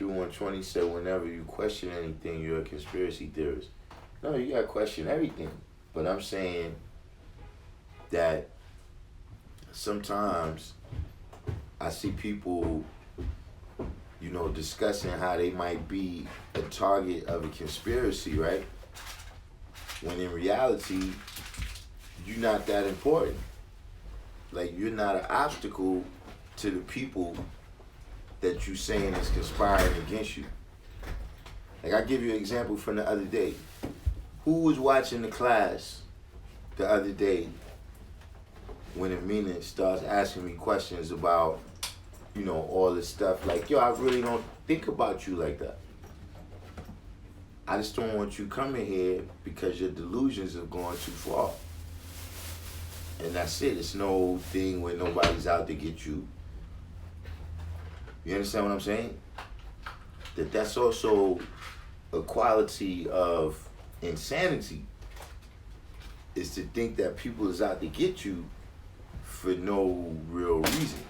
Q120 said whenever you question anything, you're a conspiracy theorist. No, you gotta question everything. But I'm saying that sometimes I see people, discussing how they might be a target of a conspiracy, right? When in reality, you're not that important. Like, you're not an obstacle to the people that you saying is conspiring against you. Like, I give you an example from the other day. Who was watching the class the other day when Amina starts asking me questions about, all this stuff? Like, yo, I really don't think about you like that. I just don't want you coming here because your delusions have gone too far. And that's it. It's no thing where nobody's out to get you. You understand what I'm saying? That's also a quality of insanity, is to think that people is out to get you for no real reason.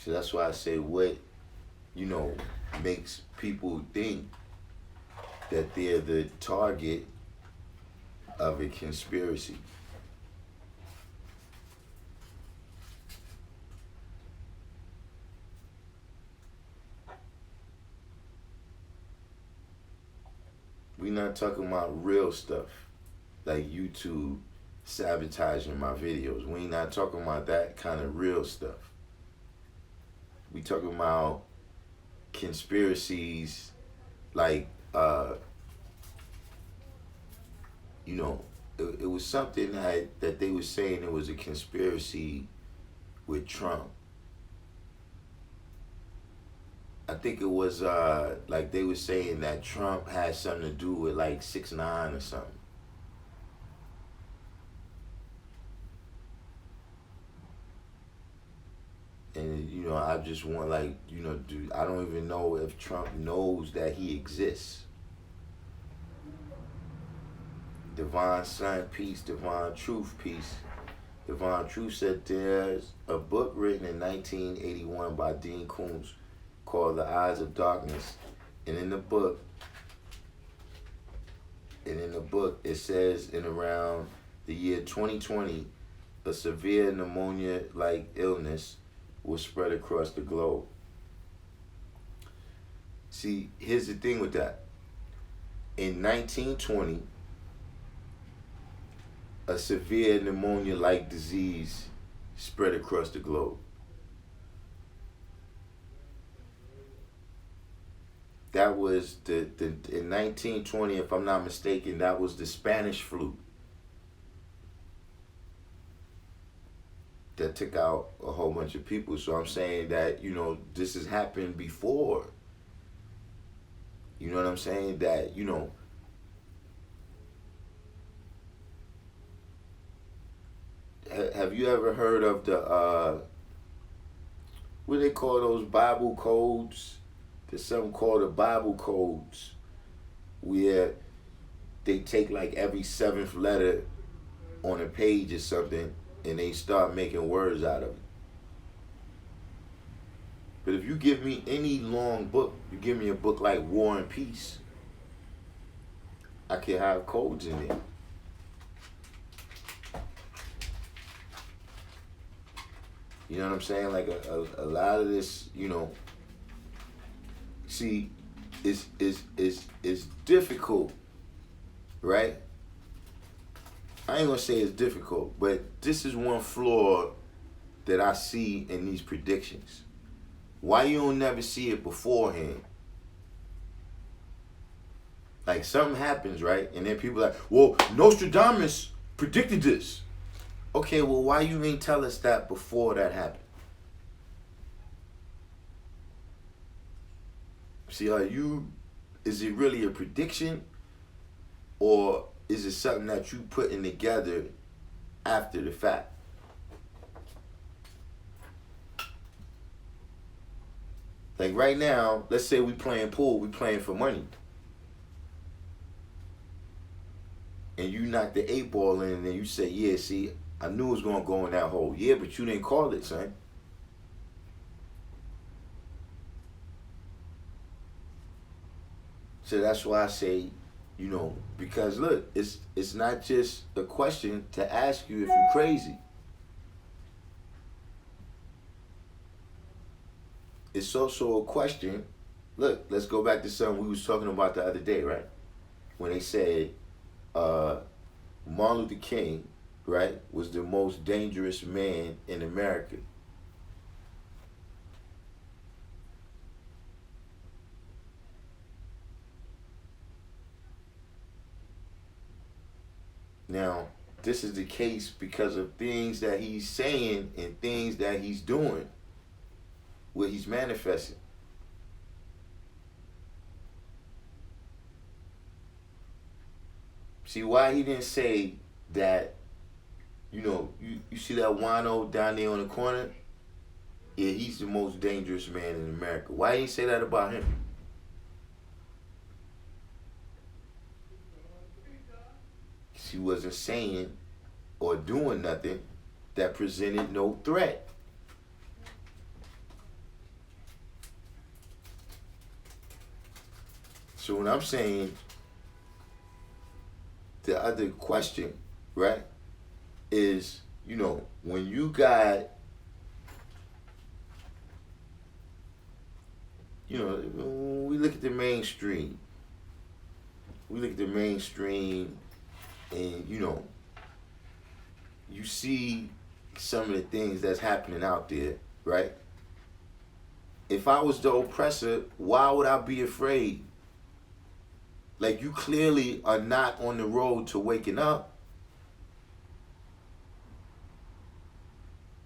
So that's why I say what, makes people think that they're the target of a conspiracy. We're not talking about real stuff, like YouTube sabotaging my videos. We ain't not talking about that kind of real stuff. We talking about conspiracies, like, it was something that they were saying it was a conspiracy with Trump. I think it was like they were saying that Trump had something to do with like 6ix9ine or something. And I just want, like, I don't even know if Trump knows that he exists. Divine Son, peace. Divine Truth, peace. Divine Truth said there's a book written in 1981 by Dean Koontz called The Eyes of Darkness. And in the book, it says in around the year 2020, a severe pneumonia-like illness will spread across the globe. See, here's the thing with that. In 1920, a severe pneumonia-like disease spread across the globe. That was in 1920, if I'm not mistaken, that was the Spanish flu that took out a whole bunch of people. So I'm saying that, this has happened before. You know what I'm saying? That, have you ever heard of the, what do they call those Bible codes? There's something called the Bible codes, where they take like every 7th letter on a page or something and they start making words out of it. But if you give me any long book, you give me a book like War and Peace, I can have codes in there. You know what I'm saying? Like a lot of this, see, it's difficult, right? I ain't gonna say it's difficult, but this is one flaw that I see in these predictions. Why you don't never see it beforehand? Like, something happens, right? And then people are like, well, Nostradamus predicted this. Okay, well, why you ain't tell us that before that happened? See, is it really a prediction, or is it something that you putting together after the fact? Like right now, let's say we playing pool, we playing for money. And you knock the 8 ball in and then you say, yeah, see, I knew it was going to go in that hole. Yeah, but you didn't call it, son. So that's why I say, because look, it's not just a question to ask you if you're crazy. It's also a question. Look, let's go back to something we was talking about the other day, right? When they said Martin Luther King, right, was the most dangerous man in America. Now, this is the case because of things that he's saying and things that he's doing, what he's manifesting. See why he didn't say that, you see that wino down there on the corner? Yeah, he's the most dangerous man in America. Why didn't he say that about him? He wasn't saying or doing nothing that presented no threat. So when I'm saying the other question, right, is, when you got, we look at the mainstream. And, you see some of the things that's happening out there, right? If I was the oppressor, why would I be afraid? Like, you clearly are not on the road to waking up.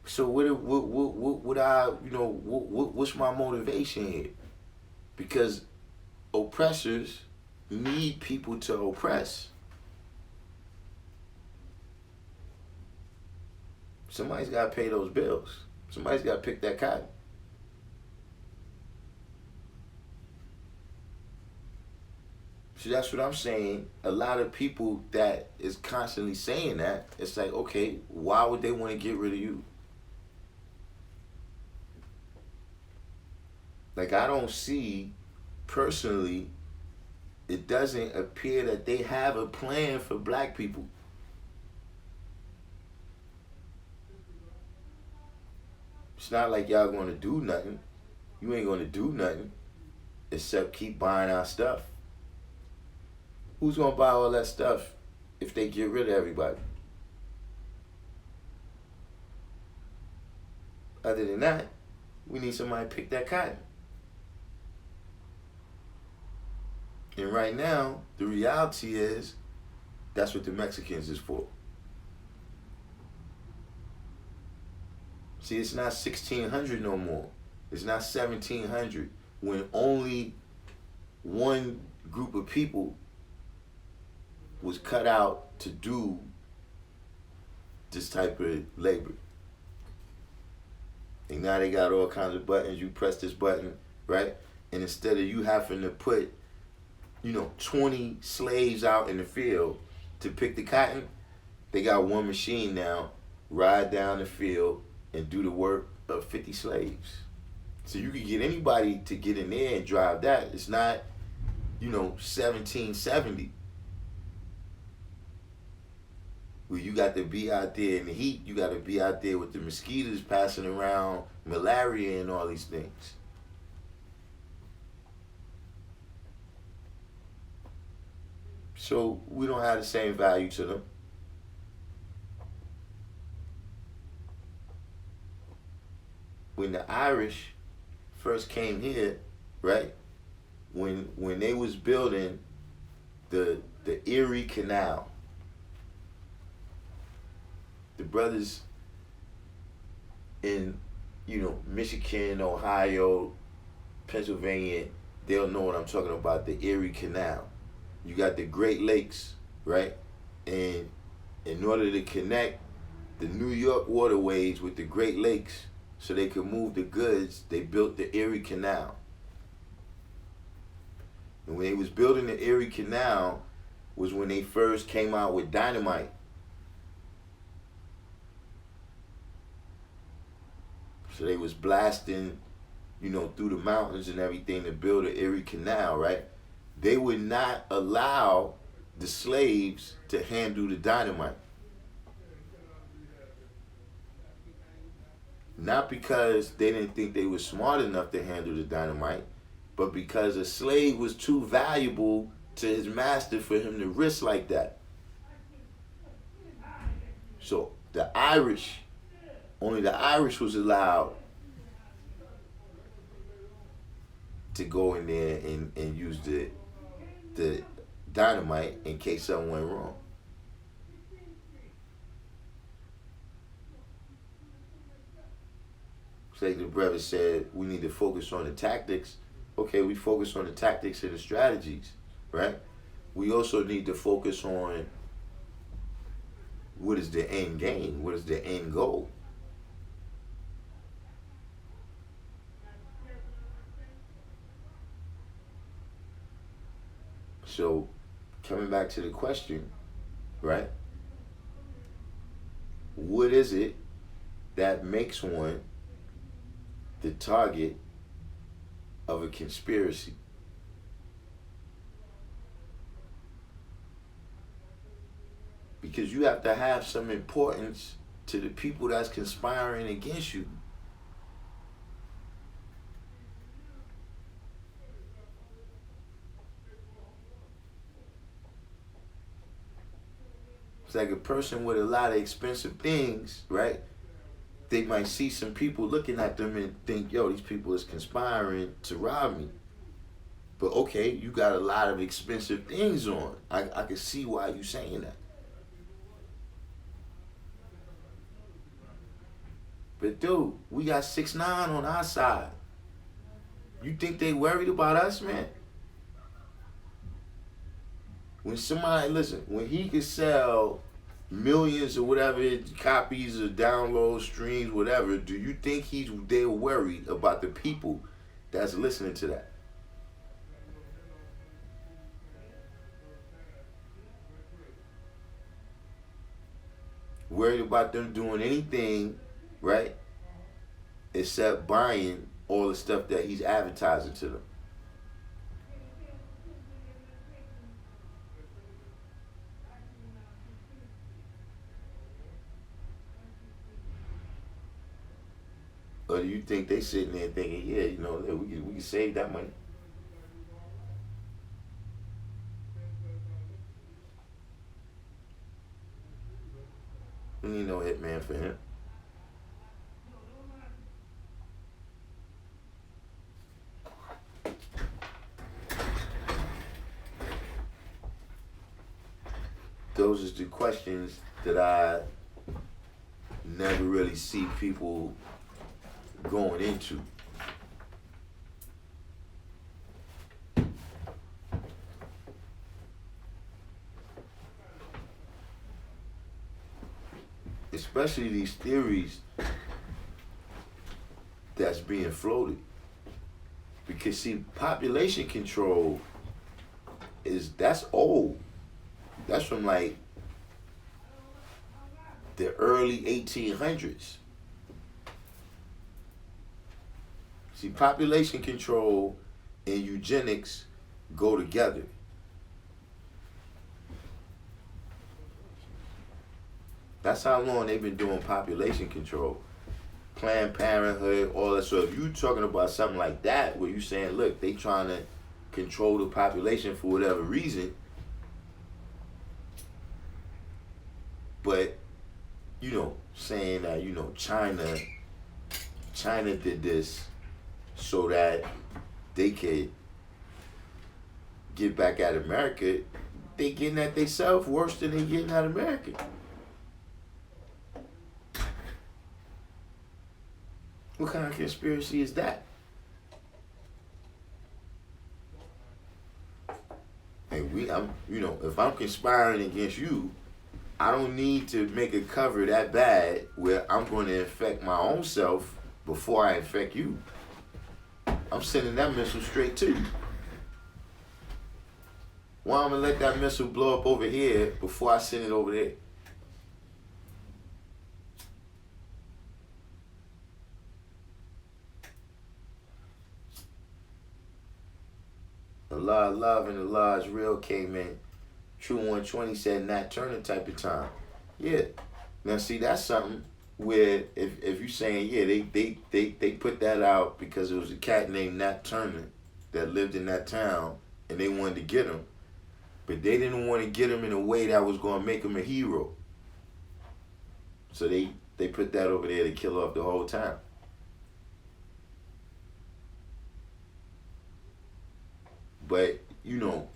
So what's my motivation here? Because oppressors need people to oppress. Somebody's got to pay those bills. Somebody's got to pick that cotton. So that's what I'm saying. A lot of people that is constantly saying that, it's like, okay, why would they want to get rid of you? Like, I don't see, personally, it doesn't appear that they have a plan for black people. It's not like y'all going to do nothing. You ain't going to do nothing except keep buying our stuff. Who's going to buy all that stuff if they get rid of everybody? Other than that, we need somebody to pick that cotton. And right now, the reality is, that's what the Mexicans is for. See, it's not 1600 no more. It's not 1700 when only one group of people was cut out to do this type of labor. And now they got all kinds of buttons. You press this button, right? And instead of you having to put, 20 slaves out in the field to pick the cotton, they got one machine now, ride down the field and do the work of 50 slaves. So you can get anybody to get in there and drive that. It's not, 1770. Where you got to be out there in the heat, you got to be out there with the mosquitoes passing around, malaria and all these things. So we don't have the same value to them. When the Irish first came here, right? When they was building the Erie Canal, the brothers in, Michigan, Ohio, Pennsylvania, they'll know what I'm talking about, the Erie Canal. You got the Great Lakes, right? And in order to connect the New York waterways with the Great Lakes so they could move the goods, they built the Erie Canal. And when they was building the Erie Canal was when they first came out with dynamite. So they was blasting, through the mountains and everything to build the Erie Canal, right? They would not allow the slaves to handle the dynamite. Not because they didn't think they were smart enough to handle the dynamite, but because a slave was too valuable to his master for him to risk like that. So only the Irish was allowed to go in there and use the dynamite in case something went wrong. Like the brother said, we need to focus on the tactics. Okay, we focus on the tactics and the strategies, right? We also need to focus on what is the end game, what is the end goal. So, coming back to the question, right? What is it that makes one the target of a conspiracy? Because you have to have some importance to the people that's conspiring against you. It's like a person with a lot of expensive things, right? They might see some people looking at them and think, yo, these people is conspiring to rob me. But okay, you got a lot of expensive things on. I can see why you saying that. But dude, we got 6ix9ine on our side. You think they worried about us, man? When when he could sell millions or whatever copies or downloads, streams, whatever, do you think they're worried about the people that's listening to that? Worried about them doing anything, right, except buying all the stuff that he's advertising to them. Or do you think they sitting there thinking, yeah, we can save that money? We need no hitman for him. Those are the questions that I never really see people going into. Especially these theories that's being floated. Because see, population control that's old. That's from like the early 1800s. See, population control and eugenics go together. That's how long they've been doing population control. Planned Parenthood, all that. So if you're talking about something like that, where you're saying, look, they trying to control the population for whatever reason, but, saying that, China did this so that they could get back at America, they getting at themselves worse than they getting at America. What kind of conspiracy is that? And if I'm conspiring against you, I don't need to make a cover that bad where I'm going to infect my own self before I infect you. I'm sending that missile straight to you. Why I'm gonna let that missile blow up over here before I send it over there? Allah love and Allah's real came in. True 120 said Nat Turner type of time. Yeah. Now see, that's something where if you saying, yeah, they put that out because it was a cat named Nat Turner that lived in that town and they wanted to get him. But they didn't want to get him in a way that was going to make him a hero. So they put that over there to kill off the whole town. But, you know,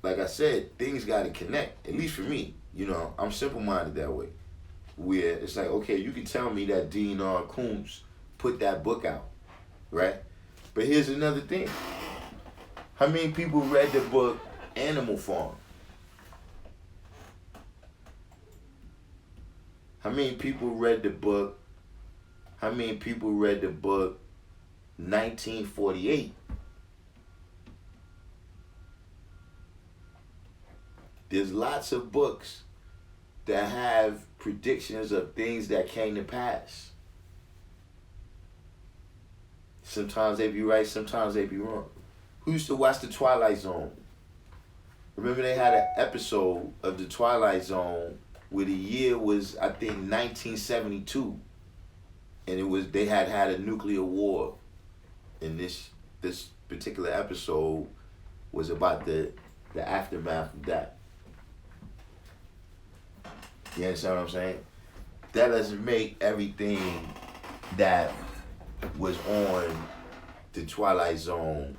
like I said, things got to connect, at least for me. You know, I'm simple-minded that way. Where it's like, okay, you can tell me that Dean R. Coombs put that book out, right? But here's another thing. How many people read the book Animal Farm? How many people read the book? How many people read the book 1948? There's lots of books that have predictions of things that came to pass. Sometimes they be right, sometimes they be wrong. Who used to watch The Twilight Zone? Remember they had an episode of The Twilight Zone where the year was, I think, 1972. And it was, they had a nuclear war. And this particular episode was about the aftermath of that. You understand what I'm saying? That doesn't make everything that was on The Twilight Zone.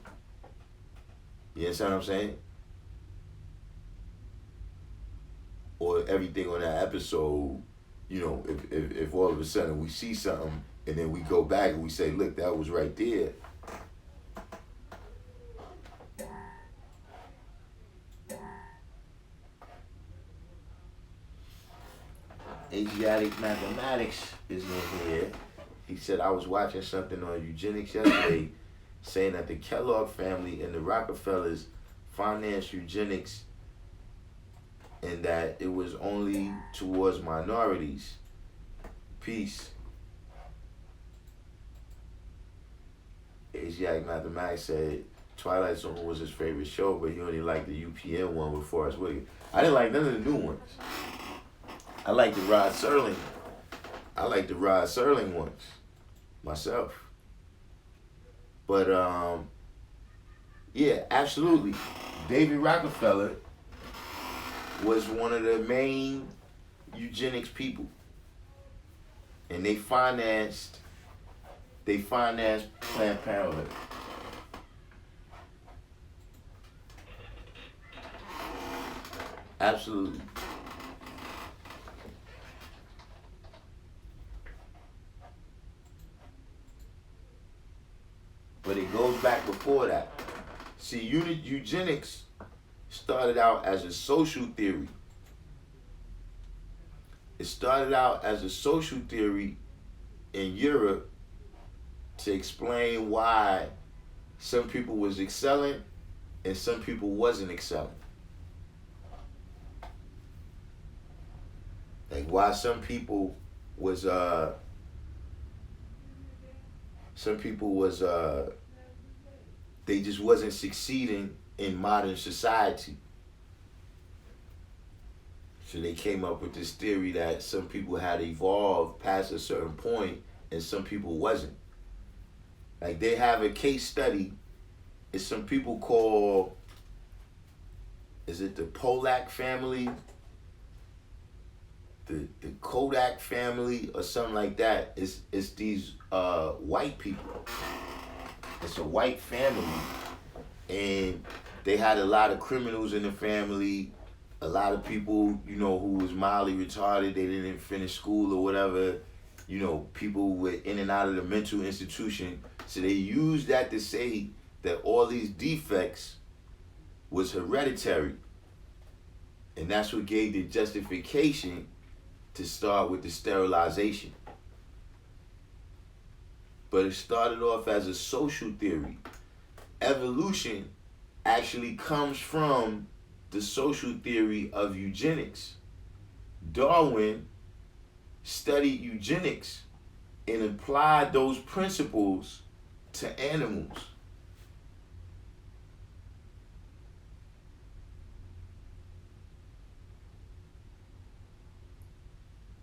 You understand what I'm saying? Or everything on that episode, you know, if all of a sudden we see something and then we go back and we say, look, that was right there. Asiatic Mathematics is in here. He said, I was watching something on Eugenics yesterday saying that the Kellogg family and the Rockefellers financed eugenics and that it was only towards minorities. Peace. Asiatic Mathematics said Twilight Zone was his favorite show, but he only liked the UPN one with Forrest Wiggum. I didn't like none of the new ones. I like the Rod Serling. I like the Rod Serling ones myself. But yeah, absolutely. David Rockefeller was one of the main eugenics people. And they financed Planned Parenthood. Absolutely. But it goes back before that. See, eugenics started out as a social theory. It started out as a social theory in Europe to explain why some people was excelling and some people wasn't excelling. Like why some people was they just wasn't succeeding in modern society. So they came up with this theory that some people had evolved past a certain point and some people wasn't. Like they have a case study. It's some people call, is it the Polak family? The Kodak family or something like that. It's these white people. It's a white family, and they had a lot of criminals in the family, a lot of people, you know, who was mildly retarded, they didn't finish school or whatever, you know, people were in and out of the mental institution. So they used that to say that all these defects was hereditary. And that's what gave the justification to start with the sterilization. But it started off as a social theory. Evolution actually comes from the social theory of eugenics. Darwin studied eugenics and applied those principles to animals.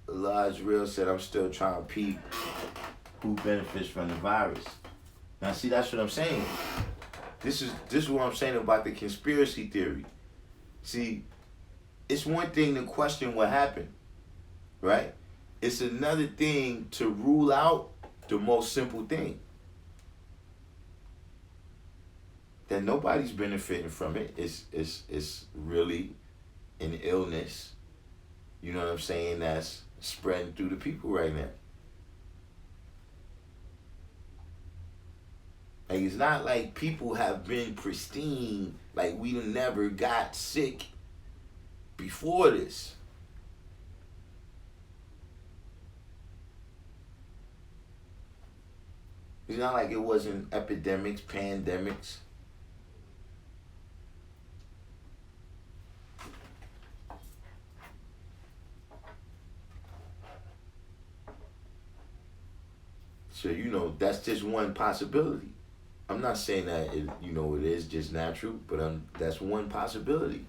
Elijah Real said, I'm still trying to peep who benefits from the virus. Now see, that's what I'm saying. This is what I'm saying about the conspiracy theory. See, it's one thing to question what happened, right? It's another thing to rule out the most simple thing. That nobody's benefiting from it. It's really an illness, you know what I'm saying, that's spreading through the people right now. Like, it's not like people have been pristine, like we never got sick before this. It's not like it wasn't epidemics, pandemics. So, you know, that's just one possibility. I'm not saying that it is just natural, but that's one possibility.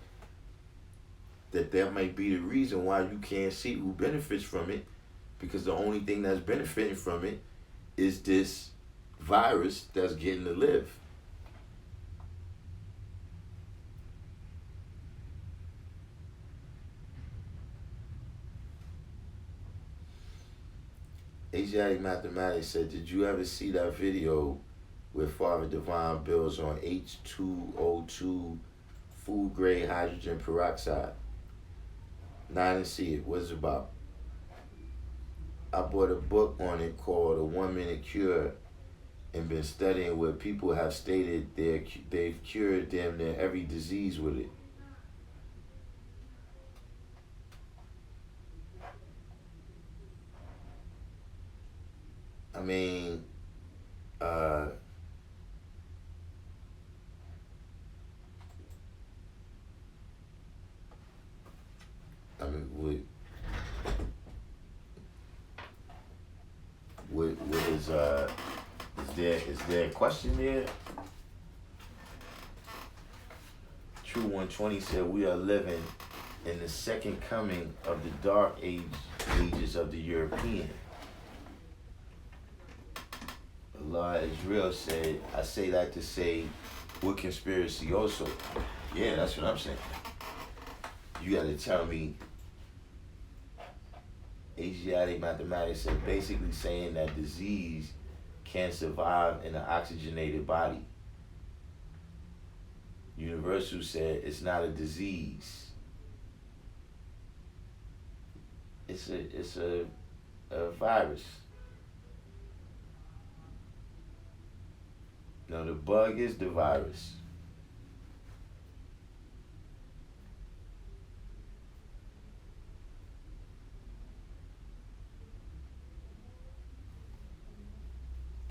That might be the reason why you can't see who benefits from it, because the only thing that's benefiting from it is this virus that's getting to live. Asiatic Mathematics said, did you ever see that video with Father Divine builds on H2O2 food grade hydrogen peroxide? No, I didn't see it. What's it about? I bought a book on it called A 1 Minute Cure and been studying where people have stated they've cured damn near every disease with it. I mean, what is there a question there? True 120 said, we are living in the second coming of the dark ages of the European. Allah Israel said, I say that to say, what conspiracy also? Yeah, that's what I'm saying. You gotta tell me. Asiatic Mathematics said, basically saying that disease can't survive in an oxygenated body. Universal said, it's not a disease. It's a virus. No, the bug is the virus.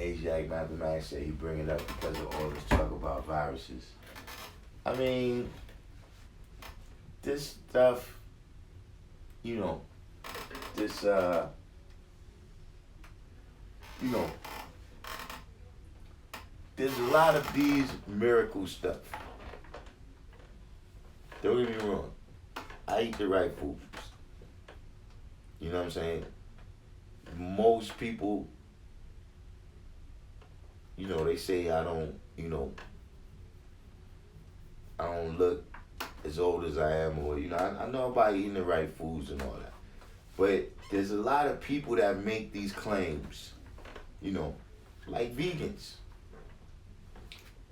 Asiatic Mathematics said he bring it up because of all this talk about viruses. I mean, this stuff, there's a lot of these miracle stuff. Don't get me wrong. I eat the right foods. You know what I'm saying? Most people, they say I don't look as old as I am, or, I know about eating the right foods and all that. But there's a lot of people that make these claims, like vegans.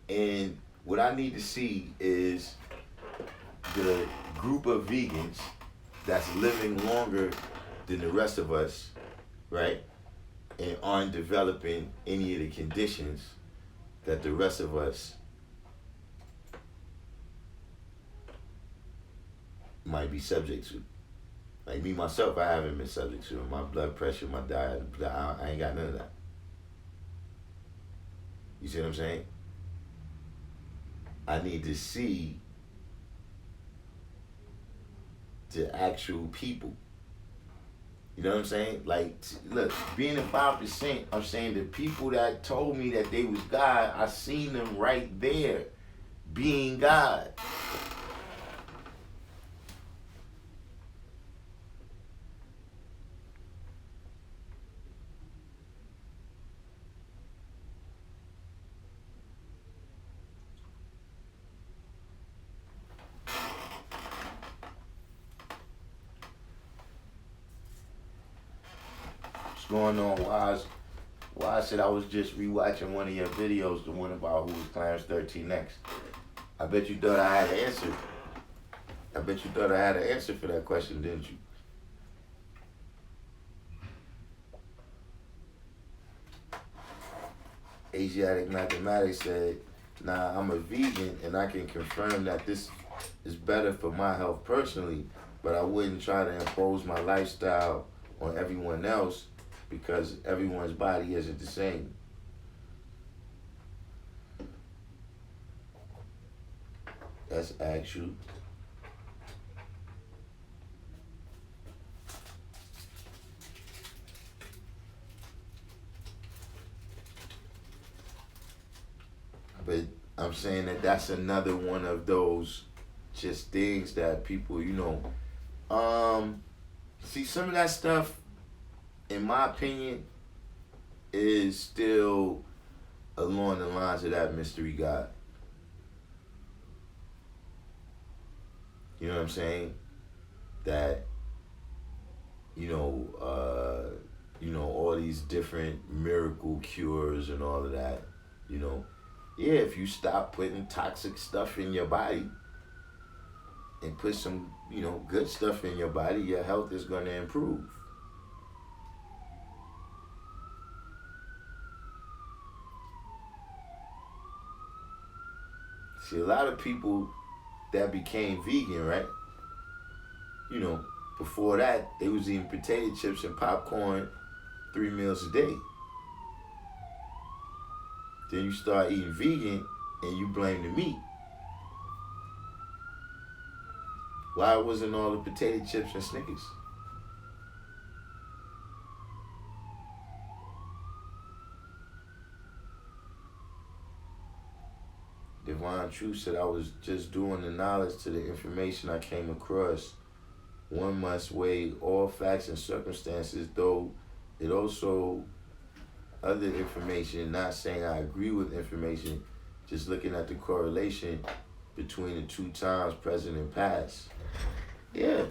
And what I need to see is the group of vegans that's living longer than the rest of us, right? And aren't developing any of the conditions that the rest of us might be subject to. Like me, myself, I haven't been subject to it. My blood pressure, my diet, I ain't got none of that. You see what I'm saying? I need to see the actual people. You know what I'm saying? Like, look, being the 5%, I'm saying the people that told me that they was God, I seen them right there being God. What's going on, Wise? Why I said I was just rewatching one of your videos, the one about who was Clarence 13X. I bet you thought I had an answer. I bet you thought I had an answer for that question, didn't you? Asiatic Mathematics said, nah, I'm a vegan and I can confirm that this is better for my health personally, but I wouldn't try to impose my lifestyle on everyone else because everyone's body isn't the same. That's actual. But I'm saying that that's another one of those just things that people, see, some of that stuff, in my opinion, is still along the lines of that mystery God. You know what I'm saying? That, all these different miracle cures and all of that, yeah, if you stop putting toxic stuff in your body and put some, good stuff in your body, your health is going to improve. See, a lot of people that became vegan, right? Before that, they was eating potato chips and popcorn 3 meals a day. Then you start eating vegan and you blame the meat. Why wasn't all the potato chips and Snickers? Divine Truth said, I was just doing the knowledge to the information I came across. One must weigh all facts and circumstances, though it also other information, not saying I agree with information, just looking at the correlation between the two times, present and past. Yeah,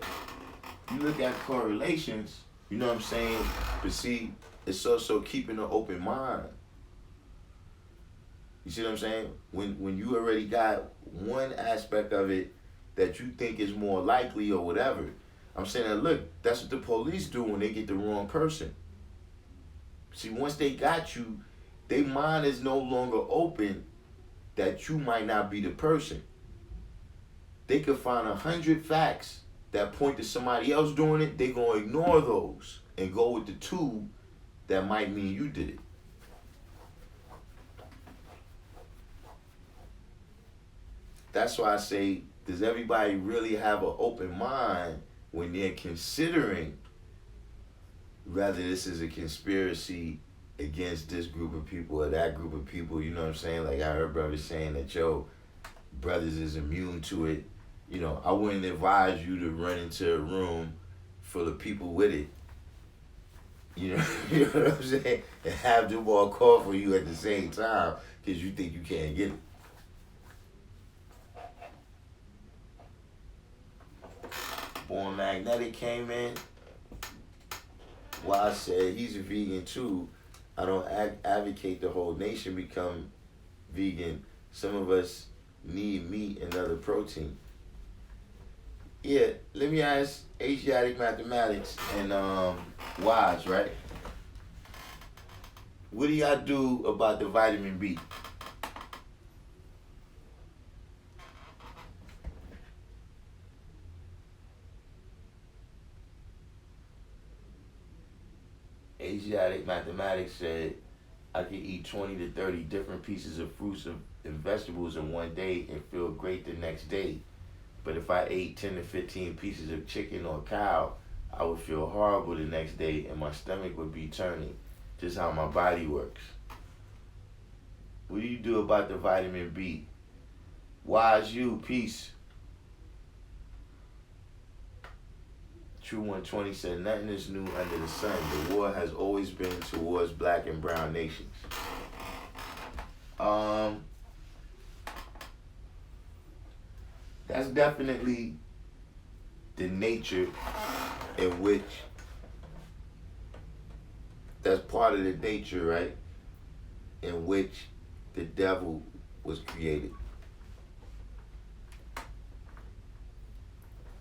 you look at correlations, you know what I'm saying? But see, it's also keeping an open mind. You see what I'm saying? When you already got one aspect of it that you think is more likely or whatever, I'm saying that, look, that's what the police do when they get the wrong person. See, once they got you, their mind is no longer open that you might not be the person. They could find 100 facts that point to somebody else doing it. They're going to ignore those and go with the 2 that might mean you did it. That's why I say, does everybody really have an open mind when they're considering whether this is a conspiracy against this group of people or that group of people? You know what I'm saying? Like I heard brothers saying that, brothers is immune to it. I wouldn't advise you to run into a room full of people with it. You know what I'm saying? And have them all call for you at the same time because you think you can't get it. Born Magnetic came in. Well, I said he's a vegan too. I don't advocate the whole nation become vegan. Some of us need meat and other protein. Yeah, let me ask Asiatic Mathematics and Wise, right? What do y'all do about the vitamin B? Asiatic Mathematics said, I could eat 20 to 30 different pieces of fruits and vegetables in one day and feel great the next day. But if I ate 10 to 15 pieces of chicken or cow, I would feel horrible the next day and my stomach would be turning. Just how my body works. What do you do about the vitamin B? Wise you, peace. True 120 said, nothing is new under the sun. The war has always been towards black and brown nations. That's definitely the nature in which, that's part of the nature, right, in which the devil was created.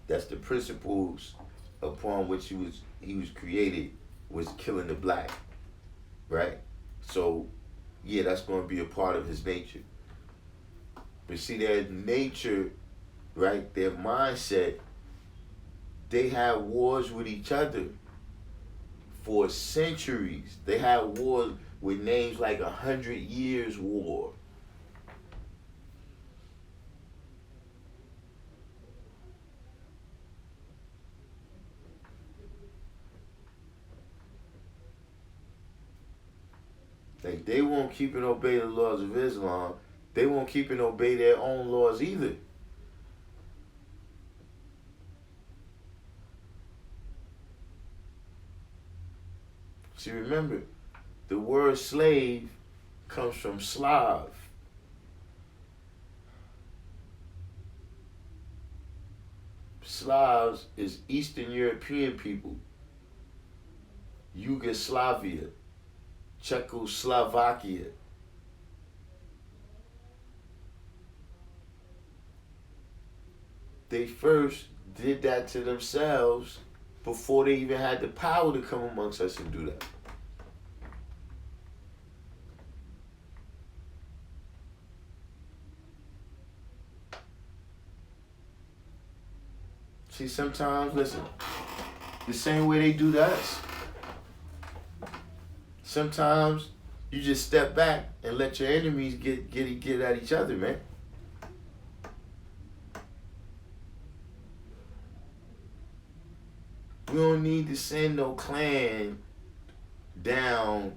That's the principles upon which he was created, was killing the black, right? So, yeah, that's going to be a part of his nature. But see, their nature, right, their mindset, they had wars with each other for centuries. They had wars with names like 100 Years' War. Like, they won't keep and obey the laws of Islam. They won't keep and obey their own laws either. See, remember, the word slave comes from Slav. Slavs is Eastern European people. Yugoslavia, Czechoslovakia. They first did that to themselves before they even had the power to come amongst us and do that. See, sometimes, listen, the same way they do to us. Sometimes you just step back and let your enemies get at each other, man. We don't need to send no clan down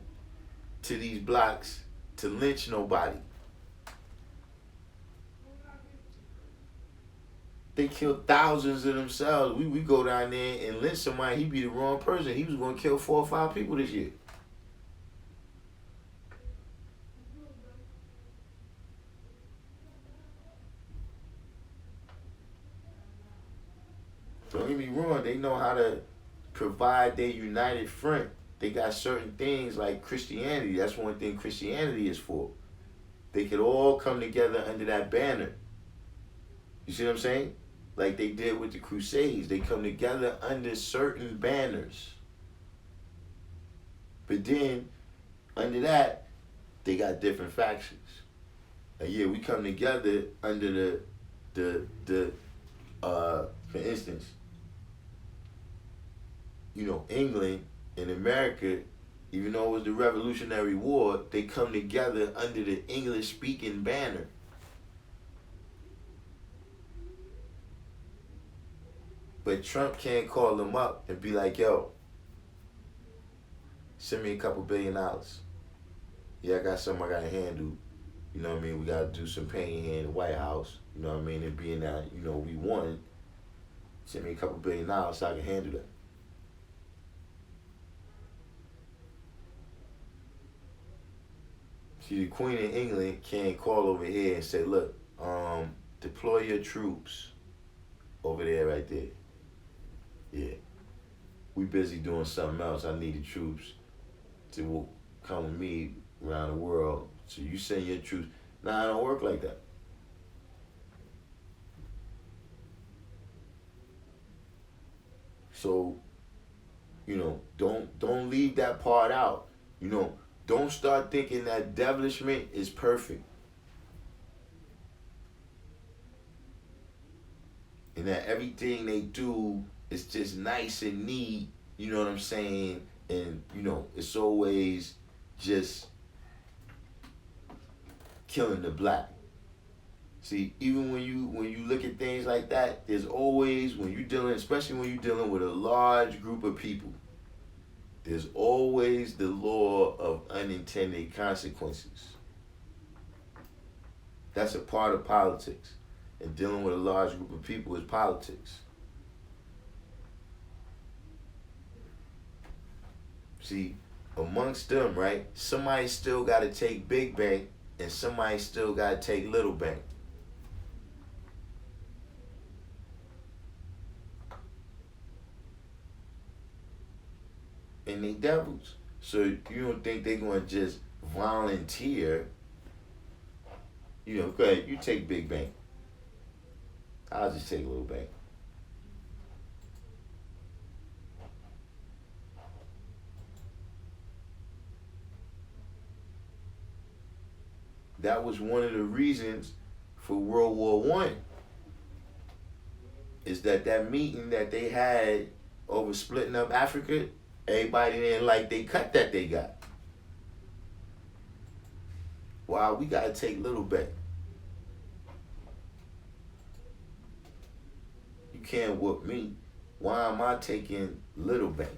to these blocks to lynch nobody. They killed thousands of themselves. We go down there and lynch somebody, he be the wrong person. He was going to kill 4 or 5 people this year. Don't get me wrong, they know how to provide their united front. They got certain things like Christianity. That's one thing Christianity is for. They could all come together under that banner. You see what I'm saying? Like they did with the Crusades. They come together under certain banners. But then, under that, they got different factions. Like, yeah, we come together under for instance, England and America, even though it was the Revolutionary War, they come together under the English-speaking banner. But Trump can't call them up and be like, yo, send me a couple $1 billion. Yeah, I got something I got to handle. You know what I mean? We got to do some painting here in the White House. You know what I mean? And being that, we won, send me a couple $1 billion so I can handle that. See, the Queen of England can't call over here and say, look, deploy your troops over there right there. Yeah. We busy doing something else. I need the troops to come with me around the world. So you send your troops. Nah, it don't work like that. So, don't leave that part out. Don't start thinking that devilishment is perfect. And that everything they do is just nice and neat, you know what I'm saying? And, it's always just killing the black. See, even when you look at things like that, there's always, when you're dealing, especially when you're dealing with a large group of people, there's always the law of unintended consequences. That's a part of politics. And dealing with a large group of people is politics. See, amongst them, right, somebody still got to take big bank and somebody still got to take little bank. And they devils. So you don't think they're going to just volunteer, go ahead, you take big bank. I'll just take a little bank. That was one of the reasons for World War I. Is that meeting that they had over splitting up Africa, everybody didn't like they cut that they got. Wow, we gotta take little bank. You can't whoop me. Why am I taking little bank?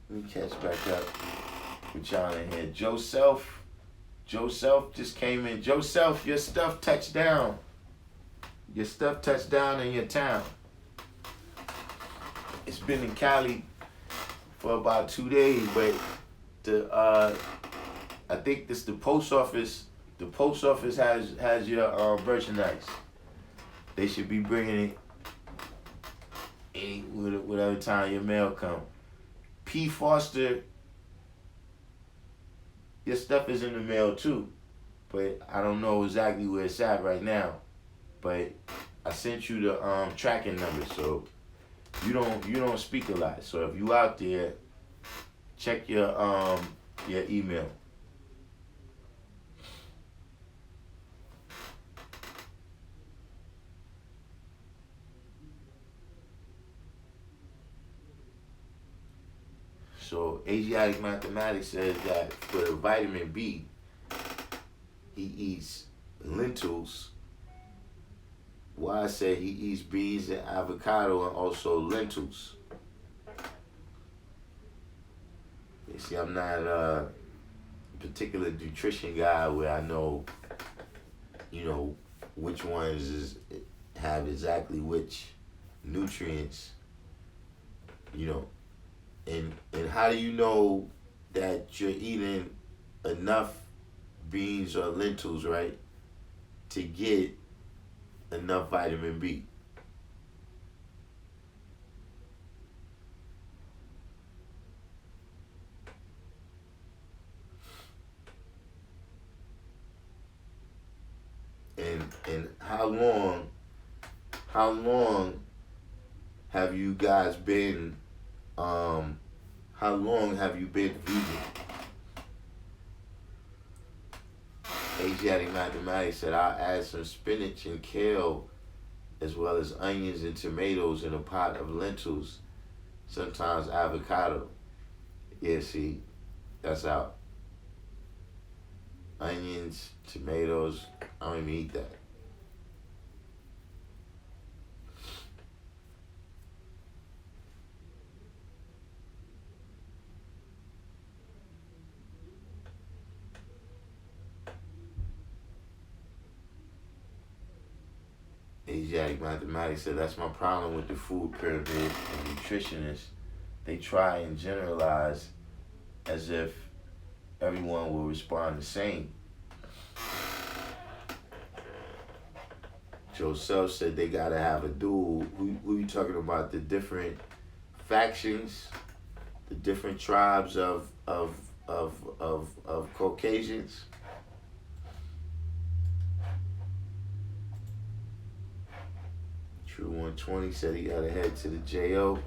Let me catch back up with y'all in here. Joe Self just came in. Joe Self, your stuff touched down. Your stuff touched down in your town. It's been in Cali for about 2 days, but I think this the post office. The post office has your merchandise. They should be bringing it whatever time your mail come. P. Foster, your stuff is in the mail too, but I don't know exactly where it's at right now. But I sent you the tracking number, so you don't speak a lot. So if you out there, check your email. So Asiatic mathematics says that for the vitamin B, he eats lentils. Why I say he eats beans and avocado and also lentils. You see, I'm not a particular nutrition guy where I know, which ones have exactly which nutrients, And how do you know that you're eating enough beans or lentils, right, to get enough vitamin B? And how long have you guys been how long have you been vegan? Asiatic mathematics said I'll add some spinach and kale as well as onions and tomatoes in a pot of lentils, sometimes avocado. Yeah, see, that's out. Onions, tomatoes, I don't even eat that. Asiatic mathematics said that's my problem with the food pyramid and nutritionists. They try and generalize as if everyone will respond the same. Joe Self said they gotta have a duel. Who you talking about? The different factions, the different tribes of Caucasians. True 120 said he gotta head to the JO.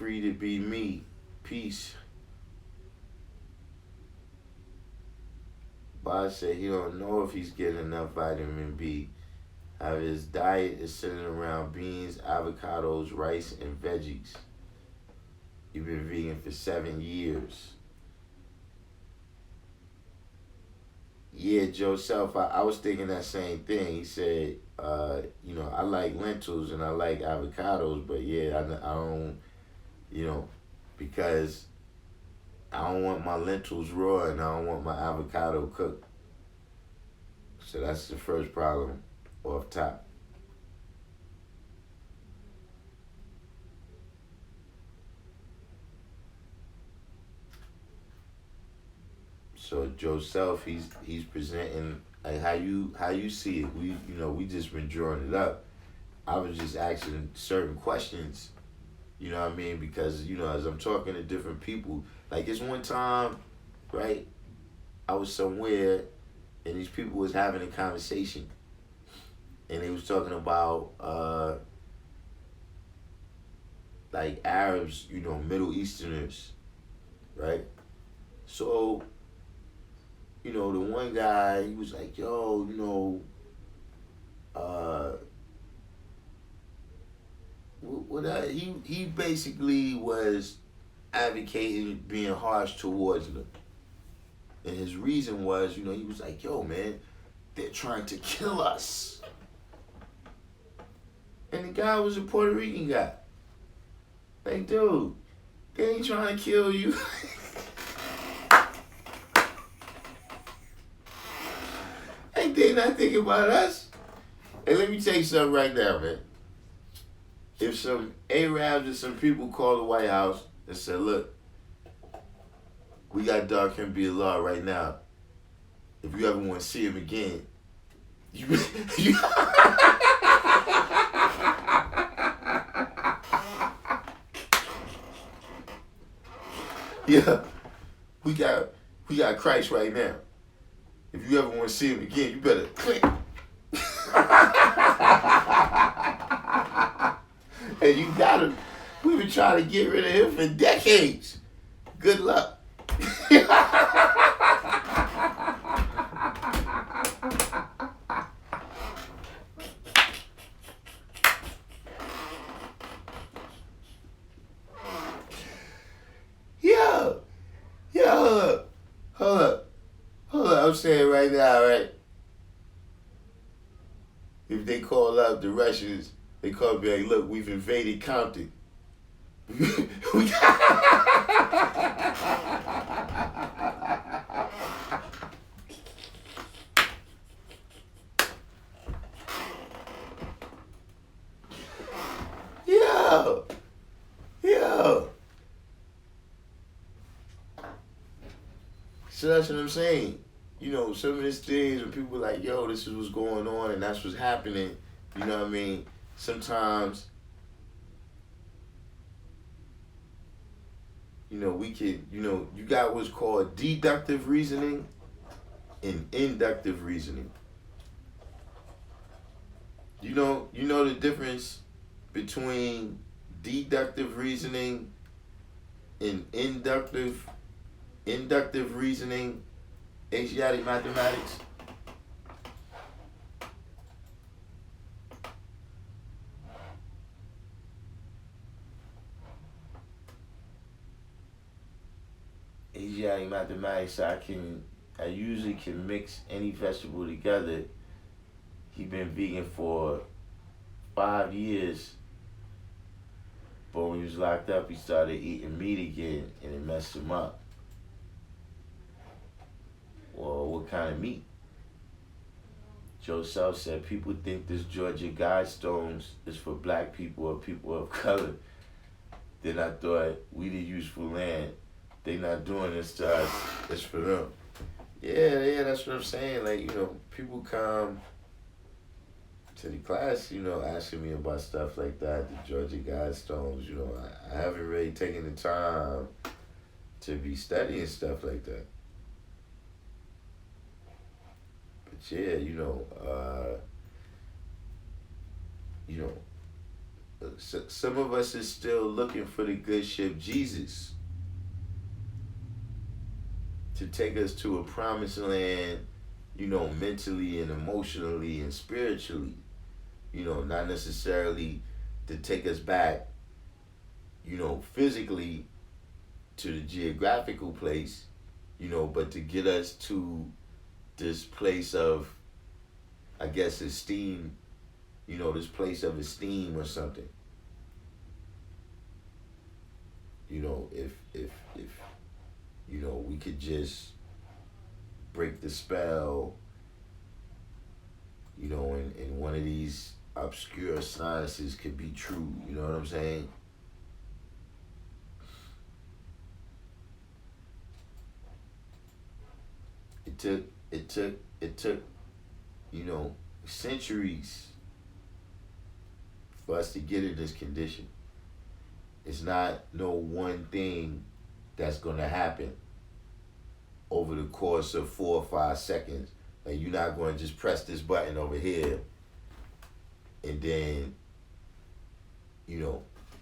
free to be me. Peace. Bob said he don't know if he's getting enough vitamin B. How his diet is centered around beans, avocados, rice, and veggies. He's been vegan for 7 years. Yeah, Joe Self, I was thinking that same thing. He said, I like lentils and I like avocados, but yeah, I don't, because I don't want my lentils raw and I don't want my avocado cooked. So that's the first problem off top. So Joe Self, he's presenting like how you see it. We just been drawing it up. I was just asking certain questions, you know what I mean? Because, as I'm talking to different people, like this one time, right, I was somewhere and these people was having a conversation and they was talking about like Arabs, Middle Easterners, right? So, the one guy, he was like, yo, he basically was advocating being harsh towards them. And his reason was, he was like, yo, man, they're trying to kill us. And the guy was a Puerto Rican guy. Like, dude, they ain't trying to kill you. Like, they not thinking about us. And let me tell you something right now, man. If some Arabs or some people call the White House and said, look, we got Darkim Be Allah right now. If you ever want to see him again, yeah, we got Christ right now. If you ever want to see him again, you better click. And you got him. We've been trying to get rid of him for decades. Good luck. Yo, hold up. I'm saying right now, right? If they call up the Russians, they call me like, look, we've invaded Compton. Yo. So that's what I'm saying. Some of these things when people are like, yo, this is what's going on and that's what's happening, you know what I mean? Sometimes, we can, you got what's called deductive reasoning and inductive reasoning. You know the difference between deductive reasoning and inductive reasoning, Asiatic mathematics? Asiatic mathematics, I usually can mix any vegetable together. He been vegan for 5 years, but when he was locked up, he started eating meat again, and it messed him up. Well, what kind of meat? Joe Self said people think this Georgia Guidestones is for black people or people of color. Then I thought, we the useful land. They not doing this to us. It's for them. Yeah, that's what I'm saying. Like, people come to the class, asking me about stuff like that, the Georgia Guidestones. I haven't really taken the time to be studying stuff like that. But yeah, some of us is still looking for the good ship Jesus to take us to a promised land, mentally and emotionally and spiritually. Not necessarily to take us back, physically to the geographical place, but to get us to this place of, I guess, esteem, this place of esteem or something. If we could just break the spell, and one of these obscure sciences could be true, you know what I'm saying? It took, centuries for us to get in this condition. It's not no one thing that's gonna happen over the course of 4 or 5 seconds. Like, you're not gonna just press this button over here and then,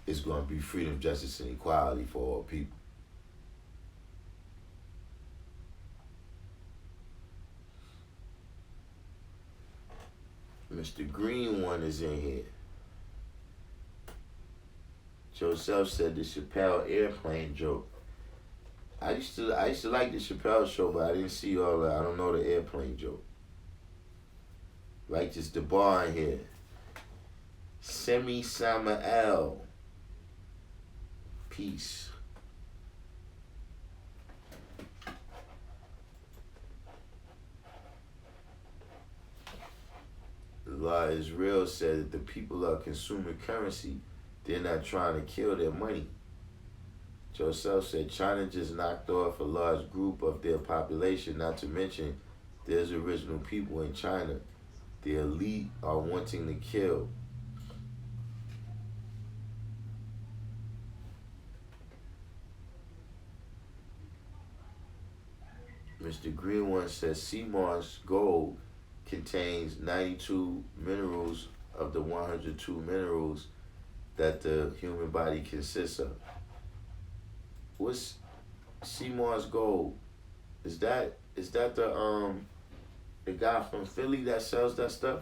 it's gonna be freedom, justice, and equality for all people. Mr. Green one is in here. Joe Self said the Chappelle airplane joke. I used to like the Chappelle show, but I didn't see all that. I don't know the airplane joke. Like just the bar in here. Semi Samael. Peace. The law is real said that the people are consuming currency. They're not trying to kill their money. Joseph said China just knocked off a large group of their population, not to mention there's original people in China. The elite are wanting to kill. Mr. Green one says sea moss gold contains 92 minerals of the 102 minerals that the human body consists of. What's sea moss gold? Is that the guy from Philly that sells that stuff?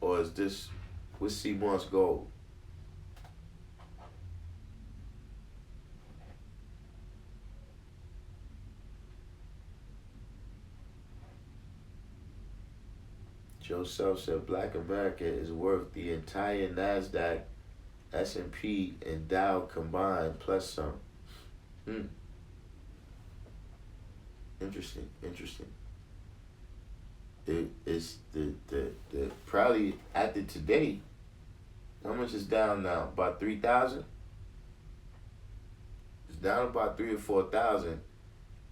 Or is this, what's sea moss gold? Joe Self said Black America is worth the entire NASDAQ, S&P, and Dow combined plus some. Interesting. It's the probably after today, how much is down now? About 3,000? It's down about 3,000 or 4,000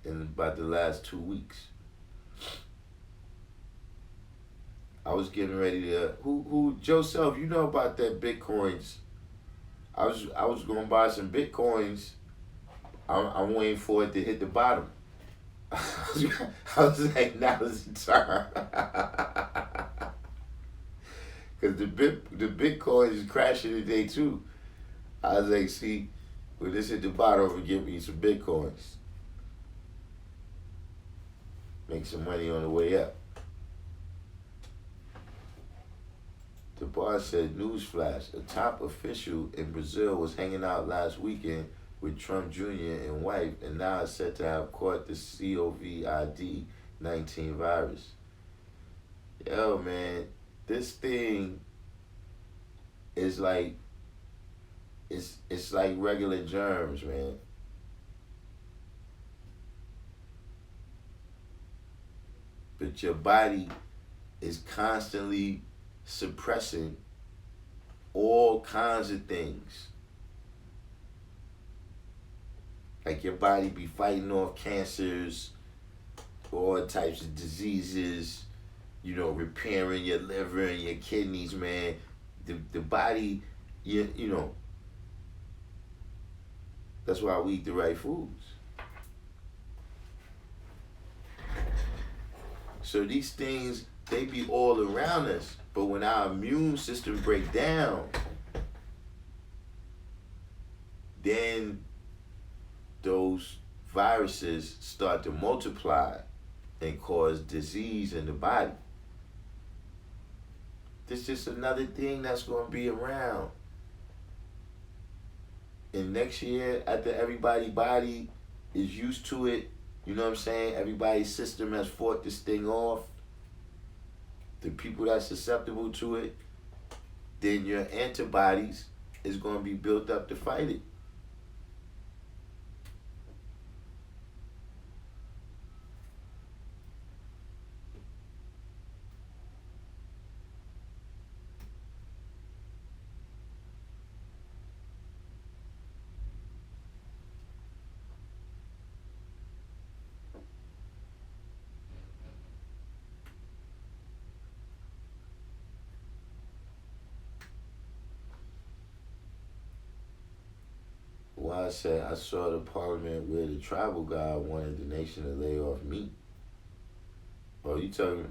in about the last 2 weeks. I was getting ready to who Joseph, you know about that Bitcoins. I was gonna buy some Bitcoins. I'm waiting for it to hit the bottom. I was like, now's the time. Cause the Bitcoin is crashing today too. I was like, see, when this hit the bottom, and give me some Bitcoins. Make some money on the way up. The bar said, newsflash, a top official in Brazil was hanging out last weekend with Trump Jr. and wife, and now is said to have caught the COVID-19 virus. Yo, man, this thing is like, it's like regular germs, man. But your body is constantly suppressing all kinds of things. Like your body be fighting off cancers, all types of diseases, repairing your liver and your kidneys, man. The body, that's why we eat the right foods. So these things, they be all around us. But when our immune system break down, then those viruses start to multiply and cause disease in the body. This is just another thing that's going to be around. And next year, after everybody's body is used to it, you know what I'm saying? Everybody's system has fought this thing off. The people that's susceptible to it, then your antibodies is going to be built up to fight it. Why I said I saw the parliament where the tribal guy wanted the nation to lay off meat. Oh, you telling me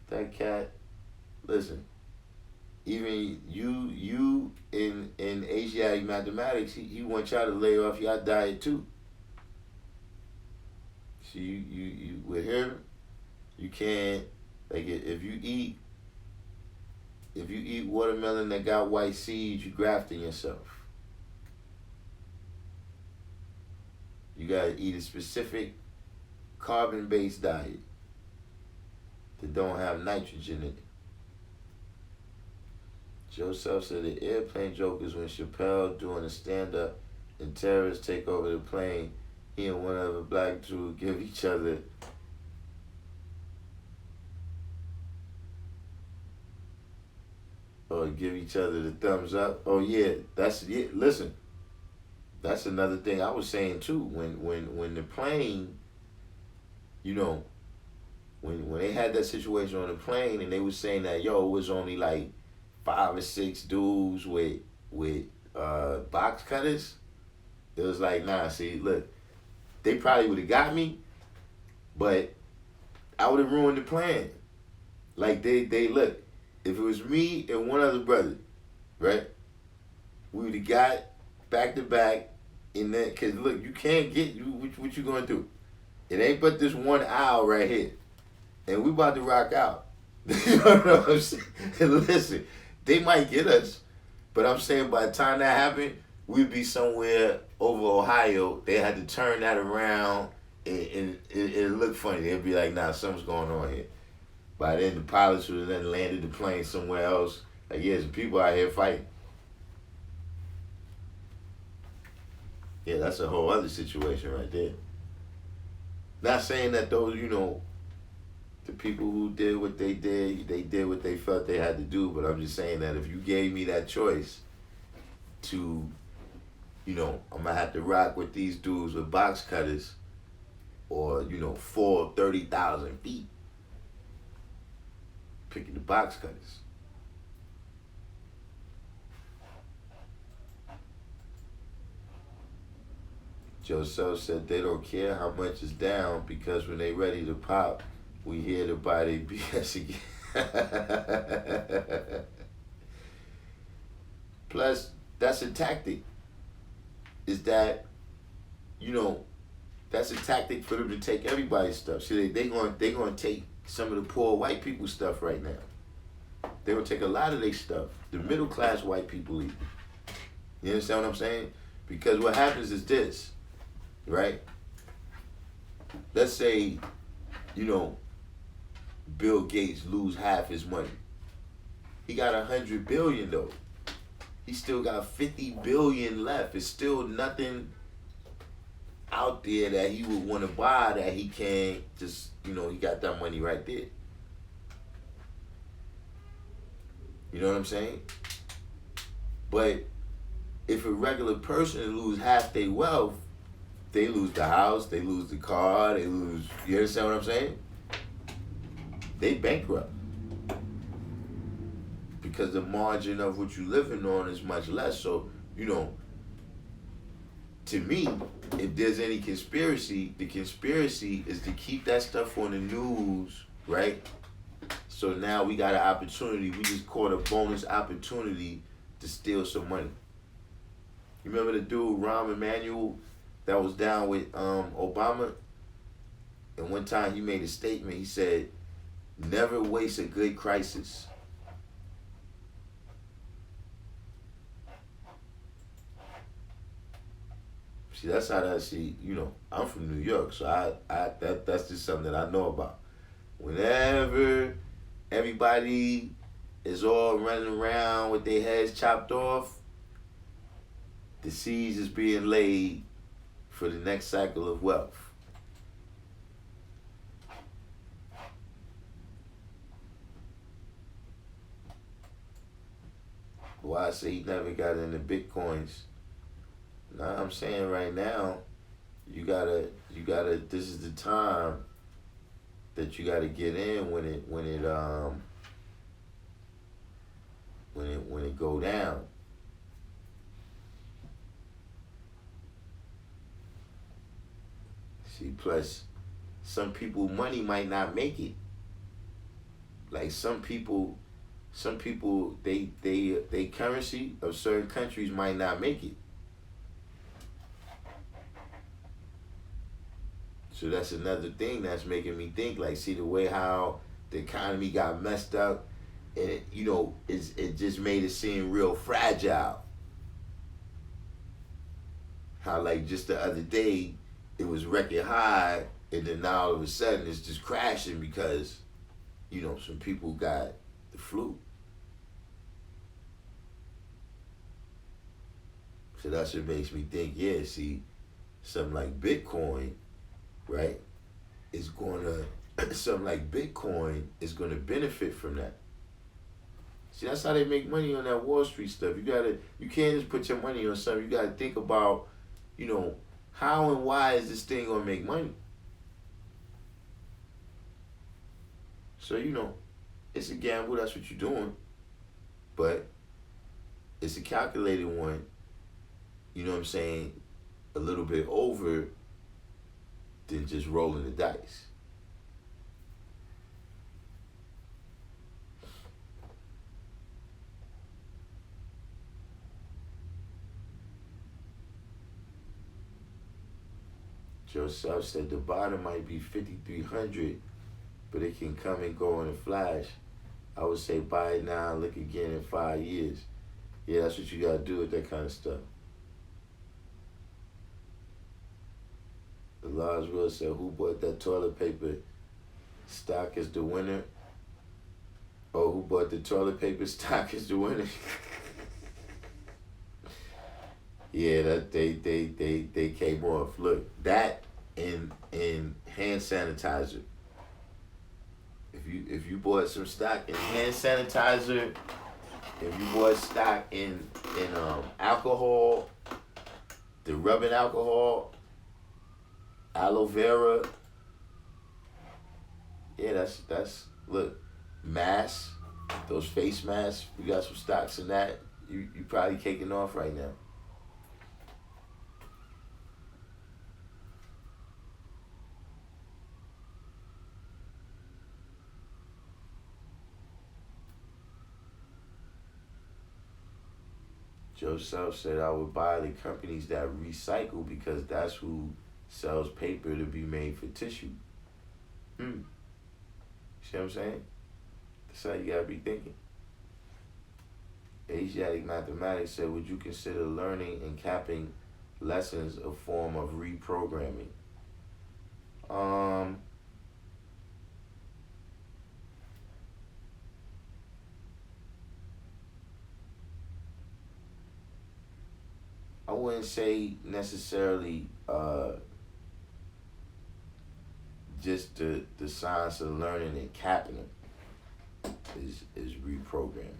that cat? Listen, even you in Asiatic mathematics, he wants y'all to lay off y'all diet too. So you with him, you can't, like, if you eat watermelon that got white seeds, you grafting yourself. You gotta eat a specific carbon-based diet that don't have nitrogen in it. Joe Self said the airplane joke is when Chappelle doing a stand-up and terrorists take over the plane. He and one other black dude give each other the thumbs up. Oh yeah, that's it. Listen. That's another thing I was saying too. When the plane, you know, when they had that situation on the plane and they was saying that, yo, it was only like 5 or 6 dudes with box cutters, it was like, nah, see, look, they probably would have got me, but I would have ruined the plan. Like they look, if it was me and one other brother, right, we would have got back to back. In that, cause look, you can't get what you gonna do? It ain't but this one aisle right here, and we about to rock out. You know what I'm saying? Listen, they might get us, but I'm saying by the time that happened, we'd be somewhere over Ohio. They had to turn that around, and it looked funny. They'd be like, "Nah, something's going on here." By then, the pilots would have then landed the plane somewhere else. Like, yeah, some people out here fighting. Yeah, that's a whole other situation right there. Not saying that those, you know, the people who did what they did what they felt they had to do, but I'm just saying that if you gave me that choice to, you know, I'm going to have to rock with these dudes with box cutters or, you know, 30,000 feet, picking the box cutters. Joseph said they don't care how much is down because when they ready to pop, we here to buy their BS again. Plus, that's a tactic. Is that, you know, that's a tactic for them to take everybody's stuff. See, they gonna take some of the poor white people's stuff right now. They gonna take a lot of their stuff. The middle class white people eat. You understand what I'm saying? Because what happens is this. Right? Let's say, you know, Bill Gates lose half his money. He got 100 billion though. He still got 50 billion left. It's still nothing out there that he would want to buy that he can't just, you know, he got that money right there. You know what I'm saying? But if a regular person lose half their wealth, they lose the house, they lose the car, they lose, you understand what I'm saying? They bankrupt. Because the margin of what you're living on is much less. So, you know, to me, if there's any conspiracy, the conspiracy is to keep that stuff on the news, right? So now we got an opportunity, we just caught a bonus opportunity to steal some money. You remember the dude Rahm Emanuel that was down with Obama? And one time he made a statement. He said, "Never waste a good crisis." See, that's how that. See, I'm from New York, so that's just something that I know about. Whenever everybody is all running around with their heads chopped off, the seeds is being laid for the next cycle of wealth. Why I say he never got into Bitcoins. Now I'm saying right now, you gotta, this is the time that you gotta get in when it go down. See, plus some people money might not make it. Like some people they currency of certain countries might not make it. So that's another thing that's making me think, like, see the way how the economy got messed up, and it just made it seem real fragile. How like just the other day it was record high, and then now all of a sudden it's just crashing because some people got the flu. So that's what makes me think, yeah, see, something like Bitcoin, right, is something like Bitcoin is gonna benefit from that. See, that's how they make money on that Wall Street stuff. You can't just put your money on something. You gotta think about, how and why is this thing gonna make money? So, it's a gamble, that's what you're doing. But it's a calculated one, you know what I'm saying, a little bit over than just rolling the dice. Joseph said the bottom might be 5,300, but it can come and go in a flash. I would say buy it now and look again in 5 years. Yeah, that's what you gotta do with that kind of stuff. The Lars Will said, who bought that toilet paper? Stock is the winner. Oh, who bought the toilet paper? Stock is the winner. Yeah, that they came off. Look, that and hand sanitizer. If you bought some stock in hand sanitizer, if you bought stock in alcohol, the rubbing alcohol, aloe vera, yeah, that's look, masks, those face masks, we got some stocks in that. You probably kicking off right now. Joe Self said, I would buy the companies that recycle because that's who sells paper to be made for tissue. See what I'm saying? That's how you gotta be thinking. Asiatic Mathematics said, would you consider learning and capping lessons a form of reprogramming? I wouldn't say necessarily just the science of learning and capping it is reprogramming.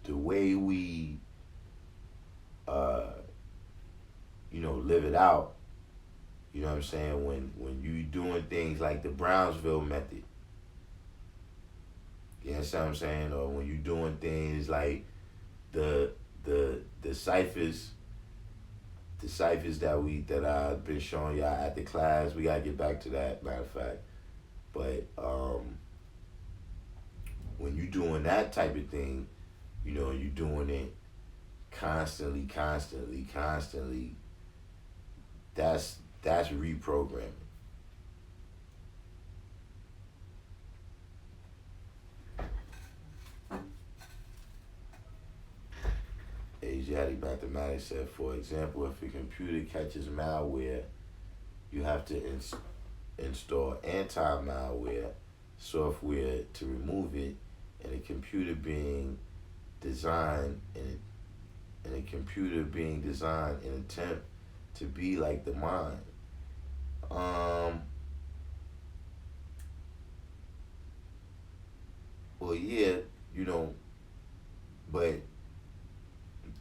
The way we live it out, you know what I'm saying, when you doing things like the Brownsville method, you understand what I'm saying, or when you doing things like the ciphers that I've been showing y'all at the class. We gotta get back to that, matter of fact. But when you doing that type of thing, you doing it constantly. That's reprogramming. Asiatic mathematics said, for example, if a computer catches malware, you have to install anti-malware software to remove it, and a computer being designed in an attempt to be like the mind. Well, yeah, but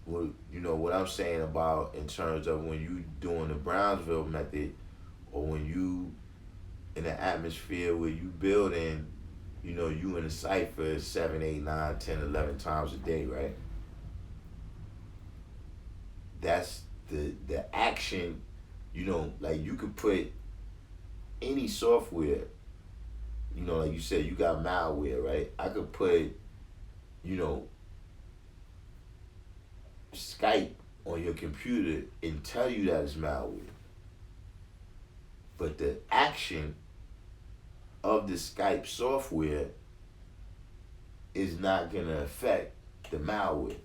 what I'm saying about in terms of when you doing the Brownsville method, or when you in an atmosphere where you building, you in a cipher 7, 8, 9, 10, 11 times a day, right? That's the action, like you could put any software, like you said, you got malware, right? I could put, Skype on your computer and tell you that it's malware. But the action of the Skype software is not going to affect the malware.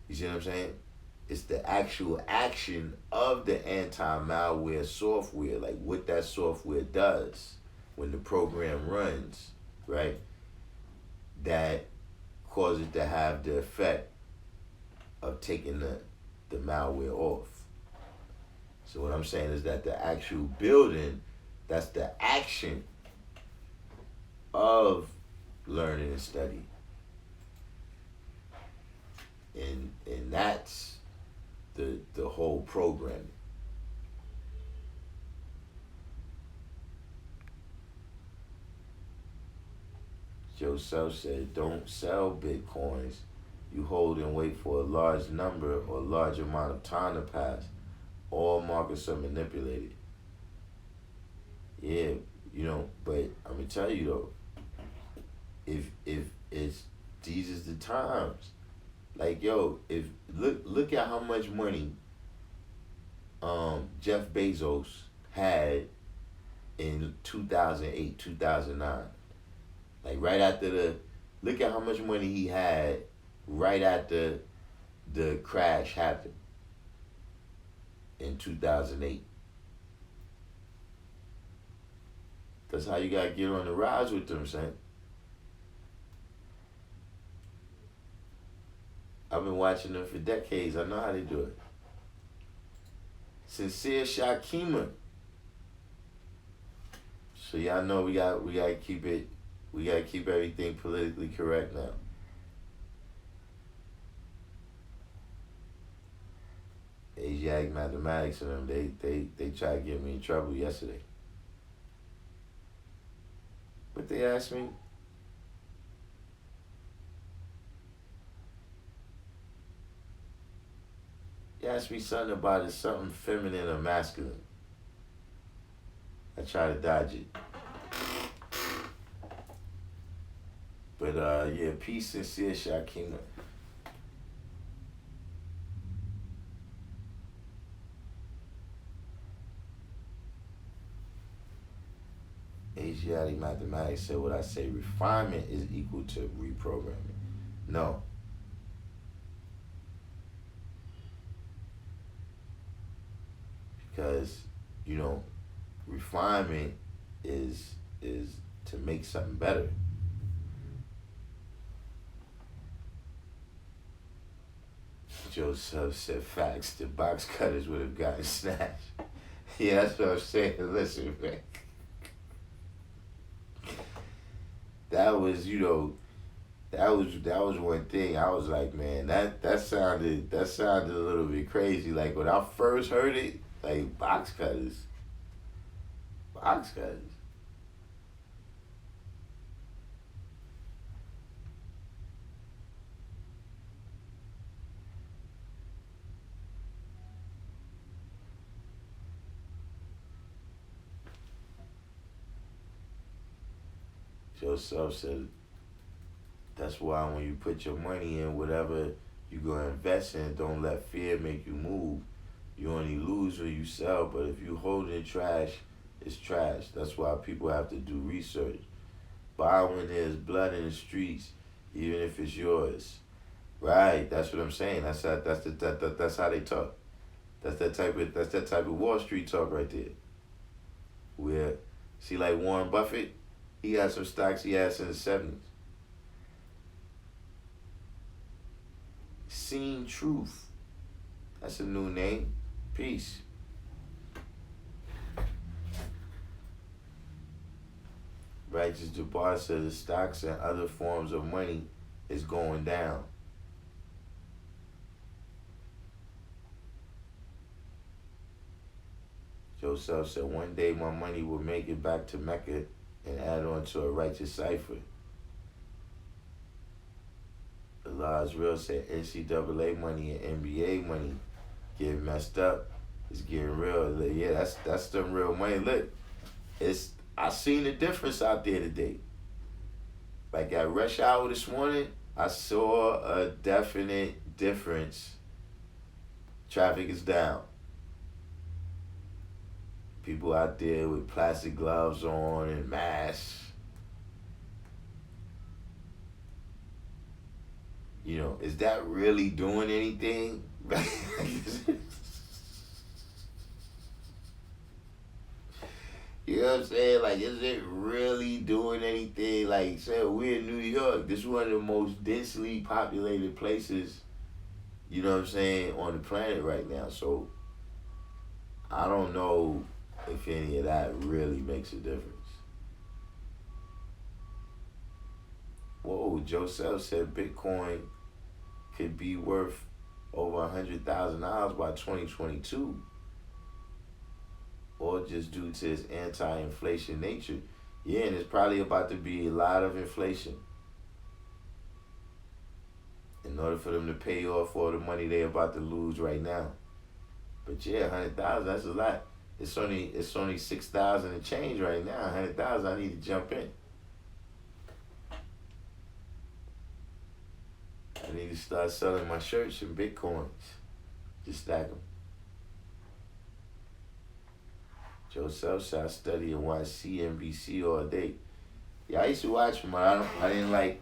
You see what I'm saying? It's the actual action of the anti-malware software, like what that software does when the program runs, right? That causes it to have the effect of taking the malware off. So what I'm saying is that the actual building, that's the action of learning and study. And that's the whole programming. Joe Self said, don't sell Bitcoins. You hold and wait for a large number or large amount of time to pass. All markets are manipulated. Yeah, but I'm gonna tell you though, if it's these is the times. Like if look at how much money Jeff Bezos had in 2008, 2009. Like right after look at how much money he had right after the crash happened in 2008. That's how you gotta get on the rise with them, son. I've been watching them for decades. I know how they do it. Sincere Shakima. So y'all know we gotta keep it. We gotta keep everything politically correct now. Asiatic mathematics and them, they tried to get me in trouble yesterday. But they asked me, something about it, something feminine or masculine. I try to dodge it. But yeah, peace, sincere Shakima. Asiatic mathematics said what I say, refinement is equal to reprogramming. No. Because, refinement is to make something better. Joseph said facts, the box cutters would have gotten snatched. Yeah, that's what I'm saying. Listen, man. That was, that was one thing. I was like, man, that sounded a little bit crazy. Like when I first heard it, like box cutters. Joseph said, That's why when you put your money in whatever you're going to invest in, don't let fear make you move. You only lose when you sell, but if you hold it trash, it's trash. That's why people have to do research. Buy when there's blood in the streets, even if it's yours. Right, that's what I'm saying. That's how they talk. That's that type of Wall Street talk right there. Where, see, like Warren Buffett, he had some stocks he had in the 70s. Seen Truth. That's a new name. Peace. Righteous Jabbar said the stocks and other forms of money is going down. Joseph said, one day my money will make it back to Mecca and add on to a righteous cipher. Allah's real said NCAA money and NBA money get messed up. It's getting real. Yeah, that's the real money. Look, I seen the difference out there today. Like at rush hour this morning, I saw a definite difference. Traffic is down. People out there with plastic gloves on and masks. You know, is that really doing anything? You know what I'm saying? Like, is it really doing anything? Like, say, we're in New York. This is one of the most densely populated places, you know what I'm saying, on the planet right now. So, I don't know if any of that really makes a difference. Whoa, Joseph said Bitcoin could be worth over $100,000 by 2022. Or just due to its anti-inflation nature. Yeah, and it's probably about to be a lot of inflation. In order for them to pay off all the money they're about to lose right now. But yeah, 100,000, that's a lot. It's only 6,000 and change right now. 100,000, I need to jump in. I need to start selling my shirts in Bitcoins. Just stack them. Joseph said I study and watch CNBC all day. Yeah, I used to watch them, but I didn't like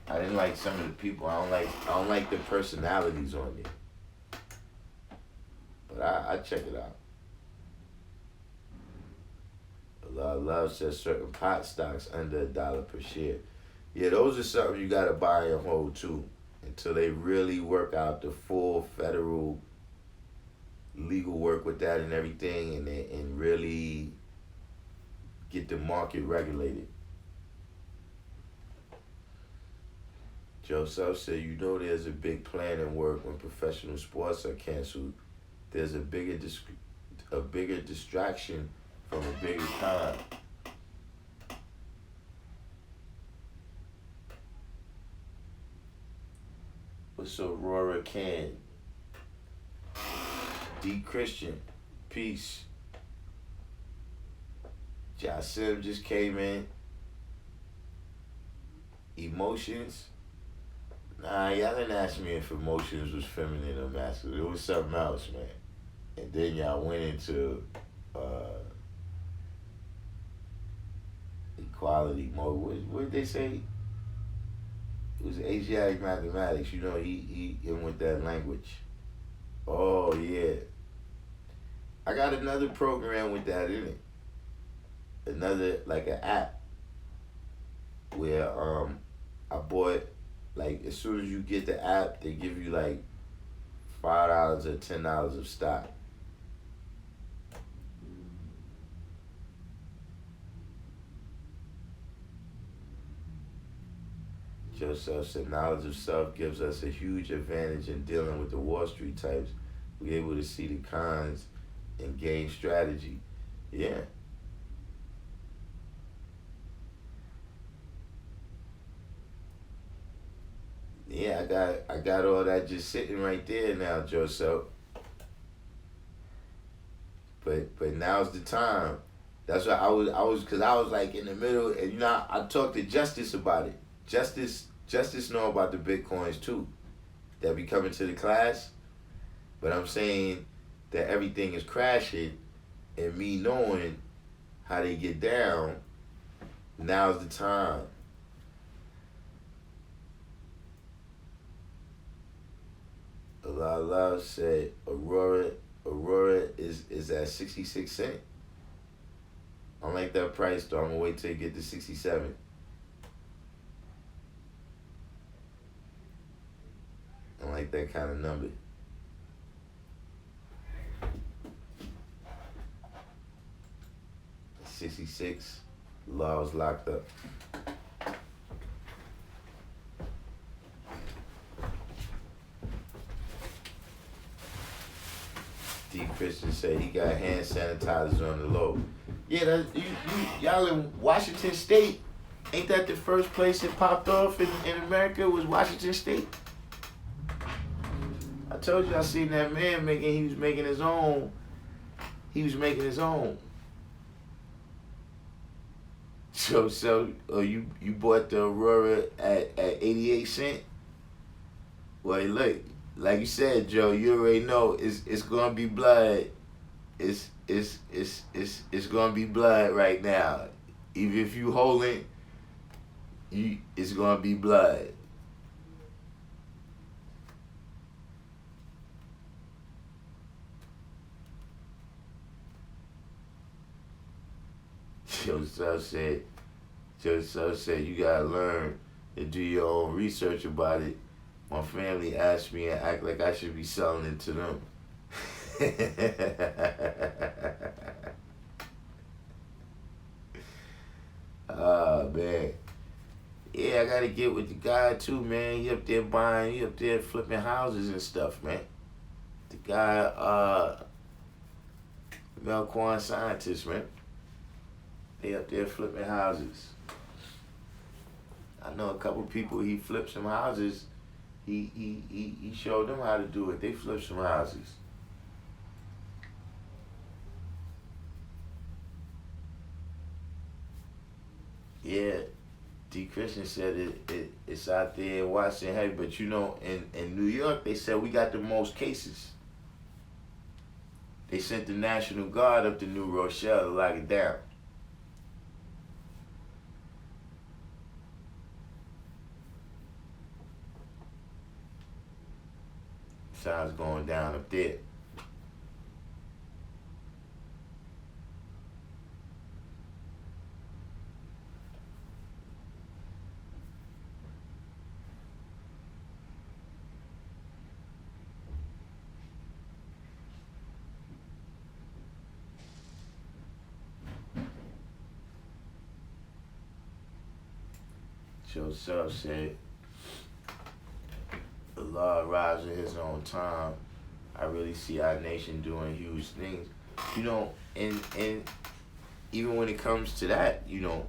some of the people. I don't like the personalities on there. But I check it out. Allah Love says certain pot stocks under $1 per share. Yeah, those are something you gotta buy and hold too until they really work out the full federal legal work with that and everything, and really get the market regulated. Joseph said, you know there's a big plan in work when professional sports are canceled. There's a bigger distraction from a bigger con. What's Aurora Can? D Christian, peace. Jasim just came in. Emotions? Nah, y'all didn't ask me if emotions was feminine or masculine. It was something else, man. And then y'all went into equality mode. What did they say? It was Asiatic mathematics. You know, he in with that language. Oh, yeah. I got another program with that in it. Another, like an app where I bought, like, as soon as you get the app, they give you like $5 or $10 of stock. Joseph said knowledge of self gives us a huge advantage in dealing with the Wall Street types. We're able to see the cons and gain strategy. Yeah. Yeah, I got all that just sitting right there now, Joseph. But now's the time. That's why I was like in the middle, and you know, I talked to Justice about it. Justice Justice know about the Bitcoins too. That be coming to the class. But I'm saying that everything is crashing, and me knowing how they get down, now's the time. Allah said Aurora is at 66 cents. I don't like that price though. I'm gonna wait till it get to 67. I don't like that kind of number. 66, law was locked up. D. Christian said he got hand sanitizers on the low. Yeah, y'all in Washington State, ain't that the first place it popped off in America was Washington State? I told you I seen that man he was making his own. So you bought the Aurora at 88 cents? Well, look, like you said, Joe, you already know it's gonna be blood. It's gonna be blood right now. Even if you hold it, it's gonna be blood. Joseph said you gotta learn and do your own research about it. My family asked me and act like I should be selling it to them. Oh man. Yeah, I gotta get with the guy too, man. He up there flipping houses and stuff, man. The guy, Melquan scientist, man. They up there flipping houses. I know a couple people, he flipped some houses. He showed them how to do it. They flipped some houses. Yeah, D. Christian said it's out there in Washington. Hey, but you know, in New York, they said we got the most cases. They sent the National Guard up to New Rochelle to lock it down. Sounds going down up there. Joseph said, Allah arrives at his own time. I really see our nation doing huge things. You know, and even when it comes to that, you know,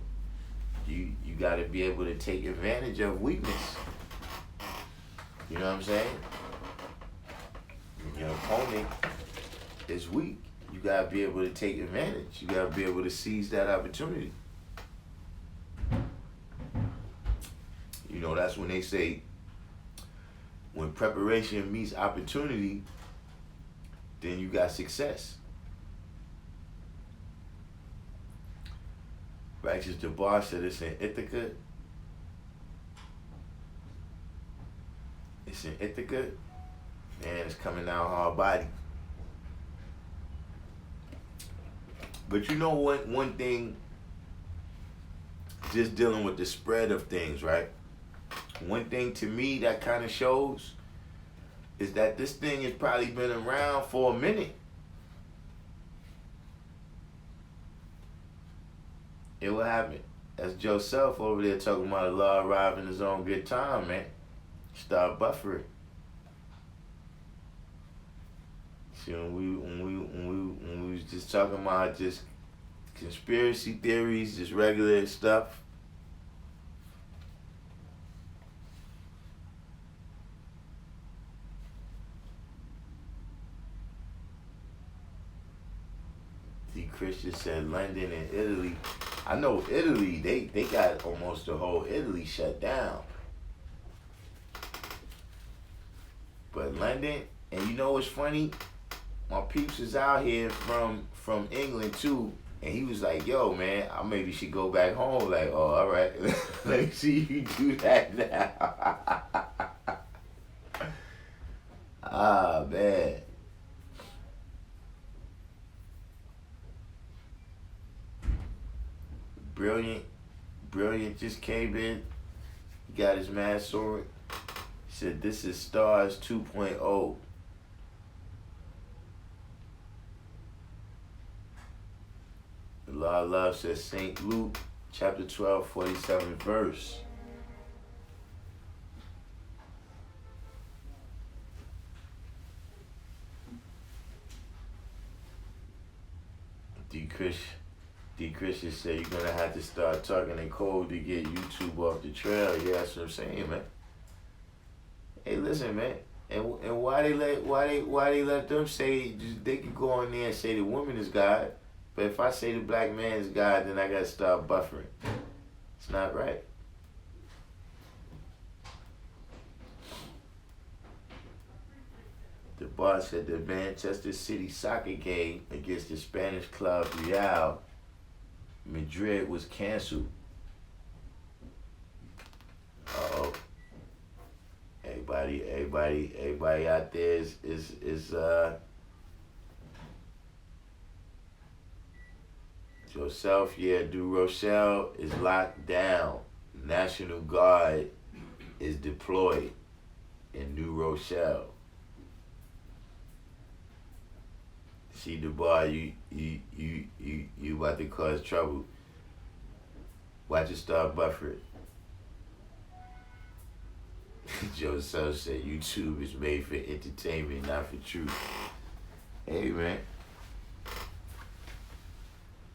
you got to be able to take advantage of weakness. You know what I'm saying? Your opponent is weak. You got to be able to take advantage. You got to be able to seize that opportunity. You know, that's when they say, when preparation meets opportunity, then you got success. Righteous Jabbar said it's in Ithaca. It's in Ithaca, and it's coming down hard body. But you know what? One thing, just dealing with the spread of things, right? One thing to me that kind of shows is that this thing has probably been around for a minute. It will happen. That's Joseph over there talking about Allah arriving his own good time, man. Start buffering. See, when we was just talking about just conspiracy theories, just regular stuff. The Christian said London and Italy. I know Italy, they got almost the whole Italy shut down. London, and you know what's funny? My peeps is out here from England too, and he was like, "Yo, man, I maybe should go back home." Like, oh, all right, let me see you do that now. Ah, man. Brilliant just came in. He got his mask sword. He said, "This is Stars 2.0." The law of love says St. Luke chapter 12, 47th verse. D. Christian said you're gonna have to start talking in code to get YouTube off the trail. Yeah, that's what I'm saying, man. Hey, listen, man. And why they let them say they can go on there and say the woman is God, but if I say the black man is God, then I gotta start buffering. It's not right. The boss said the Manchester City soccer game against the Spanish club Real Madrid was canceled. Uh-oh. Everybody out there is yourself, yeah, Du Rochelle is locked down. National Guard is deployed in New Rochelle. See the bar, you about to cause trouble. Watch it start buffering. Joe Self said YouTube is made for entertainment, not for truth. Hey, man.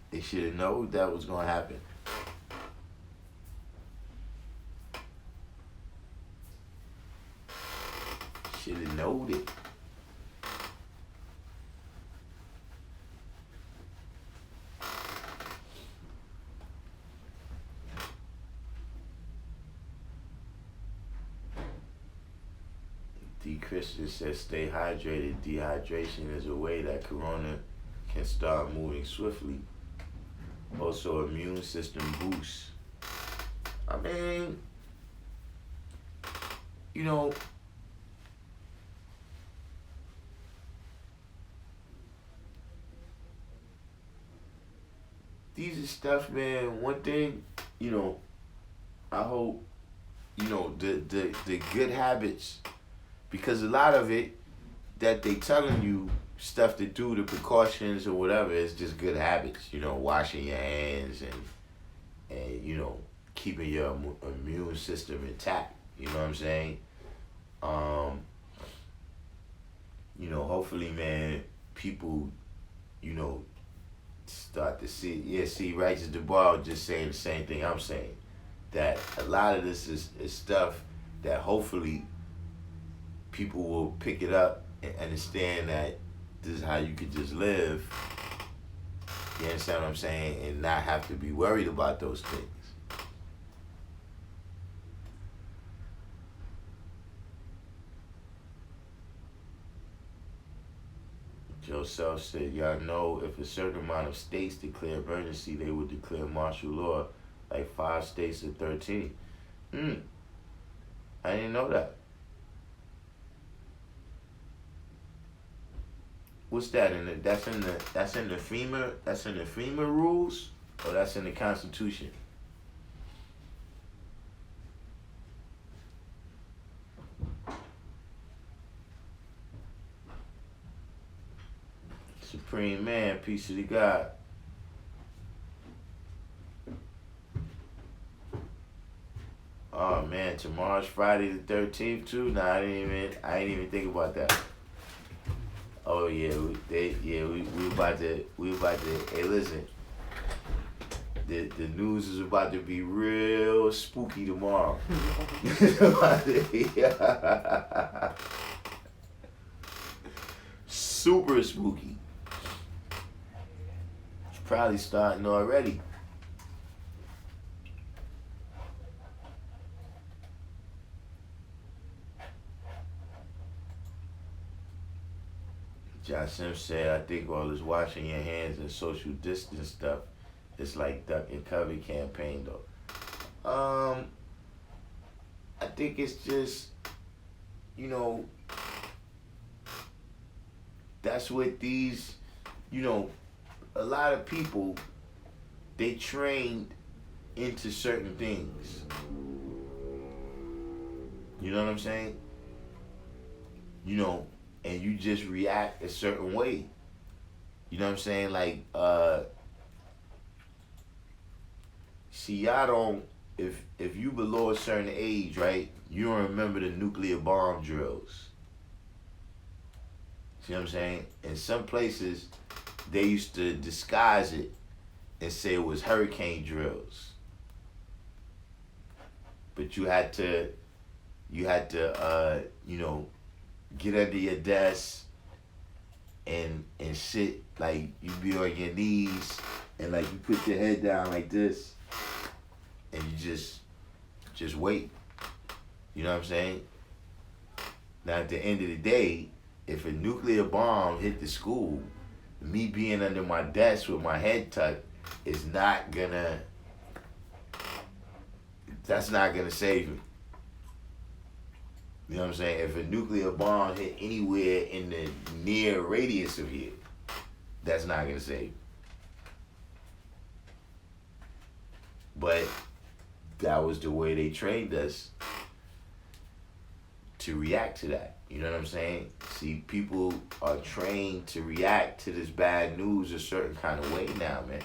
They should have known that was gonna happen. Should have known it. D. Christian says, stay hydrated. Dehydration is a way that corona can start moving swiftly. Also, immune system boosts. I mean, you know, these are stuff, man. One thing, you know, I hope, you know, the good habits, because a lot of it that they telling you stuff to do, the precautions or whatever, is just good habits. You know, washing your hands and you know, keeping your immune system intact. You know what I'm saying? You know, hopefully, man, people, you know, start to see. Yeah, see, Righteous DeBar just saying the same thing I'm saying. That a lot of this is stuff that hopefully people will pick it up and understand that this is how you could just live. You understand what I'm saying? And not have to be worried about those things. Joe Self said, y'all know if a certain amount of states declare emergency, they would declare martial law, like 5 states or 13. I didn't know that. What's that? That's in the FEMA rules, or that's in the Constitution? Supreme Man, peace to God. Oh man, tomorrow's Friday the 13th too. Nah, I didn't even think about that. Oh yeah, we about to. Hey, listen, the news is about to be real spooky tomorrow. Super spooky. It's probably starting already. Jasim said, I think all this washing your hands and social distance stuff is like duck and cover campaign though. I think it's just, you know, that's what these, you know, a lot of people, they trained into certain things. You know what I'm saying? You know, and you just react a certain way. You know what I'm saying? Like, see, y'all don't, if you below a certain age, right, you don't remember the nuclear bomb drills. See what I'm saying? In some places, they used to disguise it and say it was hurricane drills. But you had to, you know, get under your desk and sit, like you be on your knees and like you put your head down like this and you just wait. You know what I'm saying? Now at the end of the day, if a nuclear bomb hit the school, me being under my desk with my head tucked is not gonna, that's not gonna save me. You know what I'm saying? If a nuclear bomb hit anywhere in the near radius of here, that's not gonna save me. But that was the way they trained us to react to that. You know what I'm saying? See, people are trained to react to this bad news a certain kind of way now, man.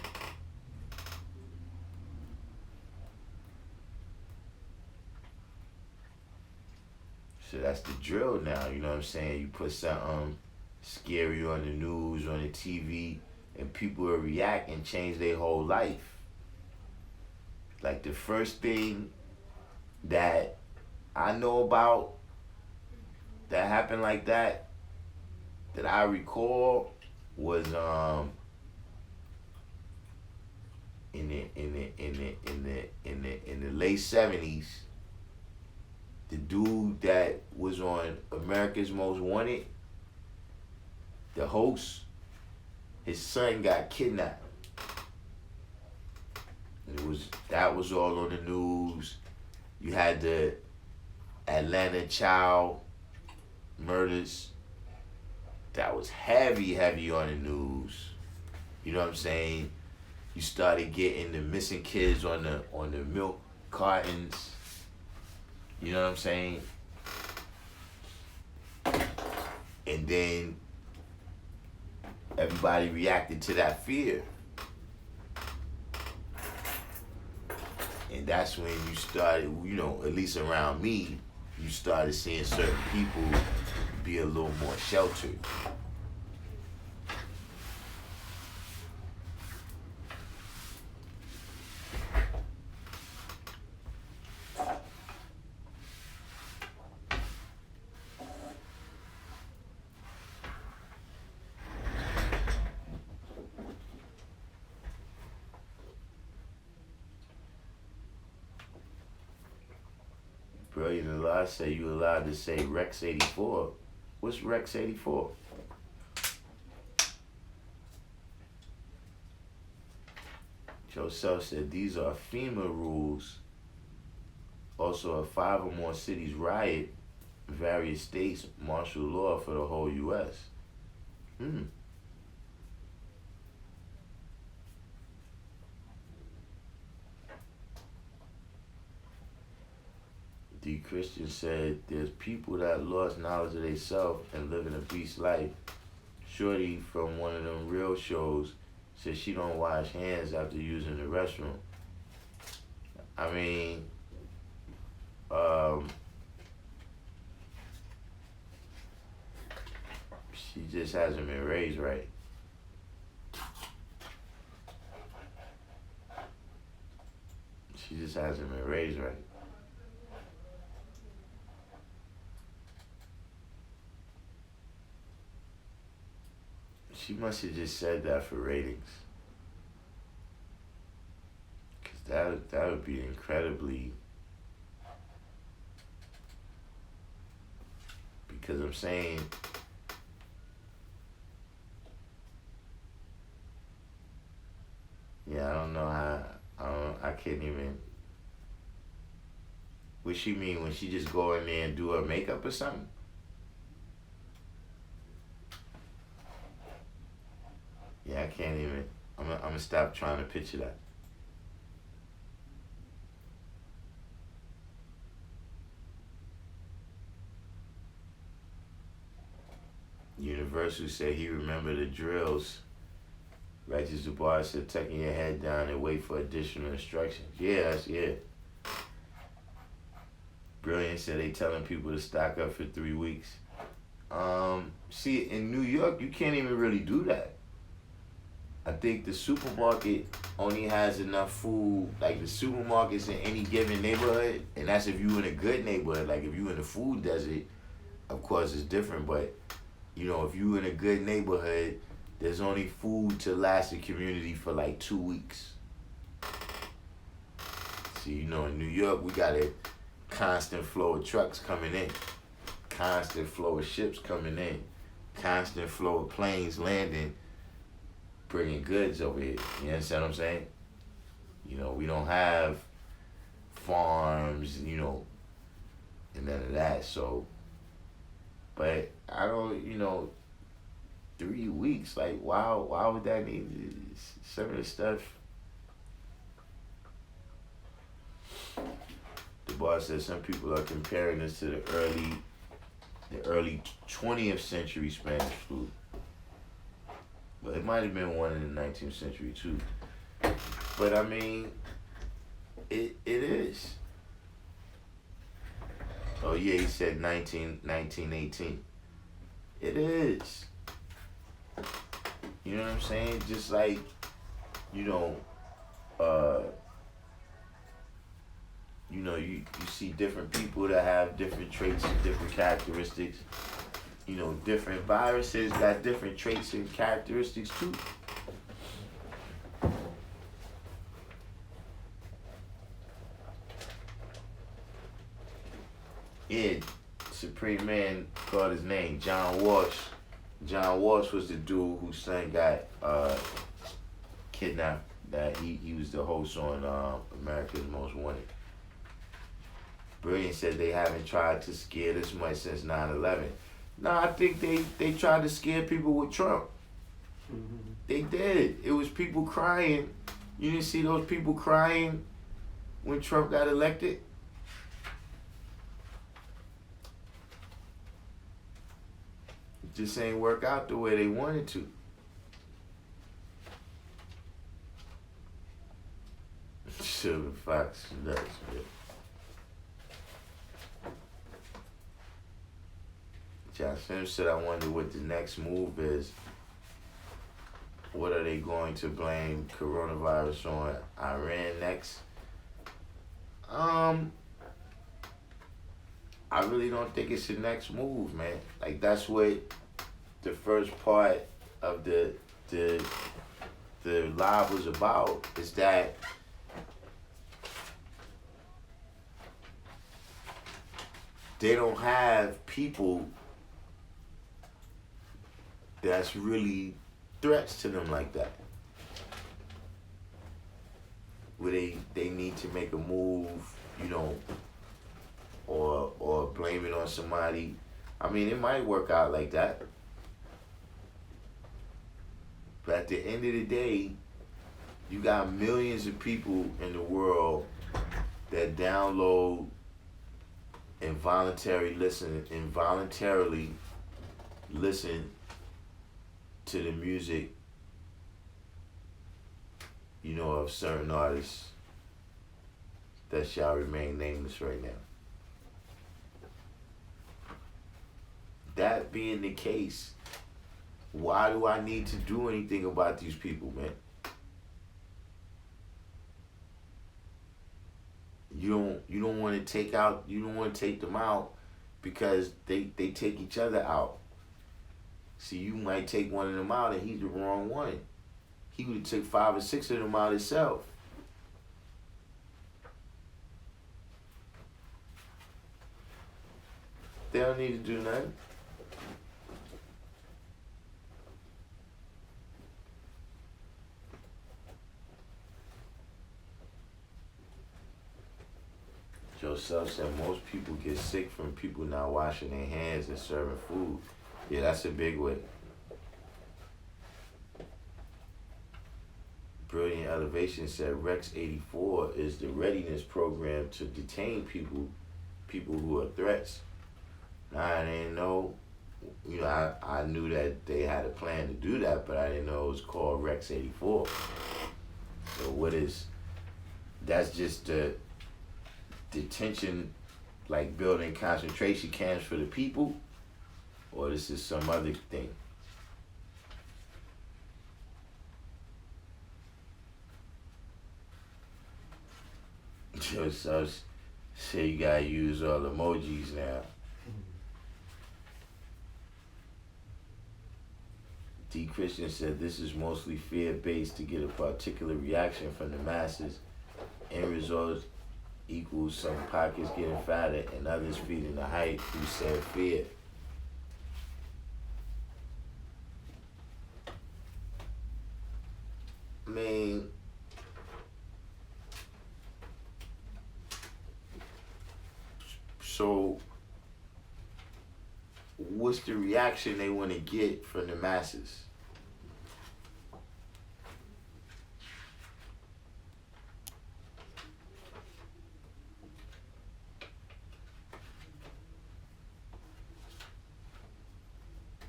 So that's the drill now, you know what I'm saying? You put something scary on the news, on the TV, and people will react and change their whole life. Like the first thing that I know about that happened like that I recall was in the late 70s. The dude that was on America's Most Wanted, the host, his son got kidnapped. That was all on the news. You had the Atlanta child murders. That was heavy on the news. You know what I'm saying? You started getting the missing kids on the milk cartons. You know what I'm saying? And then everybody reacted to that fear. And that's when you started, you know, at least around me, you started seeing certain people be a little more sheltered. Brilliant Allah say you allowed to say Rex 84. What's Rex 84? Joseph said these are FEMA rules. Also, if 5 or more cities riot, various states martial law for the whole U.S. D. Christian said, there's people that lost knowledge of themselves and living a peace life. Shorty from one of them real shows said she don't wash hands after using the restroom. I mean, she just hasn't been raised right. She just hasn't been raised right. She must have just said that for ratings. Because that would be incredibly... Because I'm saying can't even. What she mean when she just go in there and do her makeup or something? Yeah, I can't even. I'm gonna stop trying to picture that. Universal said he remembered the drills. Righteous Dubois said tucking your head down and wait for additional instructions. Yeah, that's yeah. Brilliant said they telling people to stock up for 3 weeks. See, in New York, you can't even really do that. I think the supermarket only has enough food, like the supermarkets in any given neighborhood, and that's if you in a good neighborhood. Like if you in the food desert, of course it's different, but you know, if you in a good neighborhood, there's only food to last the community for like 2 weeks. See, you know, in New York, we got a constant flow of trucks coming in, constant flow of ships coming in, constant flow of planes landing, bringing goods over here. You understand what I'm saying? You know, we don't have farms, you know, and none of that. So, but I don't, you know, 3 weeks, like, why would that need some of the stuff? The boss says some people are comparing this to the early 20th century Spanish flu. But it might have been one in the 19th century too. But I mean, it is. Oh yeah, he said 1918. It is. You know what I'm saying? Just like, you know, you see different people that have different traits and different characteristics. You know, different viruses got different traits and characteristics too. Yeah, Supreme Man called his name, John Walsh. John Walsh was the dude whose son got kidnapped. That he was the host on America's Most Wanted. Brilliant said they haven't tried to scare this much since 9/11. No, I think they tried to scare people with Trump. Mm-hmm. They did. It was people crying. You didn't see those people crying when Trump got elected? It just ain't work out the way they wanted to. Silver Fox nuts, man. John Sims said, I wonder what the next move is. What are they going to blame coronavirus on? Iran next? I really don't think it's the next move, man. Like, that's what the first part of the live was about, is that they don't have people that's really threats to them like that. Where they need to make a move, you know, or blame it on somebody. I mean, it might work out like that. But at the end of the day, you got millions of people in the world that download involuntarily listen to the music, you know, of certain artists that shall remain nameless right now. That being the case, why do I need to do anything about these people, man? You don't want to take them out because they take each other out. See, you might take one of them out and he's the wrong one. He would have took 5 or 6 of them out himself. They don't need to do nothing. Self said most people get sick from people not washing their hands and serving food. Yeah, that's a big way. Brilliant Elevation said Rex 84 is the readiness program to detain people who are threats. Now, I didn't know, I knew that they had a plan to do that, but I didn't know it was called Rex 84. So that's just the detention, like building concentration camps for the people, or this is some other thing? So say you gotta use all emojis now. D. Christian said this is mostly fear-based to get a particular reaction from the masses. End result equals some pockets getting fatter and others feeding the hype through said fear. I mean, so what's the reaction they want to get from the masses?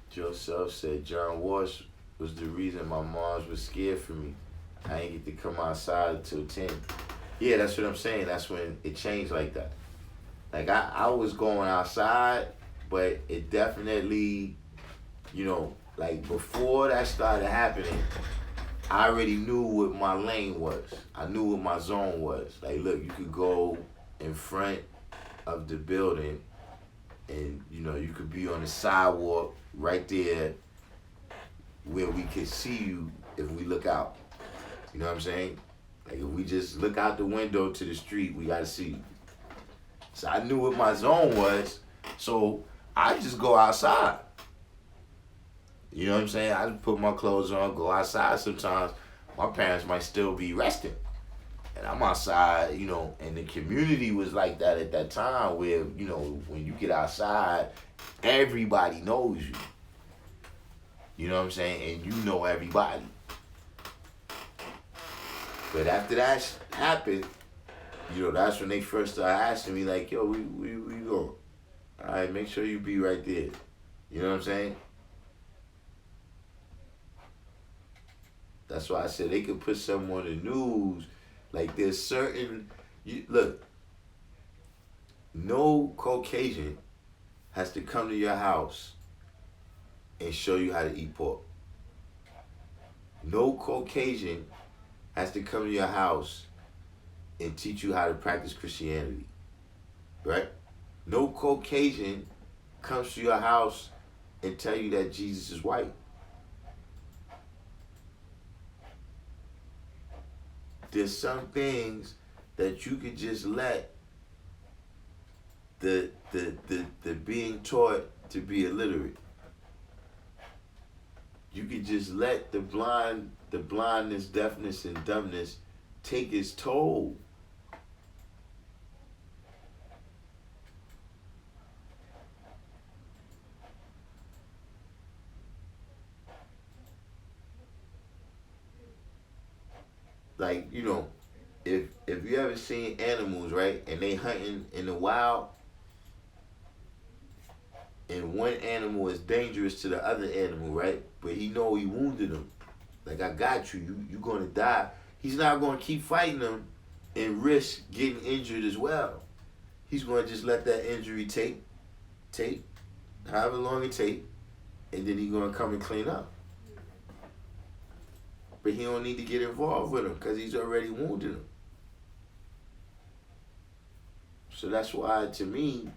Joseph said John Walsh was the reason my moms was scared for me. I ain't get to come outside until 10. Yeah, that's what I'm saying. That's when it changed like that. Like I was going outside, but it definitely, like before that started happening, I already knew what my lane was. I knew what my zone was. Like, look, you could go in front of the building and, you could be on the sidewalk right there where we could see you if we look out. You know what I'm saying? Like, if we just look out the window to the street, we got to see you. So I knew what my zone was, so I just go outside. You know what I'm saying? I just put my clothes on, go outside sometimes. My parents might still be resting. And I'm outside, and the community was like that at that time where, when you get outside, everybody knows you. You know what I'm saying? And you know everybody. But after that happened, that's when they first started asking me, like, yo, we go. All right, make sure you be right there. You know what I'm saying? That's why I said they could put something on the news. Like, there's certain, look, no Caucasian has to come to your house and show you how to eat pork. No Caucasian has to come to your house and teach you how to practice Christianity, right? No Caucasian comes to your house and tell you that Jesus is white. There's some things that you could just let the being taught to be illiterate. You could just let the blindness, deafness, and dumbness take its toll. Like, if you ever seen animals, right, and they hunting in the wild, and one animal is dangerous to the other animal, right, but he wounded him. Like, I got you, you gonna die. He's not gonna keep fighting him and risk getting injured as well. He's gonna just let that injury take, however long it take, and then he's gonna come and clean up. But he don't need to get involved with him because he's already wounded him. So that's why, to me,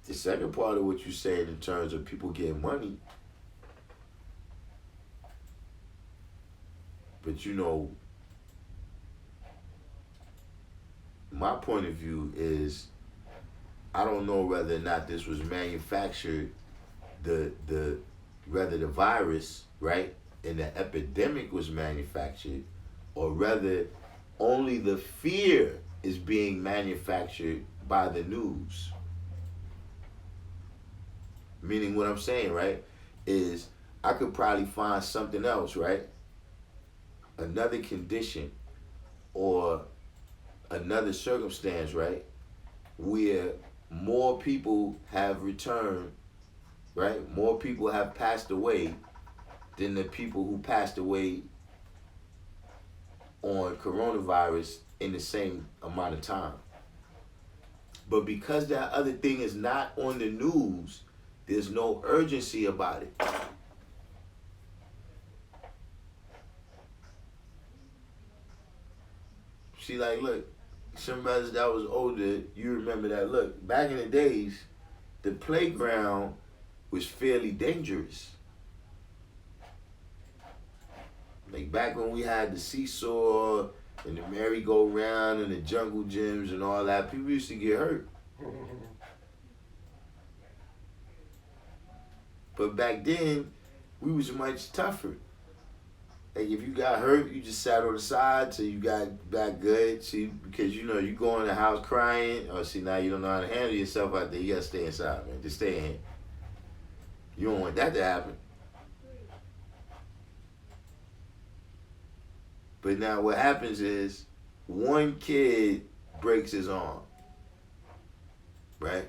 the second part of what you're saying in terms of people getting money, but my point of view is, I don't know whether or not this was manufactured, whether the virus, right, and the epidemic was manufactured, or whether Only the fear is being manufactured by the news. Meaning what I'm saying, right, is I could probably find something else, right? Another condition or another circumstance, right? Where more people have returned, right? More people have passed away than the people who passed away on coronavirus in the same amount of time. But because that other thing is not on the news, there's no urgency about it. See, like, look, some brothers that was older, you remember that. Look, back in the days, the playground was fairly dangerous. Like back when we had the seesaw and the merry-go-round and the jungle gyms and all that, people used to get hurt. But back then, we was much tougher. Like if you got hurt, you just sat on the side till you got back good. See, because you know you go in the house crying, or see now you don't know how to handle yourself out there. You gotta stay inside, man. Just stay in here. You don't want that to happen. But now what happens is one kid breaks his arm, right?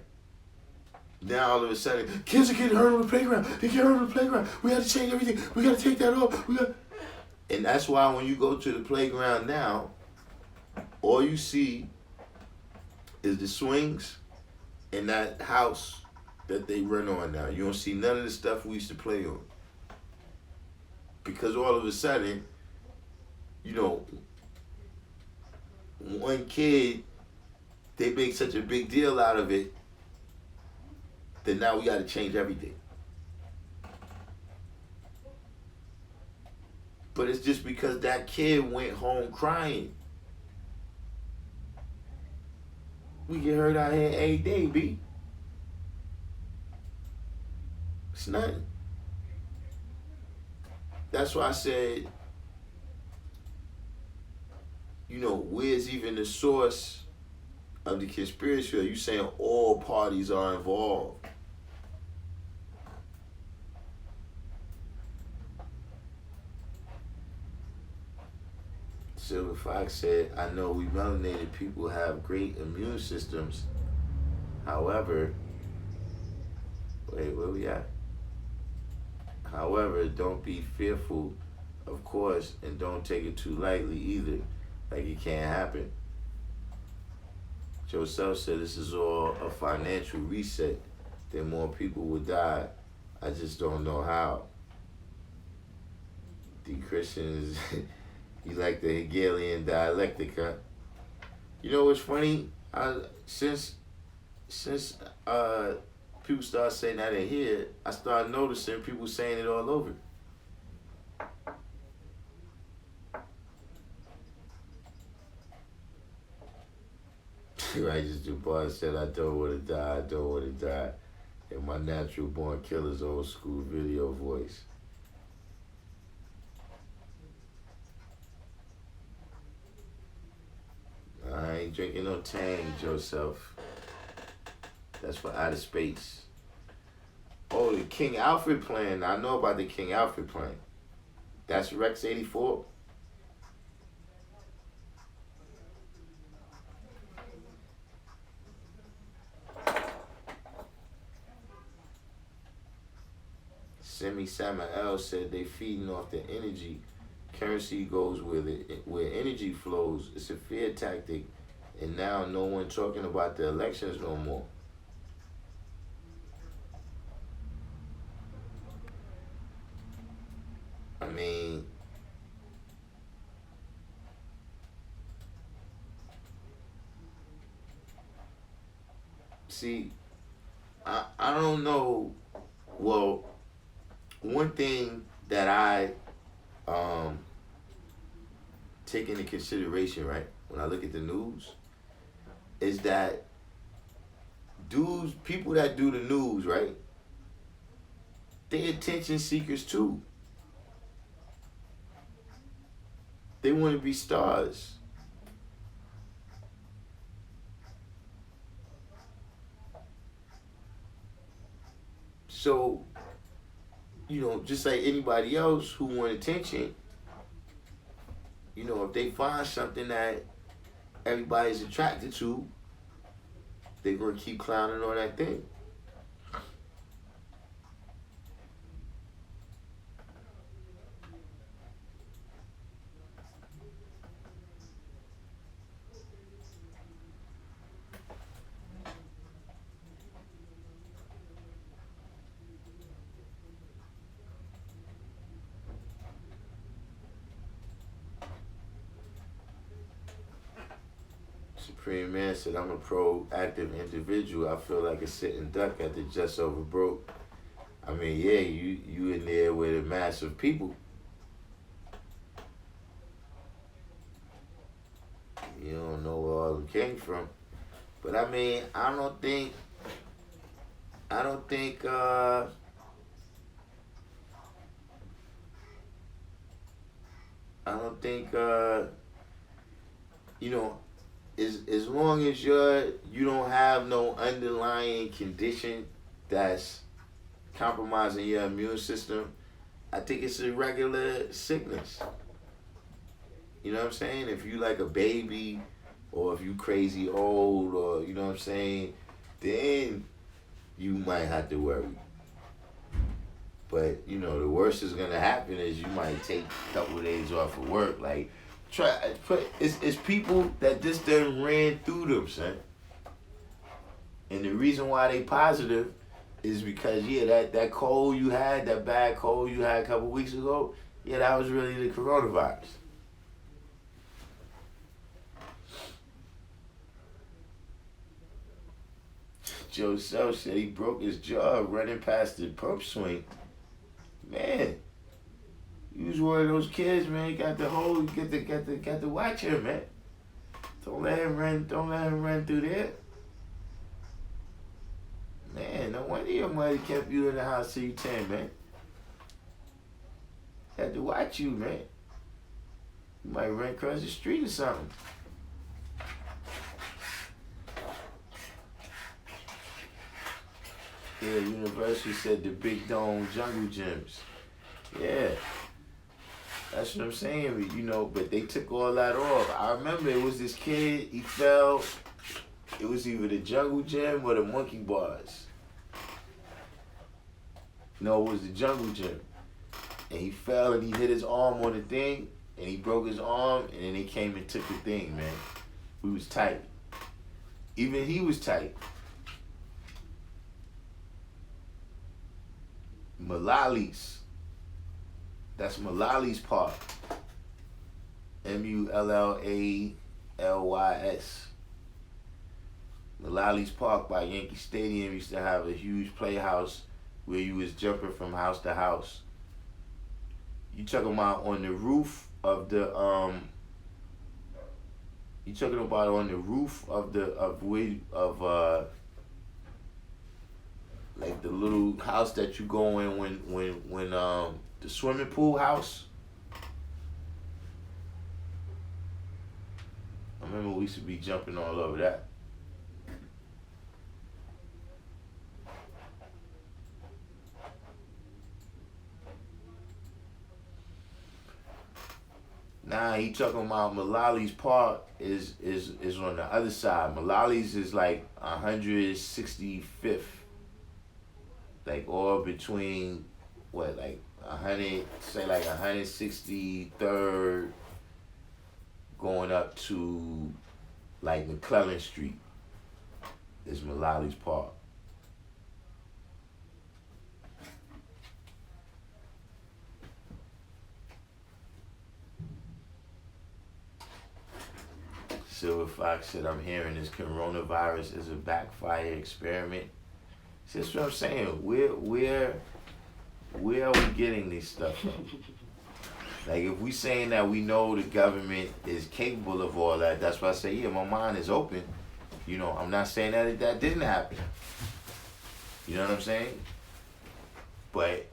Now all of a sudden, kids are getting hurt on the playground. They get hurt on the playground. We have to change everything. We got to take that off. And that's why when you go to the playground now, all you see is the swings and that house that they run on now. You don't see none of the stuff we used to play on. Because all of a sudden, you know, one kid, they make such a big deal out of it that now we got to change everything. But it's just because that kid went home crying. We get hurt out here every day, B. It's nothing. That's why I said, you know, where's even the source of the conspiracy? Are you saying all parties are involved? Silver Fox said, I know we melanated people have great immune systems. However, wait, where we at? However, don't be fearful, of course, and don't take it too lightly either. Like it can't happen. Joe Self said this is all a financial reset. Then more people will die. I just don't know how. The Christians, you like the Hegelian dialectic, huh? You know what's funny? Since people start saying that in here, I started noticing people saying it all over. Righteous DuBois said, I don't want to die, I don't want to die. In my natural born killer's old school video voice. I ain't drinking no Tang, Joseph. That's for outer space. Oh, the King Alfred plan. I know about the King Alfred plan. That's Rex 84. Semi Samael said they feeding off the energy. Currency goes with it. Where energy flows, it's a fear tactic. And now no one talking about the elections no more. I mean, see, I don't know. Well, one thing that I take into consideration, right, when I look at the news, is that people that do the news, right, they attention seekers too. They want to be stars. So, just like anybody else who want attention, if they find something that everybody's attracted to, they're going to keep clowning on that thing. Supreme Man said, I'm a proactive individual. I feel like a sitting duck at the just over broke. I mean, yeah, you in there with a mass of people. You don't know where all of them came from. But I mean, I don't think as long as you don't have no underlying condition that's compromising your immune system, I think it's a regular sickness. You know what I'm saying? If you like a baby, or if you crazy old, or you know what I'm saying, then you might have to worry. But the worst is gonna happen is you might take a couple of days off of work. Like, it's people that just done ran through them, son. And the reason why they positive is because that cold you had, that bad cold you had a couple weeks ago, that was really the coronavirus. Joe Self said he broke his jaw running past the perp swing. Man, you was one of those kids, man. You got to watch him, man. Don't let him run through there. Man, no wonder your mother kept you in the house till you 10, man. Had to watch you, man. You might run across the street or something. Yeah, University said the Big Dome Jungle Gyms. Yeah. That's what I'm saying, but they took all that off. I remember it was this kid, he fell. It was either the Jungle Gym or the Monkey Bars. No, it was the Jungle Gym. And he fell and he hit his arm on the thing, and he broke his arm, and then they came and took the thing, man. We was tight. Even he was tight. Mullali's. That's Mullali's Park. Mullallys. Mullali's Park by Yankee Stadium used to have a huge playhouse where you was jumping from house to house. You talking about on the roof of the like the little house that you go in when the swimming pool house. I remember we used to be jumping all over that. Nah, he talking about Mullali's Park is on the other side. Mullali's is like 165th. Like all between like 163rd going up to like McClellan Street is Mullali's Park. Silver Fox said, I'm hearing this coronavirus is a backfire experiment. That's what I'm saying. Where are we getting this stuff from? Like, if we saying that we know the government is capable of all that, that's why I say, my mind is open. I'm not saying that didn't happen. You know what I'm saying? But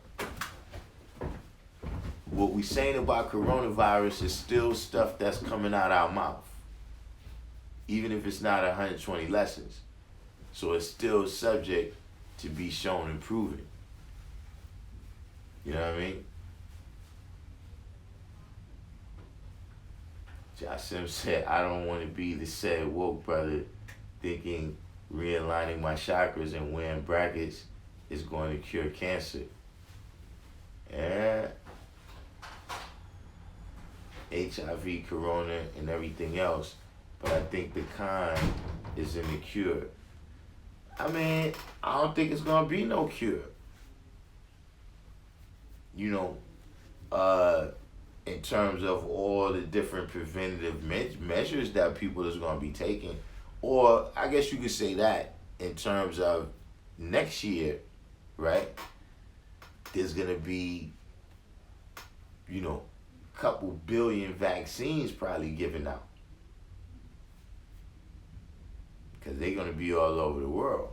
what we saying about coronavirus is still stuff that's coming out our mouth. Even if it's not 120 lessons. So it's still subject to be shown and proven. know what I mean? Jasim said, I don't want to be the said woke brother thinking realigning my chakras and wearing brackets is going to cure cancer. Yeah. HIV, corona, and everything else. But I think the kind is in the cure. I mean, I don't think it's going to be no cure. You know, in terms of all the different preventative measures that people is going to be taking. Or I guess you could say that in terms of next year, right? There's going to be, you know, a couple billion vaccines probably given out. Because they're going to be all over the world.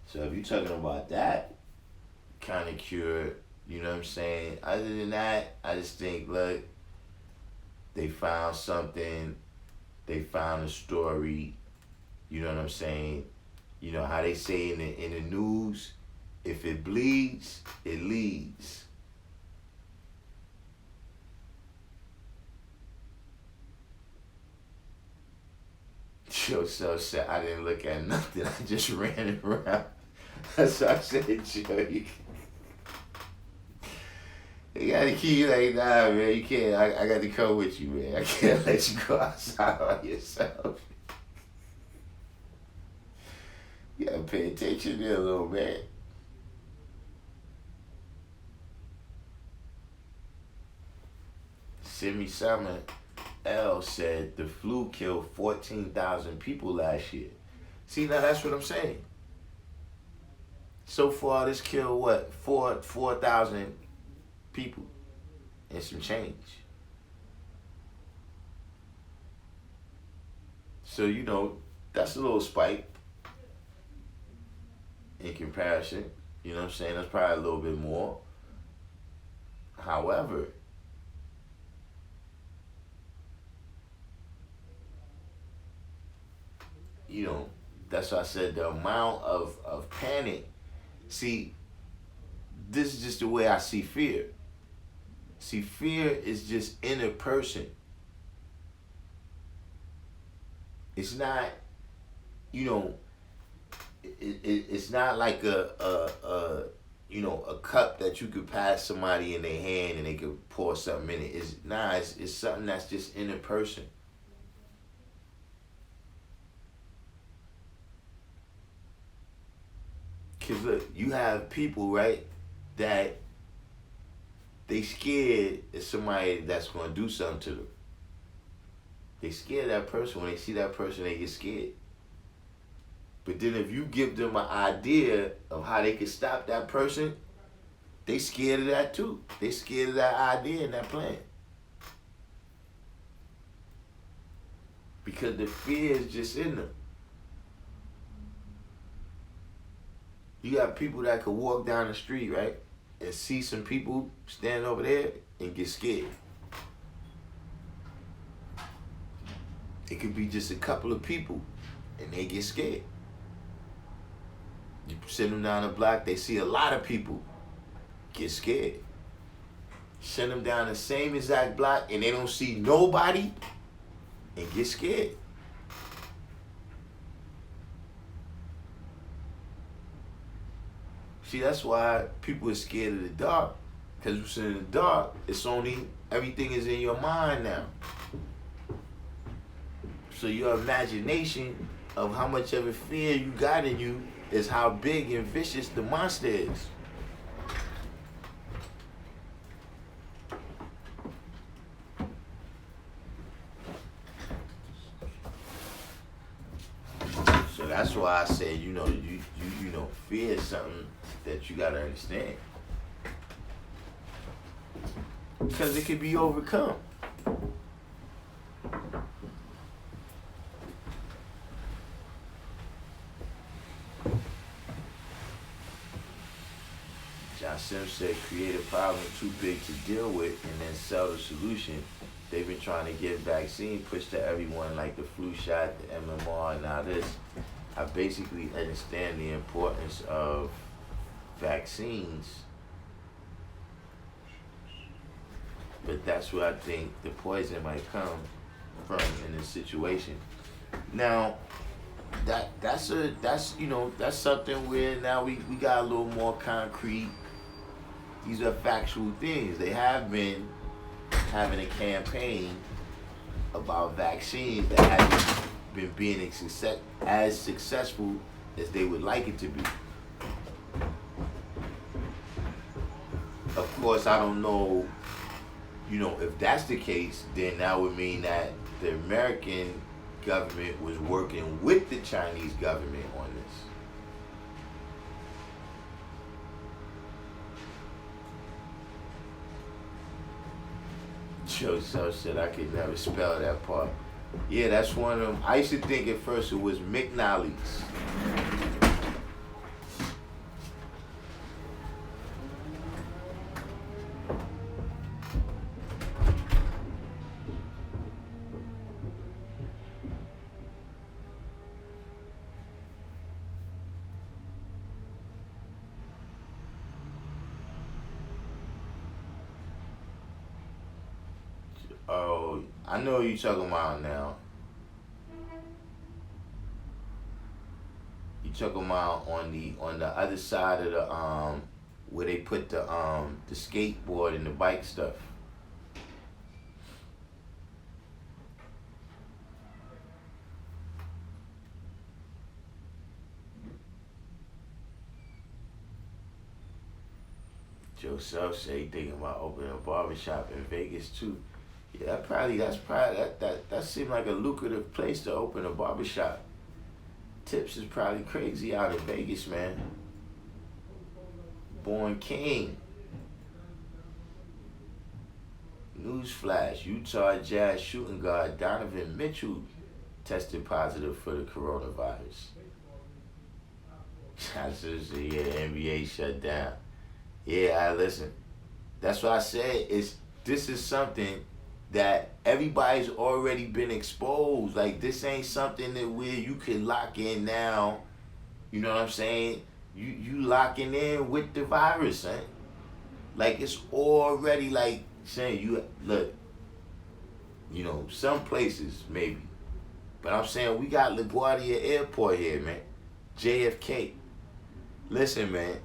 So if you're talking about that kind of cure, you know what I'm saying? Other than that, I just think, look, they found something, they found a story, you know what I'm saying? You know how they say in the news, if it bleeds, it leads. Yo, so said, I didn't look at nothing, I just ran around. That's what I said, Joe. You gotta keep like, nah, man, you can't, I got to come with you, man. I can't let you go outside on yourself. You gotta pay attention there a little, man. Simi Summer L said the flu killed 14,000 people last year. See, now that's what I'm saying. So far, this killed what? 4,000 people and some change. So, you know, that's a little spike in comparison. You know what I'm saying? That's probably a little bit more. However, you know, that's why I said the amount of panic. See, this is just the way I see fear. See, fear is just in a person. It's not, you know, it's not like a you know, a cup that you could pass somebody in their hand and they could pour something in it. It's something that's just in a person. Cause look, you have people, right, that they scared of somebody that's gonna do something to them. They scared of that person. When they see that person, they get scared. But then if you give them an idea of how they can stop that person, they scared of that too. They scared of that idea and that plan. Because the fear is just in them. You got people that could walk down the street, right, and see some people standing over there and get scared. It could be just a couple of people and they get scared. You send them down the block, they see a lot of people, get scared. Send them down the same exact block and they don't see nobody and get scared. See, that's why people are scared of the dark. Because when you're in the dark, it's only, everything is in your mind now. So your imagination of how much of a fear you got in you is how big and vicious the monster is. So that's why I said, you know, you know, fear is something that you gotta understand. Because it can be overcome. Sim said, create a problem too big to deal with and then sell the solution. They've been trying to get vaccine pushed to everyone like the flu shot, the MMR, and now this. I basically understand the importance of vaccines But that's where I think the poison might come from in this situation. Now, that's something where now we got a little more concrete. These are factual things. They have been having a campaign about vaccines that hasn't been being as successful as they would like it to be. Of course, I don't know, if that's the case, then that would mean that the American government was working with the Chinese government on this. Joseph said I could never spell that part. Yeah, that's one of them. I used to think at first it was McNally's. Oh, I know what you're talking about now. You talking about on the other side of the where they put the skateboard and the bike stuff. Joe Self say he thinking about opening a barbershop in Vegas too. Yeah, that seemed like a lucrative place to open a barbershop. Tips is probably crazy out in Vegas, man. Born King. Newsflash, Utah Jazz shooting guard Donovan Mitchell tested positive for the coronavirus. I just say, yeah, NBA shut down. Yeah, listen. That's what I said. This is something that everybody's already been exposed. Like, this ain't something that where you can lock in now. You know what I'm saying? You locking in with the virus, eh? Like, it's already like saying you look. Some places maybe, but I'm saying we got LaGuardia Airport here, man. JFK. Listen, man.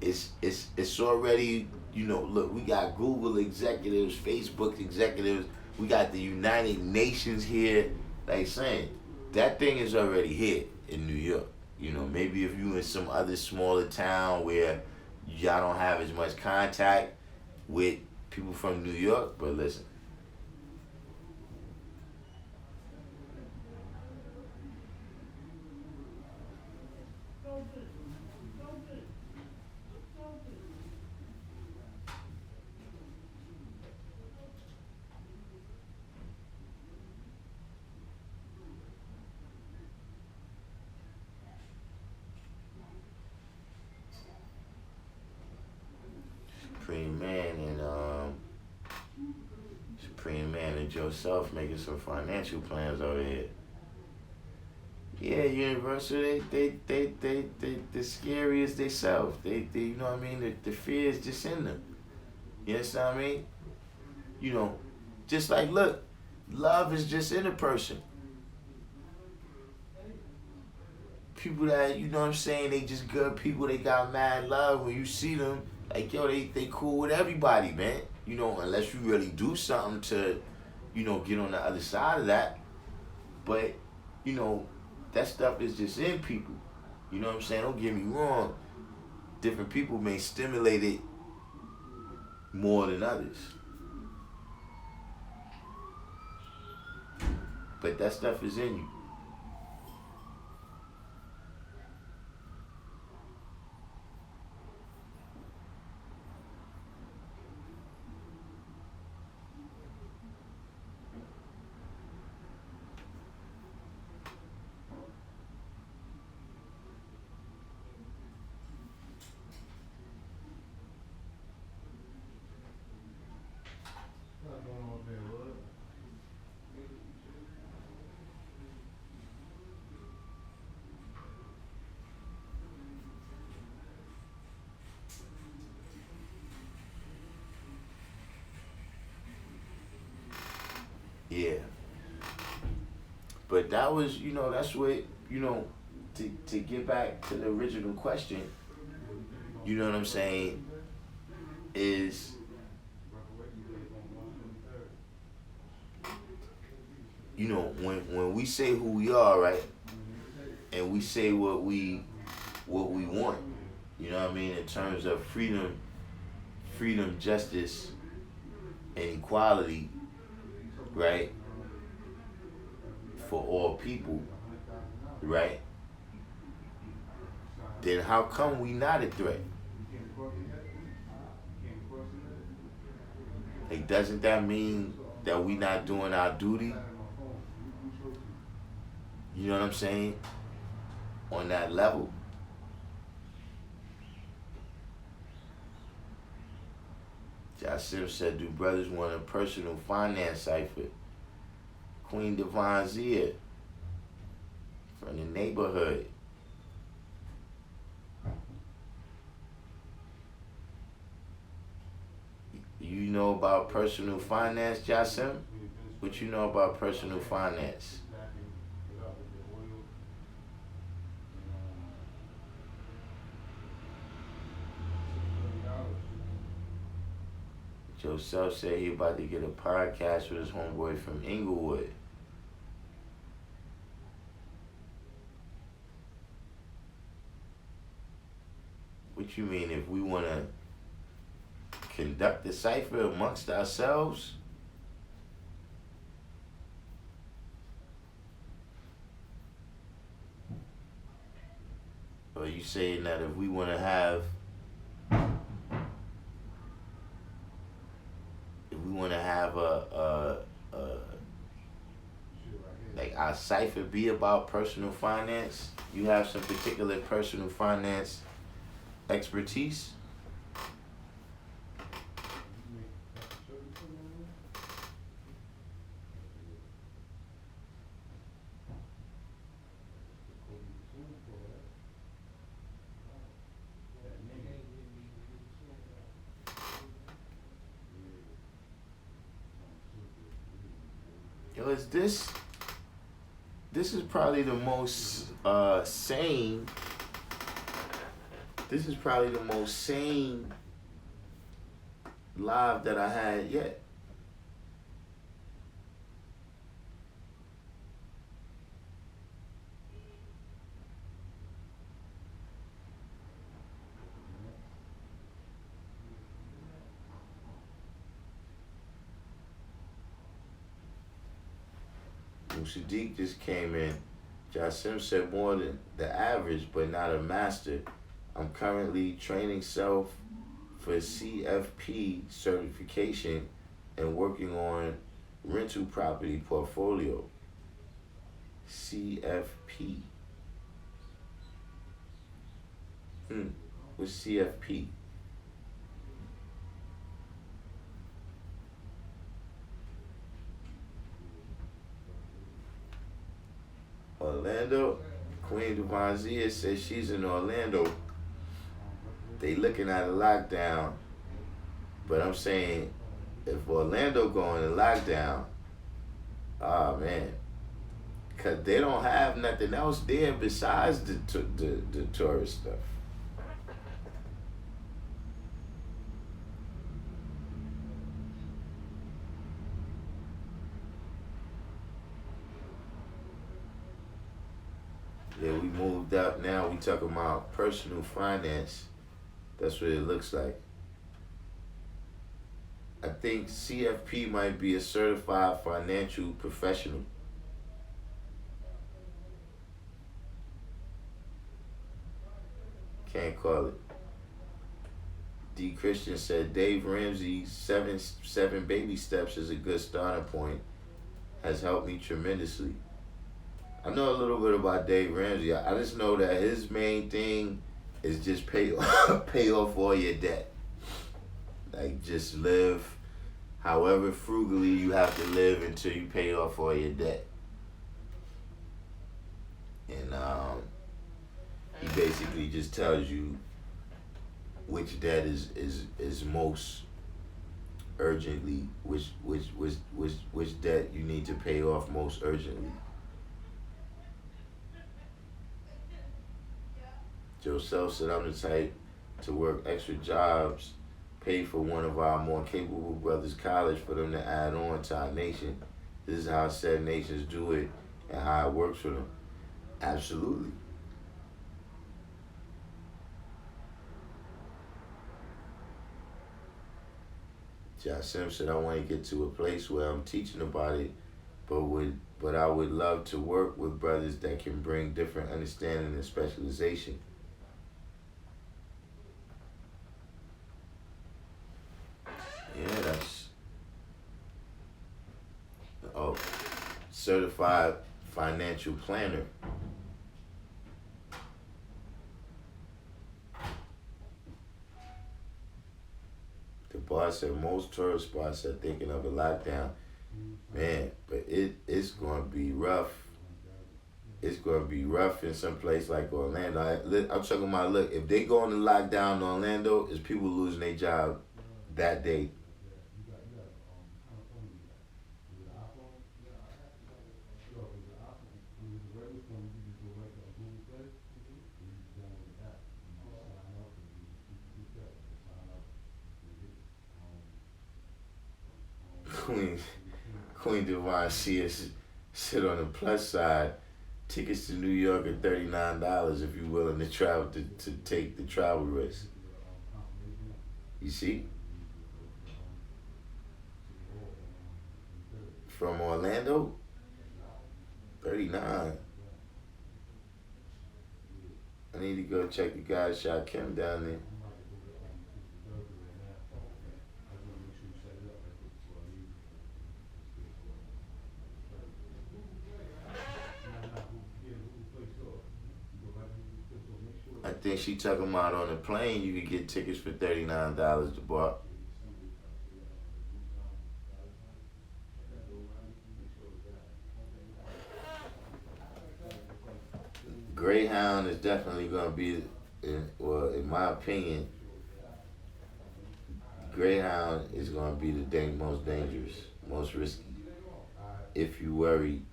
It's already. Look, we got Google executives, Facebook executives, we got the United Nations here, like saying, that thing is already here in New York. Maybe if you in some other smaller town where y'all don't have as much contact with people from New York, but listen. Supreme Man and Joe Self making some financial plans over here. Yeah, Universal, they the scariest they self. They you know what I mean? The fear is just in them. You understand what I mean? Just like, look, love is just in a person. People that, you know what I'm saying, they just good people, they got mad love. When you see them, like, yo, they cool with everybody, man. Unless you really do something to, get on the other side of that. But, that stuff is just in people. You know what I'm saying? Don't get me wrong. Different people may stimulate it more than others. But that stuff is in you. Yeah. But that was, that's what, to get back to the original question, you know what I'm saying, is when we say who we are, right, and we say what we want, you know what I mean, in terms of freedom, justice, and equality, right, for all people, right, then how come we not a threat? Like, doesn't that mean that we not doing our duty? You know what I'm saying? On that level. Jasim said, do brothers want a personal finance cipher? Queen Divine Zia from the neighborhood. You know about personal finance, Jasim? What you know about personal finance? Joseph said he about to get a podcast with his homeboy from Inglewood. What you mean, if we want to conduct the cipher amongst ourselves? Or are you saying that if we want to have like our cipher be about personal finance, you have some particular personal finance expertise? Yo, this is probably the most sane. This is probably the most sane live that I had yet. Sadiq just came in. Jasim said more than the average, but not a master. I'm currently training self for CFP certification and working on rental property portfolio. CFP. What's CFP? Orlando. Queen Divine Zia says she's in Orlando. They looking at a lockdown. But I'm saying, if Orlando going to lockdown, man, because they don't have nothing else there besides the tourist stuff. Yeah, we moved up now. We talking about personal finance. That's what it looks like. I think CFP might be a certified financial professional. Can't call it. D. Christian said Dave Ramsey's seven baby steps is a good starting point. Has helped me tremendously. I know a little bit about Dave Ramsey. I just know that his main thing is just pay off all your debt. Like, just live however frugally you have to live until you pay off all your debt. And he basically just tells you which debt is most urgently, which debt you need to pay off most urgently. Joseph said, I'm the type to work extra jobs, pay for one of our more capable brothers' college for them to add on to our nation. This is how said nations do it and how it works for them. Absolutely. Jasim said, I want to get to a place where I'm teaching about it, but I would love to work with brothers that can bring different understanding and specialization. Yeah, that's certified financial planner. The boss said most tourist spots are thinking of a lockdown. Man, but it's gonna be rough. It's gonna be rough in some place like Orlando. I'm talking about, look, if they go into lockdown in Orlando, it's people losing their job that day. Queen Queen Divine sees sit on the plus side. Tickets to New York are $39 if you're willing to travel to take the travel risk. You see? From Orlando, 39. I need to go check the guy shot Kim down there. I think she talking about on the plane you could get tickets for $39 to bar. Greyhound is definitely gonna be, in my opinion, Greyhound is gonna be the most dangerous, most risky. If you worry.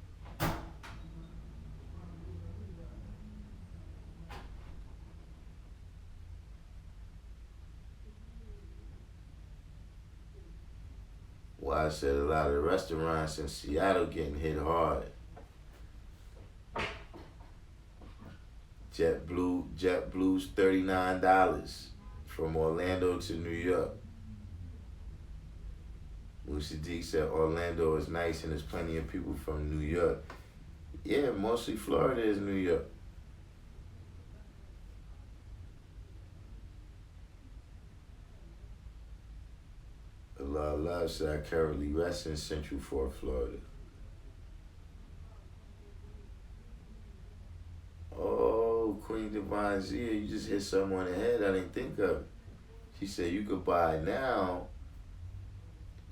Well, I said a lot of the restaurants in Seattle getting hit hard. JetBlue's $39 from Orlando to New York. Lucy D said Orlando is nice and there's plenty of people from New York. Yeah, mostly Florida is New York. Allah said I currently rest in Central Fort, Florida. Oh, Queen Divine Zia, you just hit someone in the head I didn't think of. She said you could buy now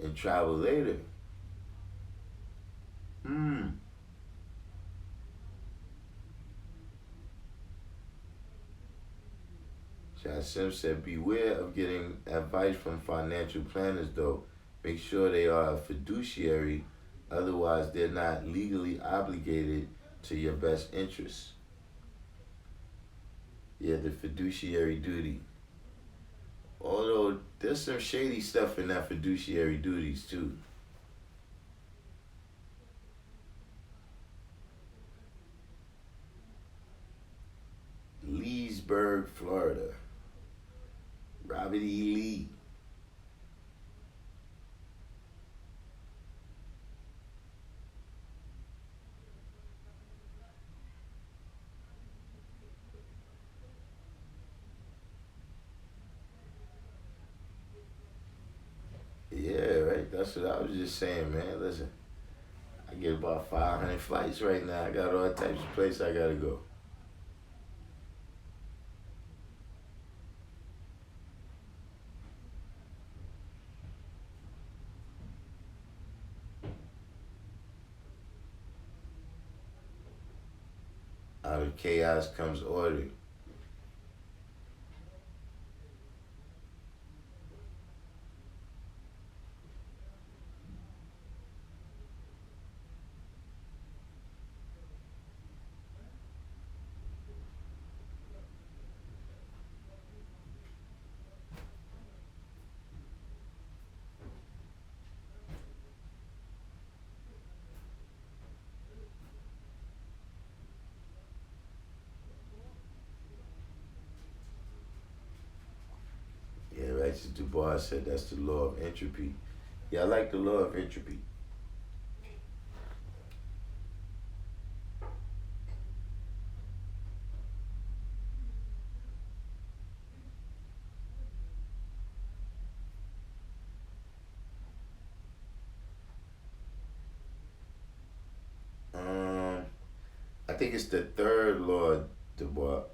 and travel later. Jasim said, beware of getting advice from financial planners though. Make sure they are a fiduciary, otherwise they're not legally obligated to your best interests. Yeah, the fiduciary duty. Although there's some shady stuff in that fiduciary duties too. Leesburg, Florida. Robert E. Lee. Yeah, right. That's what I was just saying, man. Listen, I get about 500 flights right now. I got all types of places I gotta go. Out of chaos comes order. Francis Du Bois said that's the law of entropy. Yeah, I like the law of entropy. I think it's the third law of Du Bois.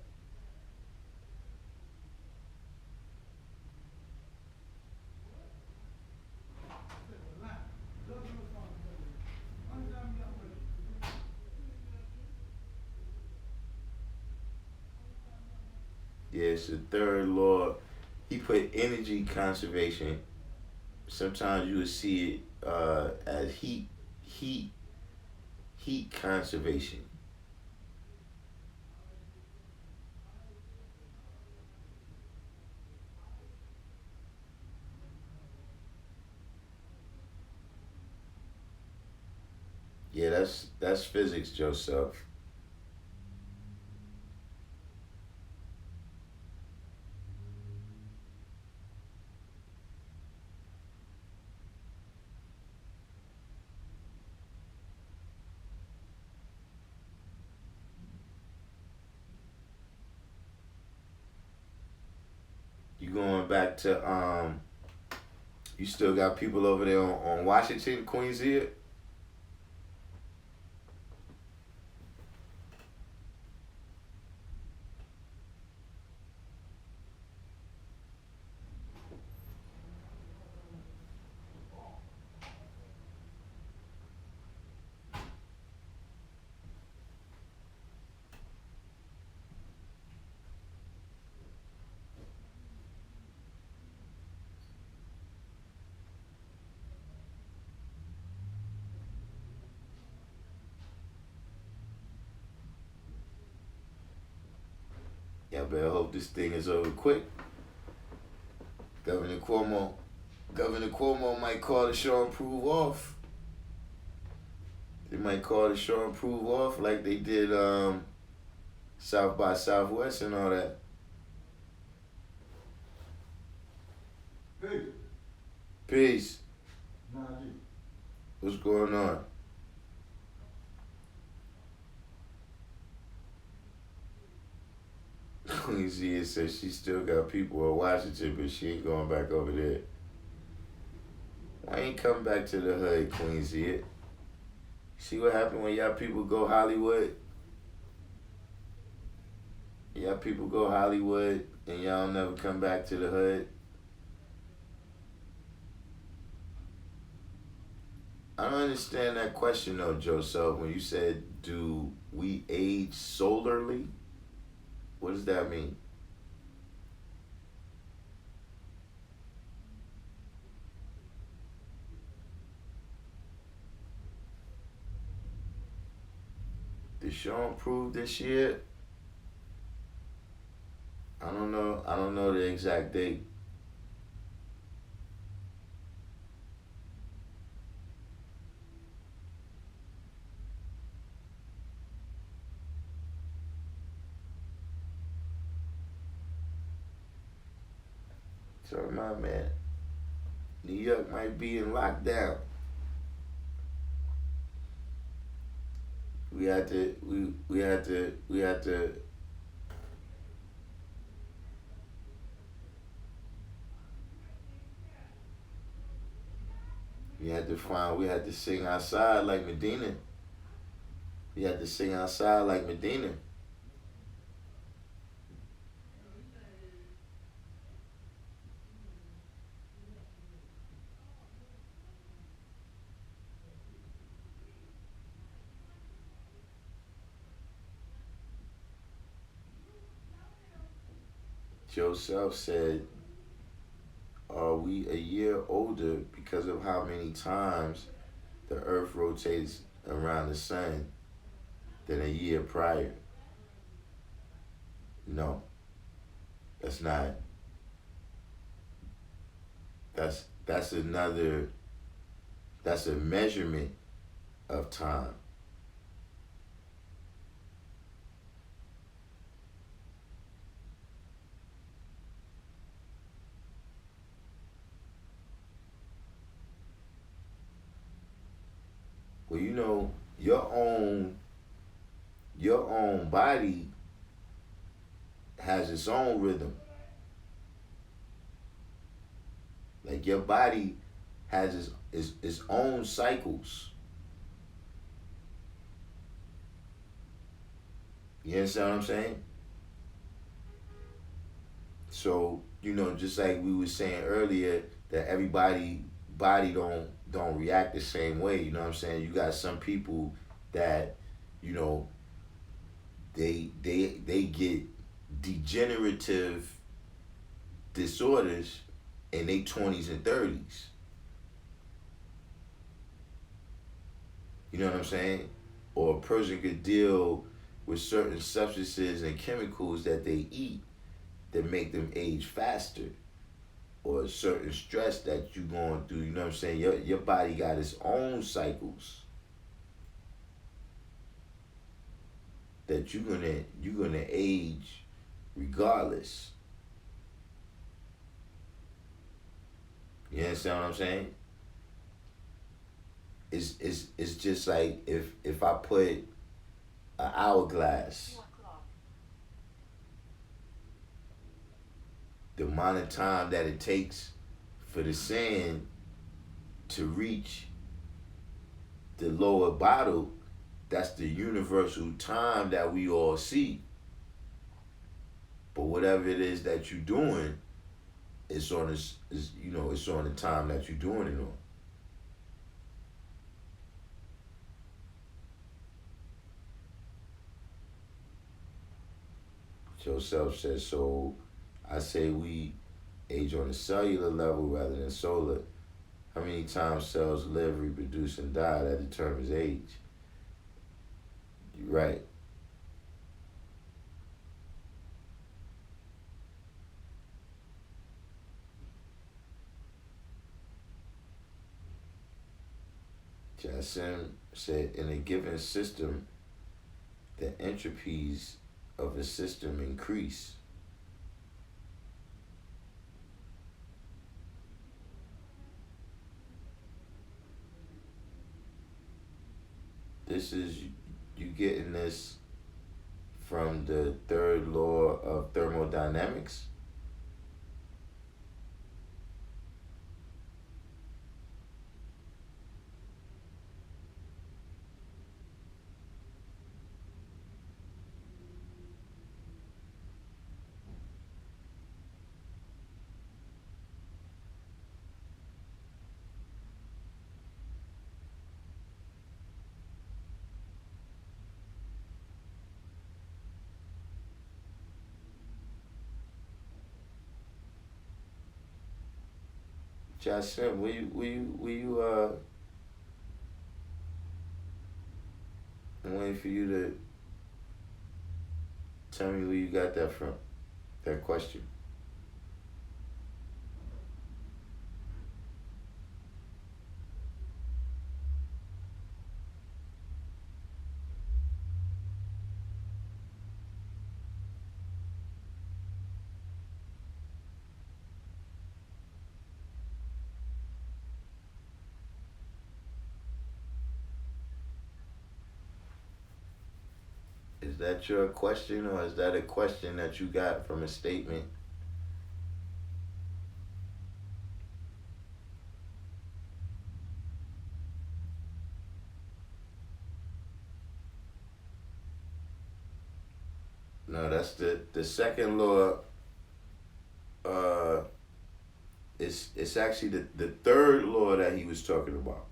Yeah, it's the third law. He put energy conservation. Sometimes you would see it as heat conservation. Yeah, that's physics, Joseph. You going back to you still got people over there on Washington, Queens here? Y'all better hope this thing is over quick. Governor Cuomo Governor Cuomo might call the show and prove off. They might call the show and prove off like they did South by Southwest and all that. Hey. Peace. Najee. What's going on? Queen Zia says she still got people in Washington, but she ain't going back over there. Why ain't come back to the hood, Queen Zia? See what happened when y'all people go Hollywood? Y'all people go Hollywood and y'all never come back to the hood? I don't understand that question though, Joseph, when you said, do we age solarly? What does that mean? Did Sean prove this year? I don't know. I don't know the exact date. So my man, New York might be in lockdown. We had to we had to we had to sing outside like Medina. We had to sing outside like Medina. Joseph said, are we a year older because of how many times the earth rotates around the sun than a year prior? No, that's not. That's another, that's a measurement of time. your own body has its own rhythm. Like your body has its own cycles. You understand what I'm saying? So, just like we were saying earlier, that everybody body don't react the same way. You know what I'm saying? You got some people that, you know, they get degenerative disorders in their 20s and 30s. You know what I'm saying? Or a person could deal with certain substances and chemicals that they eat that make them age faster, or a certain stress that you going through. You know what I'm saying? Your body got its own cycles that you're gonna age regardless. You understand what I'm saying? It's just like if I put an hourglass, the amount of time that it takes for the sand to reach the lower bottle, that's the universal time that we all see. But whatever it is that you're doing, it's on it's on the time that you're doing it on. Joseph says, so I say we age on a cellular level rather than solar. How many times cells live, reproduce, and die, that determines age. You're right. Jassim said, in a given system, the entropies of a system increase. This is, you getting this from the third law of thermodynamics? Jassim, I'm waiting for you to tell me where you got that from, that question. Is that your question, or is that a question that you got from a statement? No, that's the second law. Uh, it's actually the third law that he was talking about.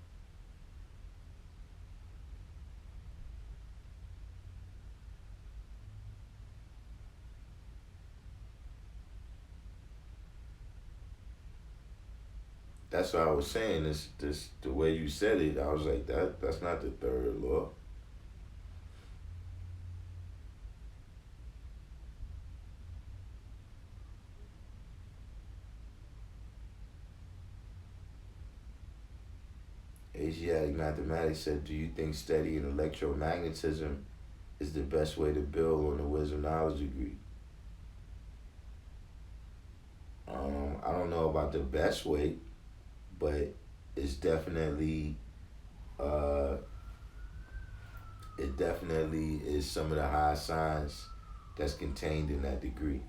That's what I was saying. This the way you said it, I was like, that's not the third law. Asiatic Mathematics said, do you think studying electromagnetism is the best way to build on the wisdom knowledge degree? I don't know about the best way, but it's definitely uh, it definitely is some of the high signs that's contained in that degree.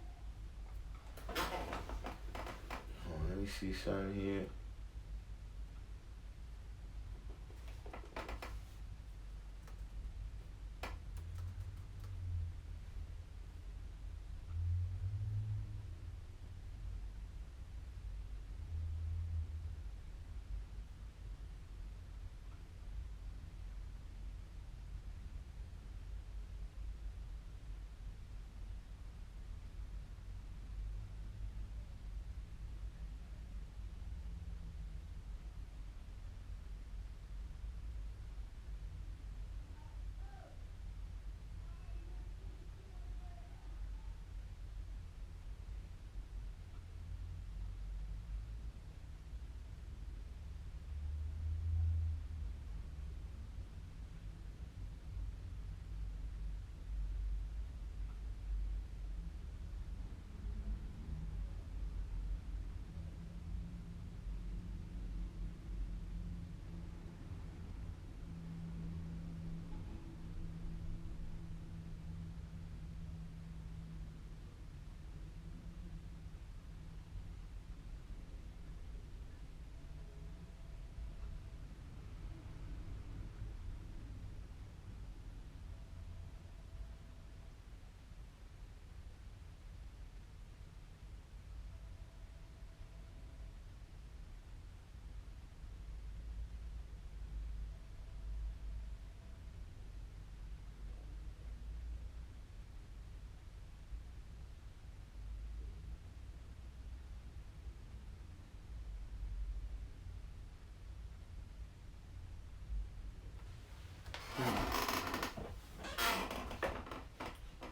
Let me see something here.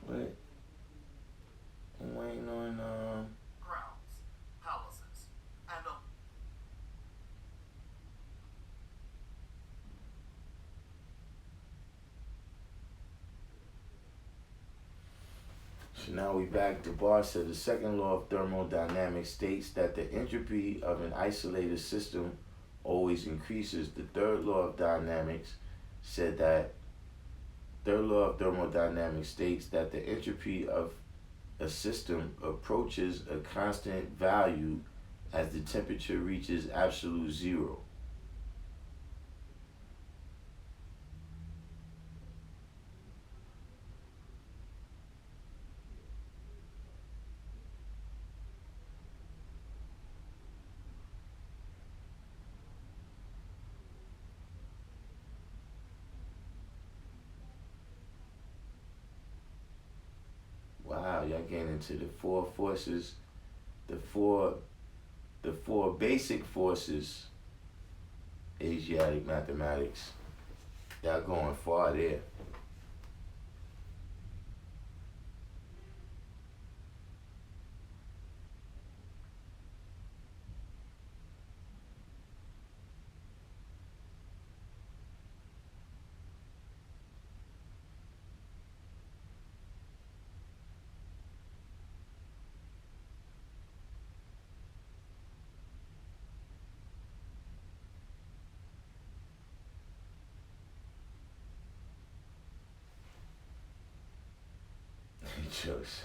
Wait, I'm waiting on grounds, palaces, and a So now we back to Bar said the second law of thermodynamics states that the entropy of an isolated system always increases. The third law of dynamics said that third law of thermodynamics states that the entropy of a system approaches a constant value as the temperature reaches absolute zero. Wow, y'all getting into the four forces, the four basic forces, Asiatic mathematics. Y'all going far there. Jokes.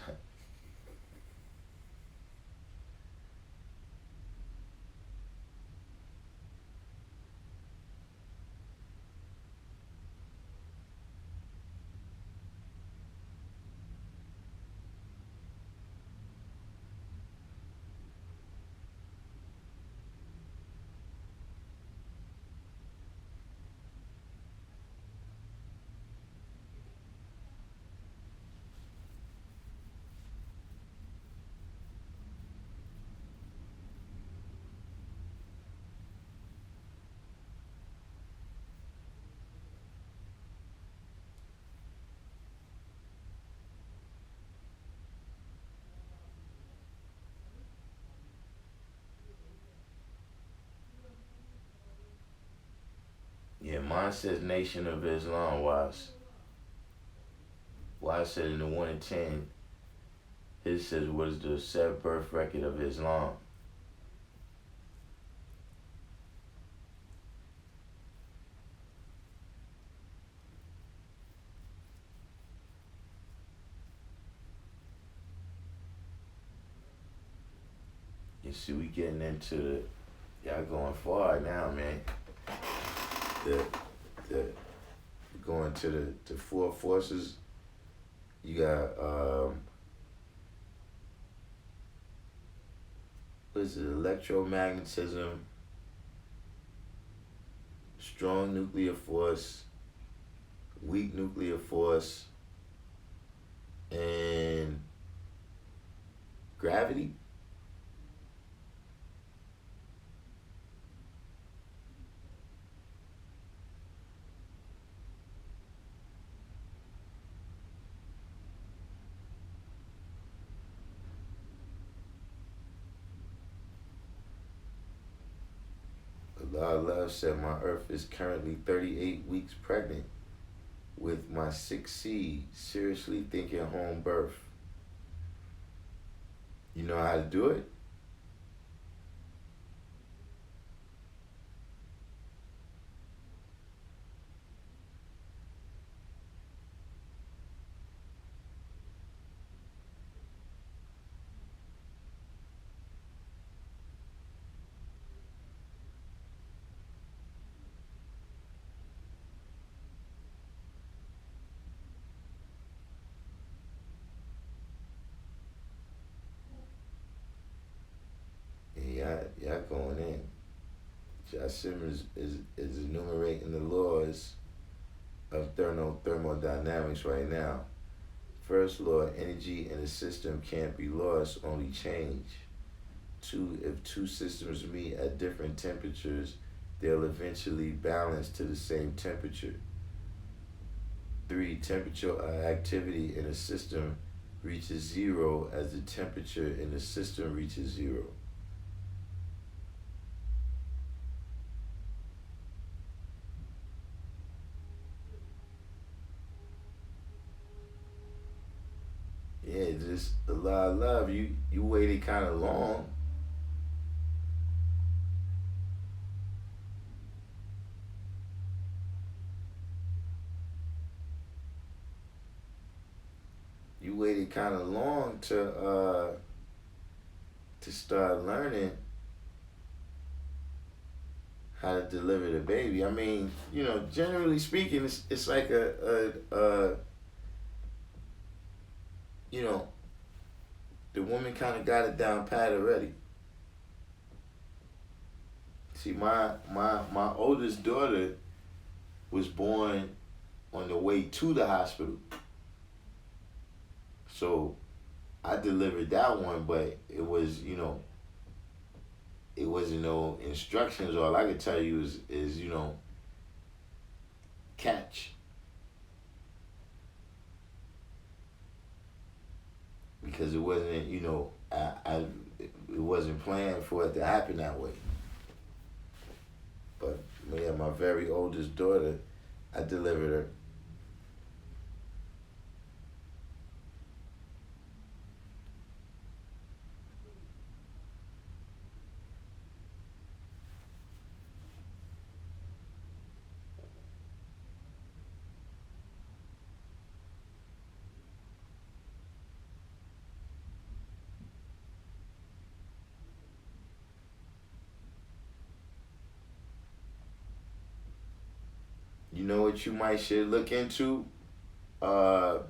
Yeah, mine says Nation of Islam. Why said in the 1 and 10, his says what is the set birth record of Islam? You see, we getting into y'all going far now, man. The going to the four forces. You got what is it? Electromagnetism, strong nuclear force, weak nuclear force, and gravity. Allah Love said my earth is currently 38 weeks pregnant with my 6th seed, seriously thinking home birth. You know how to do it? Y'all going in. Josh Simmons is enumerating the laws of thermodynamics right now. First law, energy in a system can't be lost, only change. 2, if two systems meet at different temperatures, they'll eventually balance to the same temperature. 3, temperature activity in a system reaches 0 as the temperature in the system reaches 0. Yeah, just a lot of love. You waited kind of long. You waited kind of long to start learning how to deliver the baby. I mean, you know, generally speaking, it's like you know, the woman kind of got it down pat already. See, my oldest daughter was born on the way to the hospital. So I delivered that one, but it was, you know, it wasn't no instructions. All I could tell you is you know, catch. Because it wasn't, you know, it wasn't planned for it to happen that way. But yeah, my very oldest daughter, I delivered her. You know what you should look into? Who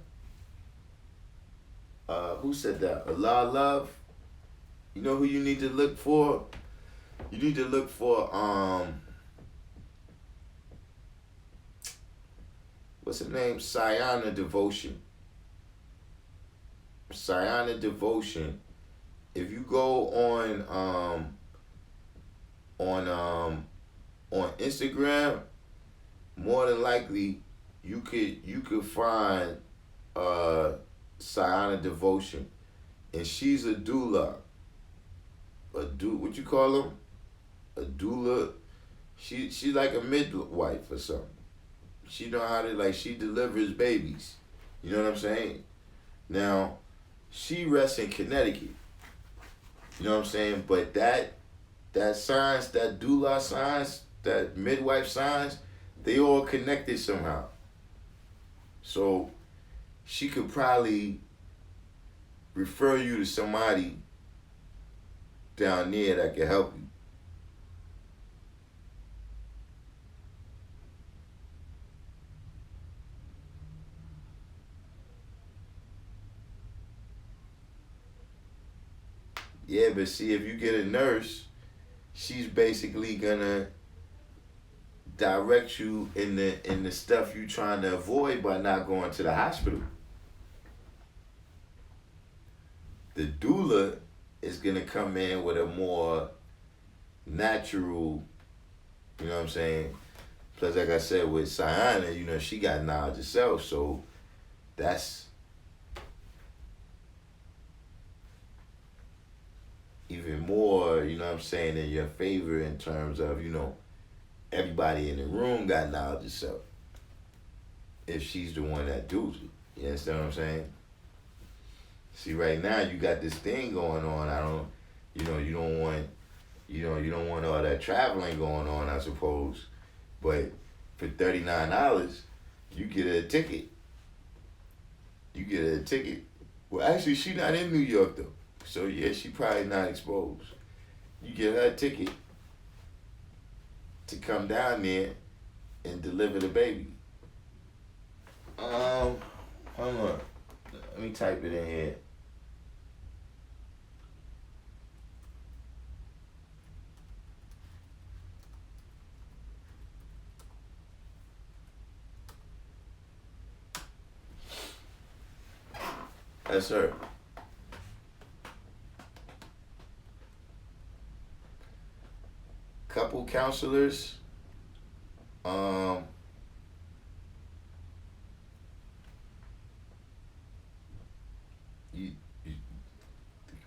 said that? Allah Love. You know who you need to look for? You need to look for what's her name? Sayana Devotion. Sayana Devotion. If you go on Instagram, more than likely you could find Sayana Devotion, and she's a doula. What you call them? A doula. She's like a midwife or something. She know how to, she delivers babies. You know what I'm saying? Now, she rests in Connecticut. You know what I'm saying? But that science, that doula science, that midwife science, they all connected somehow. So she could probably refer you to somebody down there that can help you. Yeah, but see, if you get a nurse, she's basically gonna direct you in the stuff you trying to avoid by not going to the hospital. The doula is gonna come in with a more natural, you know what I'm saying? Plus, like I said, with Sayana, you know, she got knowledge herself, so that's even more, you know what I'm saying, in your favor in terms of, you know, everybody in the room got knowledge herself. If she's the one that does it. You understand what I'm saying? See, right now you got this thing going on. You don't want all that traveling going on, I suppose. But for $39, you get a ticket. You get a ticket. Well, actually, she not in New York though, so yeah, she probably not exposed. You get her a ticket to come down there and deliver the baby. Hold on. Let me type it in here. Yes, sir. Couple counselors.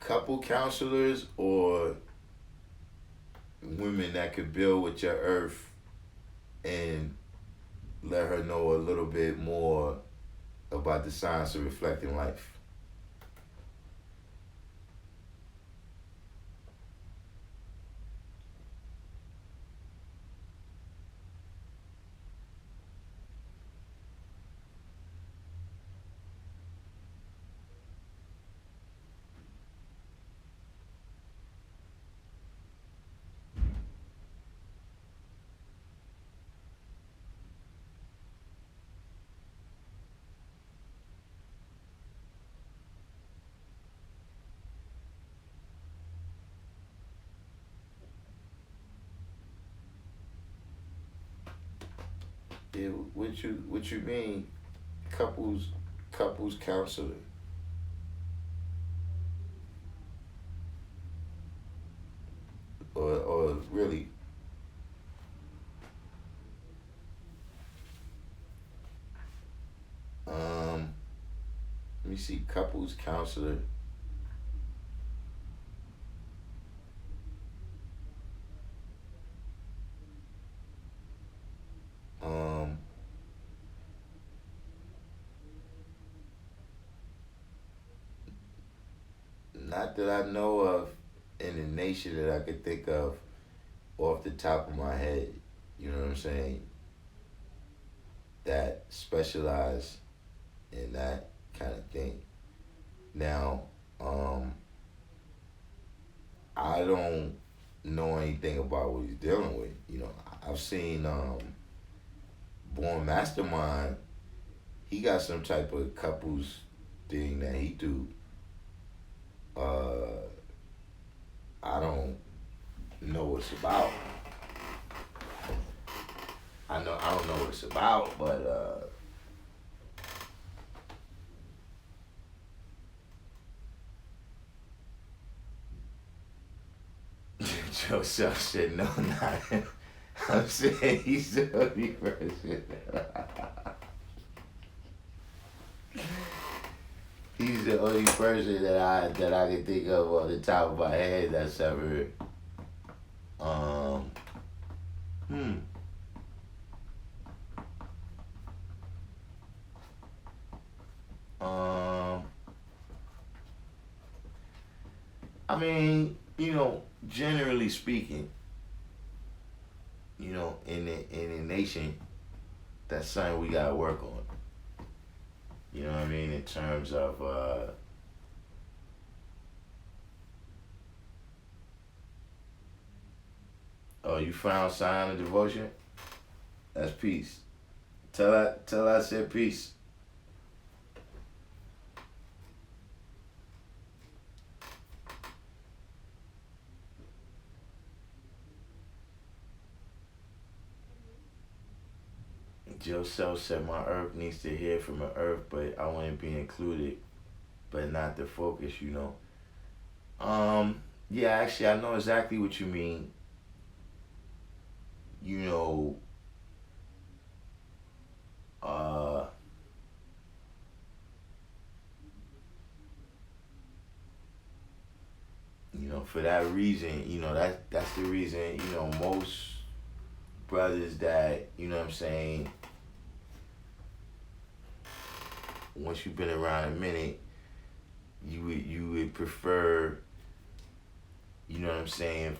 Couple counselors or women that could build with your earth and let her know a little bit more about the science of reflecting life. Yeah, what you mean, couples counselor? Or really? Let me see, couples counselor. Not that I know of in the nation that I could think of off the top of my head. You know what I'm saying? That specialize in that kind of thing. Now, I don't know anything about what he's dealing with. You know, I've seen Born Mastermind. He got some type of couples thing that he do. I don't know what it's about. I don't know what it's about, but Joseph said no, not him. I'm saying he's the only person. He's the only person that I can think of on the top of my head that's ever I mean, you know, generally speaking, you know, in the nation, that's something we gotta work on. You know what I mean? In terms of Oh, you found sign of devotion? That's peace. Tell I said peace. Joseph said my earth needs to hear from the earth, but I want to be included, but not the focus, you know. Yeah, actually I know exactly what you mean. You know, uh for that reason, that's the reason, most brothers that, what I'm saying, once you've been around a minute, you would prefer, what I'm saying,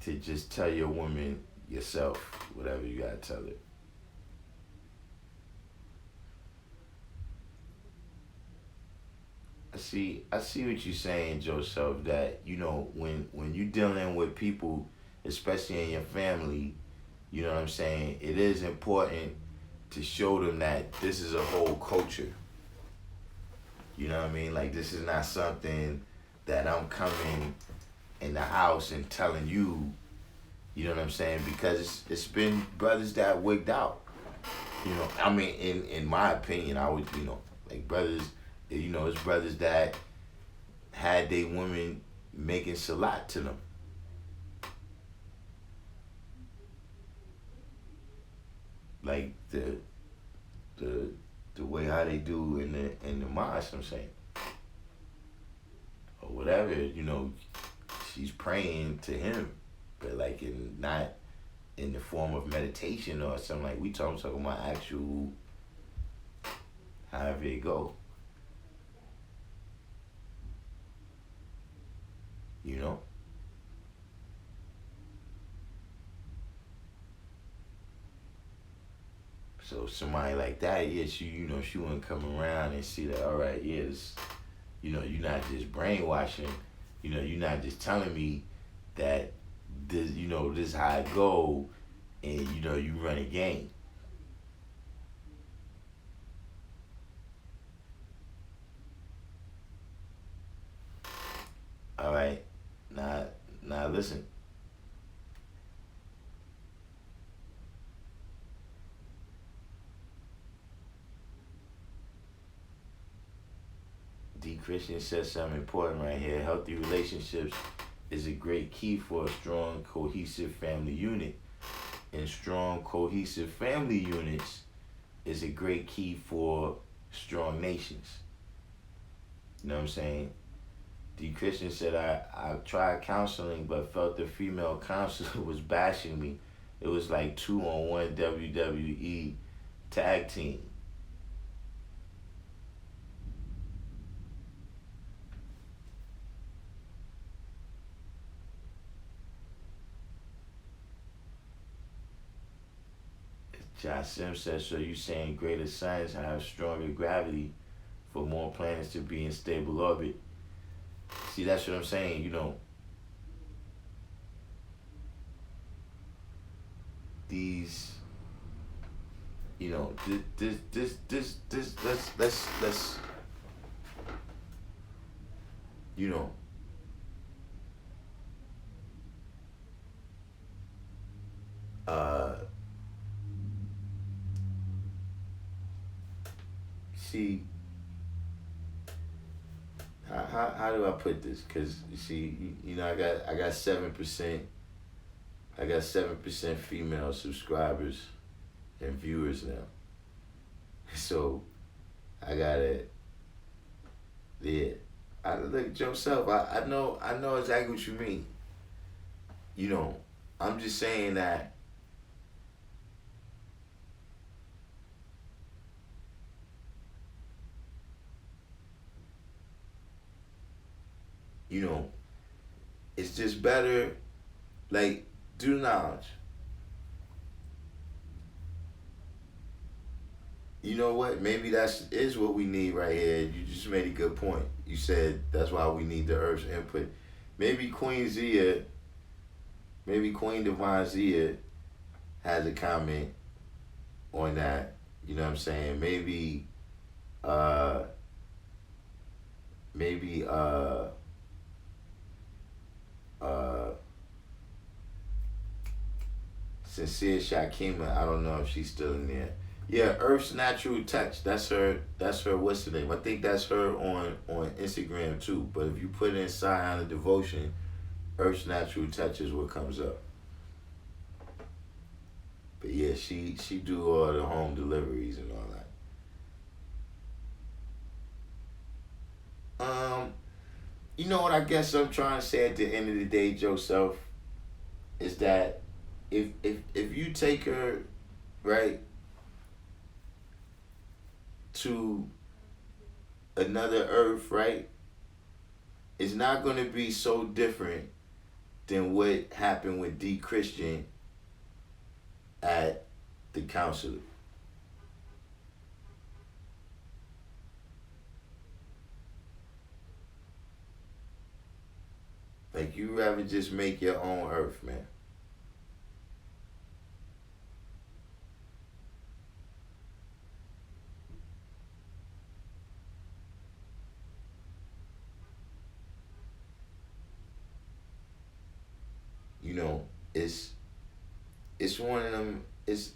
to just tell your woman yourself, whatever you gotta tell her. I see what you're saying, Joseph, that, when you're dealing with people, especially in your family, you know what I'm saying, it is important to show them that this is a whole culture. You know what I mean? Like, this is not something that I'm coming in the house and telling you, you know what I'm saying? Because it's been brothers that wigged out. I mean, in my opinion, I would, like brothers, it's brothers that had they women making salat to them. Like the way how they do in the mosque, I'm saying. Or whatever, she's praying to him, but like not in the form of meditation or something. Like we talking about actual, however it go. You know? So somebody like that, yeah, she wouldn't come around and see that, all right, yes, you're not just brainwashing, you're not just telling me that this, this is how it go, and you run a game. All right, now listen. D. Christian says something important right here. Healthy relationships is a great key for a strong, cohesive family unit. And strong, cohesive family units is a great key for strong nations. You know what I'm saying? D. Christian said, I tried counseling but felt the female counselor was bashing me. It was like 2-on-1 WWE tag team. Josh Sim says, so you saying greater suns have stronger gravity for more planets to be in stable orbit. See, that's what I'm saying, these, let's, you know, uh, see, how do I put this? Because you see, I got 7%. I got 7% female subscribers and viewers now. So I gotta, yeah. Look, Joseph, I know exactly what you mean. I'm just saying that. It's just better, like, do knowledge. You know what? Maybe is what we need right here. You just made a good point. you said that's why we need the Earth's input. Maybe Queen Zia, maybe Queen Divine Zia has a comment on that. You know what I'm saying? Maybe, uh, maybe, uh, Sincere Shakima. I don't know if she's still in there. Yeah, Earth's Natural Touch. That's her. That's her. What's the name? I think that's her on Instagram too. But if you put in Scion of Devotion, Earth's Natural Touch is what comes up. But yeah, she do all the home deliveries and all that. You know what I guess I'm trying to say at the end of the day, Joseph, is that if you take her, right, to another Earth, right, it's not going to be so different than what happened with D. Christian at the consulate. Like, you rather just make your own Earth, man. You know, it's one of them. It's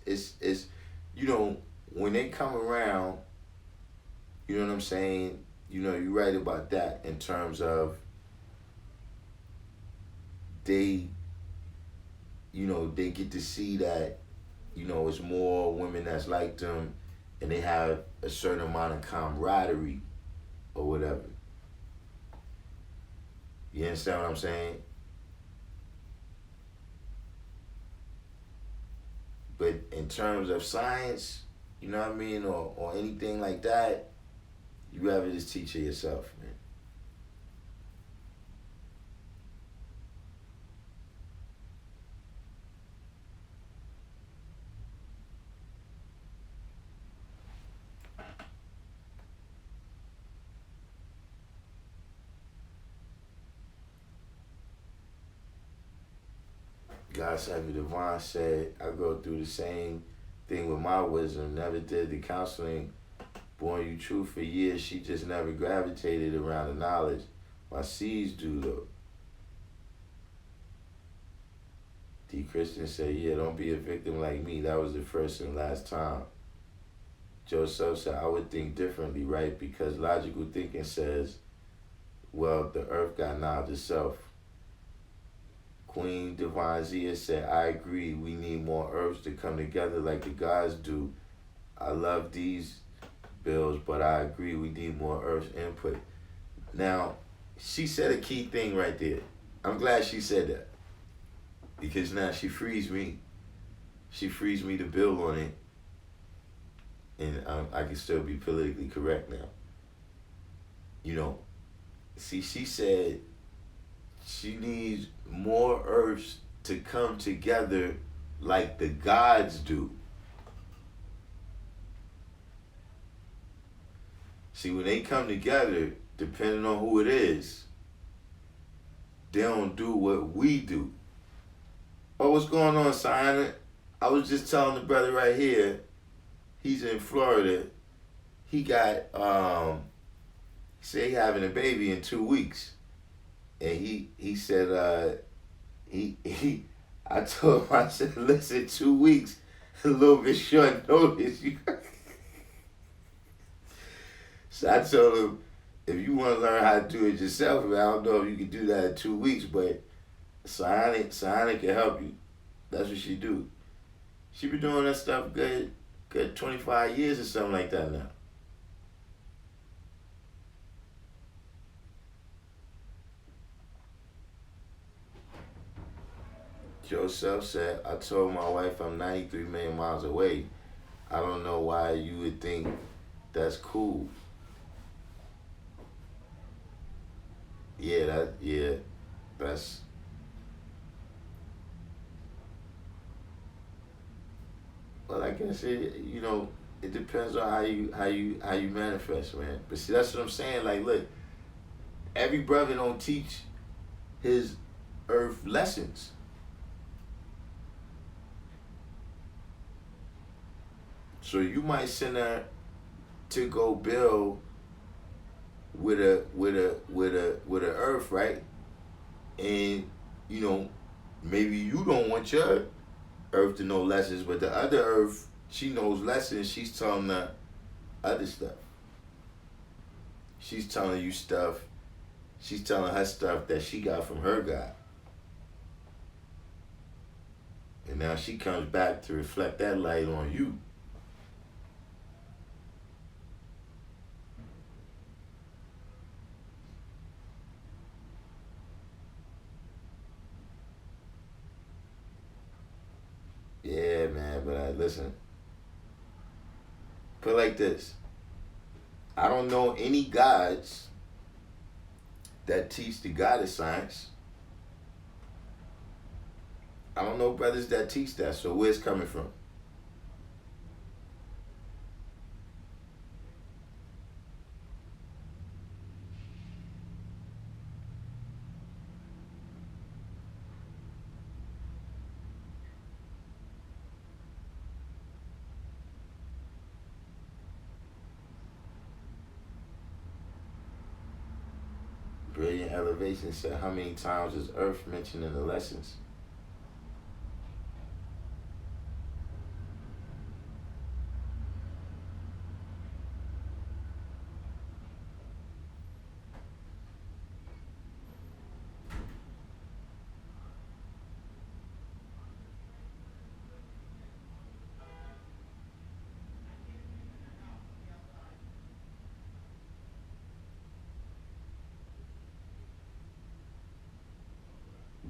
you know, when they come around, you know what I'm saying. You know, you're right about that in terms of they, you know, they get to see that, you know, it's more women that's like them, and they have a certain amount of camaraderie or whatever. You understand what I'm saying? But in terms of science, you know what I mean, or anything like that, you rather just teach it yourself, man. God Savvy Divine said, I go through the same thing with my wisdom. Never did the counseling born you truth for years. She just never gravitated around the knowledge. My seeds do though. D. Christian said, yeah, don't be a victim like me. That was the first and last time. Joseph said, I would think differently, right? Because logical thinking says, well, the earth got knowledge itself. Queen Divine Zia said, I agree. We need more earths to come together like the gods do. I love these bills, but I agree we need more earth's input. Now, she said a key thing right there. I'm glad she said that. Because now she frees me. She frees me to build on it. And I can still be politically correct now. You know, see, she said she needs more earths to come together like the gods do. See, when they come together, depending on who it is, they don't do what we do. Oh, what's going on, Simon? I was just telling the brother right here, he's in Florida. He got, he said he having a baby in 2 weeks. And he said, I told him, I said, listen, 2 weeks, a little bit short notice. So I told him, if you want to learn how to do it yourself, I don't know if you can do that in 2 weeks, but Sonic can help you. That's what she do. She been doing that stuff good 25 years or something like that now. Joseph said, I told my wife I'm 93 million miles away. I don't know why you would think that's cool. Yeah, that's well, I guess it, you know, it depends on how you manifest, man. But see, that's what I'm saying. Like, look, every brother don't teach his earth lessons. So you might send her to go build with a earth, right? And you know, maybe you don't want your earth to know lessons, but the other earth, she knows lessons. She's telling the other stuff. She's telling you stuff. She's telling her stuff that she got from her God. And now she comes back to reflect that light on you. Yeah, man, but listen. Put it like this. I don't know any gods that teach the goddess science. I don't know brothers that teach that, so where's it coming from? Brilliant Elevation said, how many times is Earth mentioned in the lessons?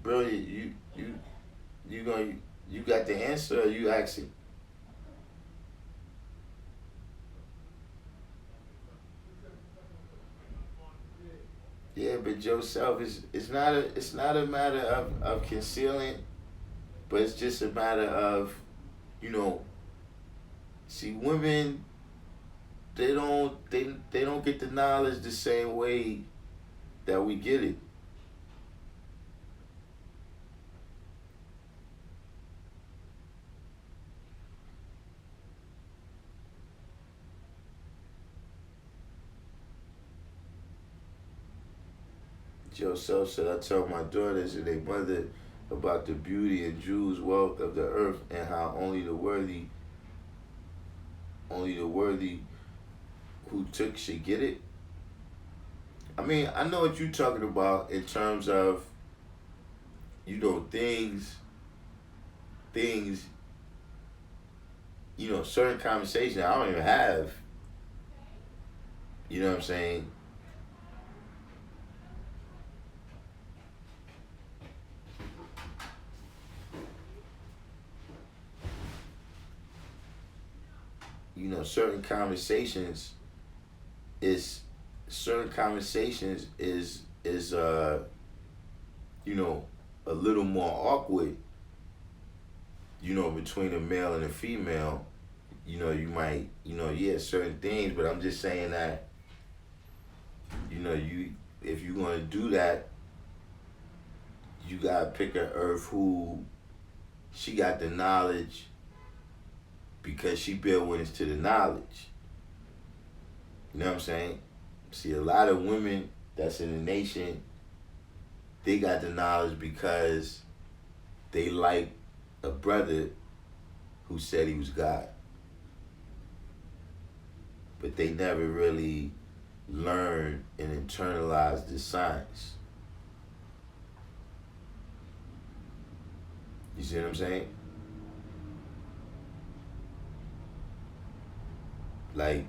Brilliant, you got the answer, or you asking? Yeah, but Joseph, it's not a matter of concealing, but it's just a matter of, you know, see, women, they don't get the knowledge the same way that we get it. Joseph said, I tell my daughters and their mother about the beauty and jewels, wealth of the earth, and how only the worthy who took should get it. I mean, I know what you're talking about in terms of, you know, things, you know, certain conversations I don't even have. You know what I'm saying? You know, certain conversations is you know, a little more awkward, you know, between a male and a female. You know, you might, you know, yeah, certain things, but I'm just saying that, you know, if you're gonna do that, you gotta pick an earth who she got the knowledge because she built witness to the knowledge. You know what I'm saying? See, a lot of women that's in the nation, they got the knowledge because they like a brother who said he was God. But they never really learned and internalized the science. You see what I'm saying? Like,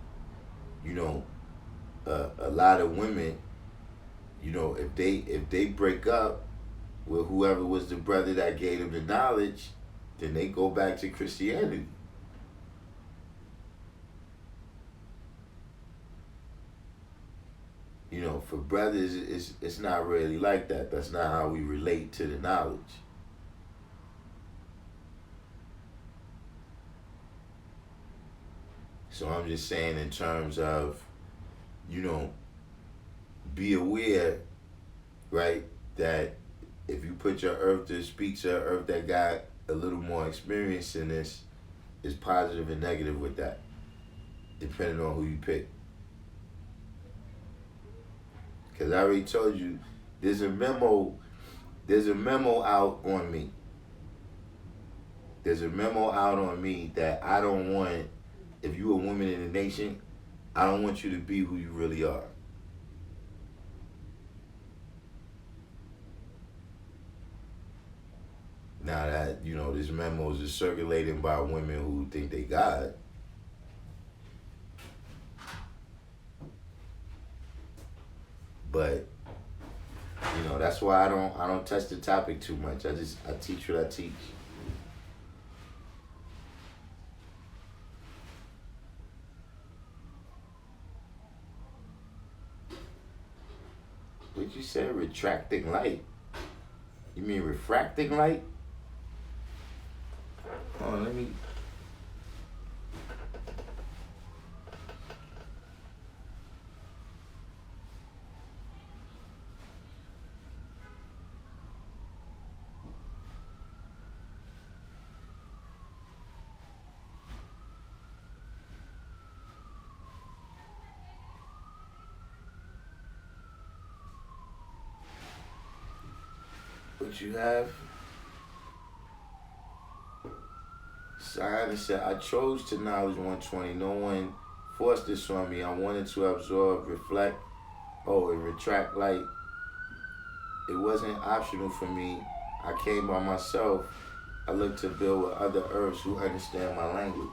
you know, a lot of women, you know, if they break up with whoever was the brother that gave them the knowledge, then they go back to Christianity. You know, for brothers, it's not really like that. That's not how we relate to the knowledge. So I'm just saying in terms of, you know, be aware right? That if you put your earth to speak to an earth that got a little more experience in this, is positive and negative with that, depending on who you pick. Because I already told you, there's a memo out on me. There's a memo out on me that I don't want, if you're a woman in the nation, I don't want you to be who you really are. Now that, this memo is circulating by women who think they God. But, that's why I don't touch the topic too much. I teach what I teach. What you say? Retracting light? You mean refracting light? Hold on, let me. What you have? Science said, I chose to knowledge 120. No one forced this on me. I wanted to absorb, reflect, and retract light. It wasn't optional for me. I came by myself. I look to build with other earths who understand my language.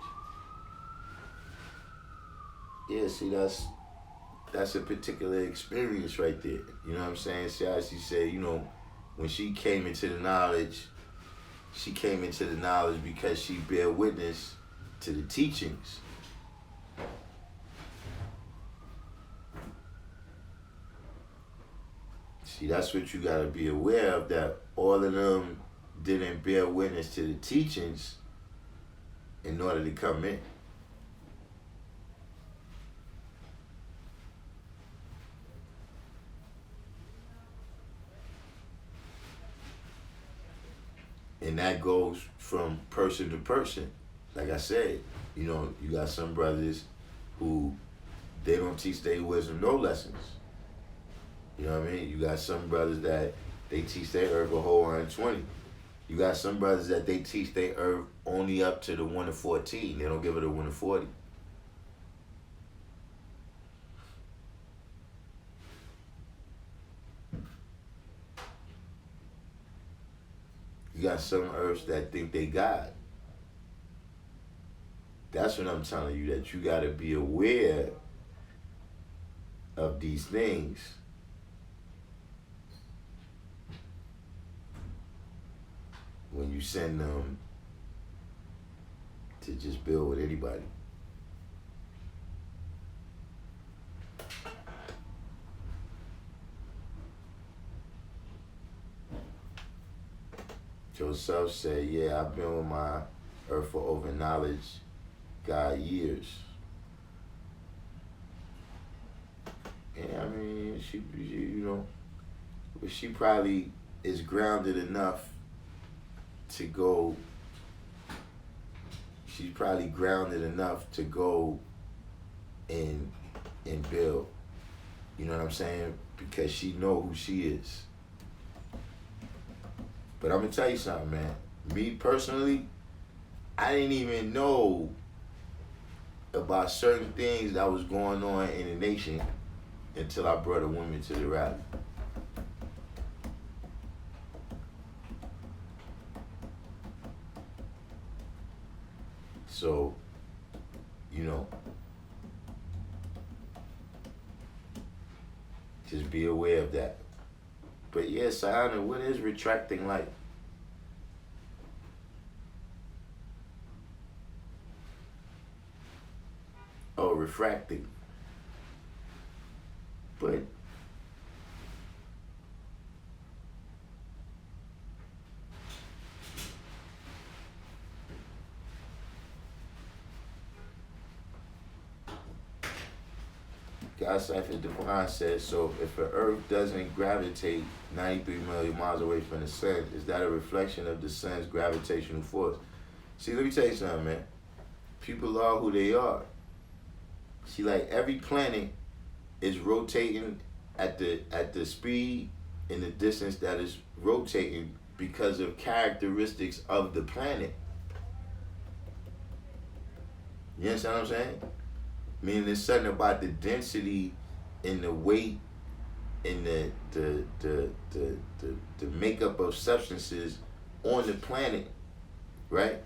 Yeah, see, that's a particular experience right there. You know what I'm saying? See how she said, when she came into the knowledge, because she bear witness to the teachings. See, that's what you gotta be aware of, that all of them didn't bear witness to the teachings in order to come in. And that goes from person to person. Like I said, you got some brothers who they don't teach their wisdom no lessons. You know what I mean? You got some brothers that they teach their earth a whole 120. You got some brothers that they teach their earth only up to the 1 to 14. They don't give it a 1 to 40. You got some earths that think they God. That's what I'm telling you, that you got to be aware of these things. When you send them to just build with anybody. Joseph said, yeah, I've been with my earth for over knowledge, God, years. Yeah, I mean, she probably is grounded enough to go. She's probably grounded enough to go and build. You know what I'm saying? Because she know who she is. But I'm gonna tell you something, man. Me personally, I didn't even know about certain things that was going on in the nation until I brought a woman to the rally. So, just be aware of that. But yeah, Sayana, what is retracting light? Oh, refracting. But God Cipher Divine says, so if the Earth doesn't gravitate 93 million miles away from the sun, is that a reflection of the sun's gravitational force? See, let me tell you something, man. People are who they are. See, like every planet is rotating at the speed and the distance that is rotating because of characteristics of the planet. You understand what I'm saying? Meaning there's something about the density and the weight and the makeup of substances on the planet, right?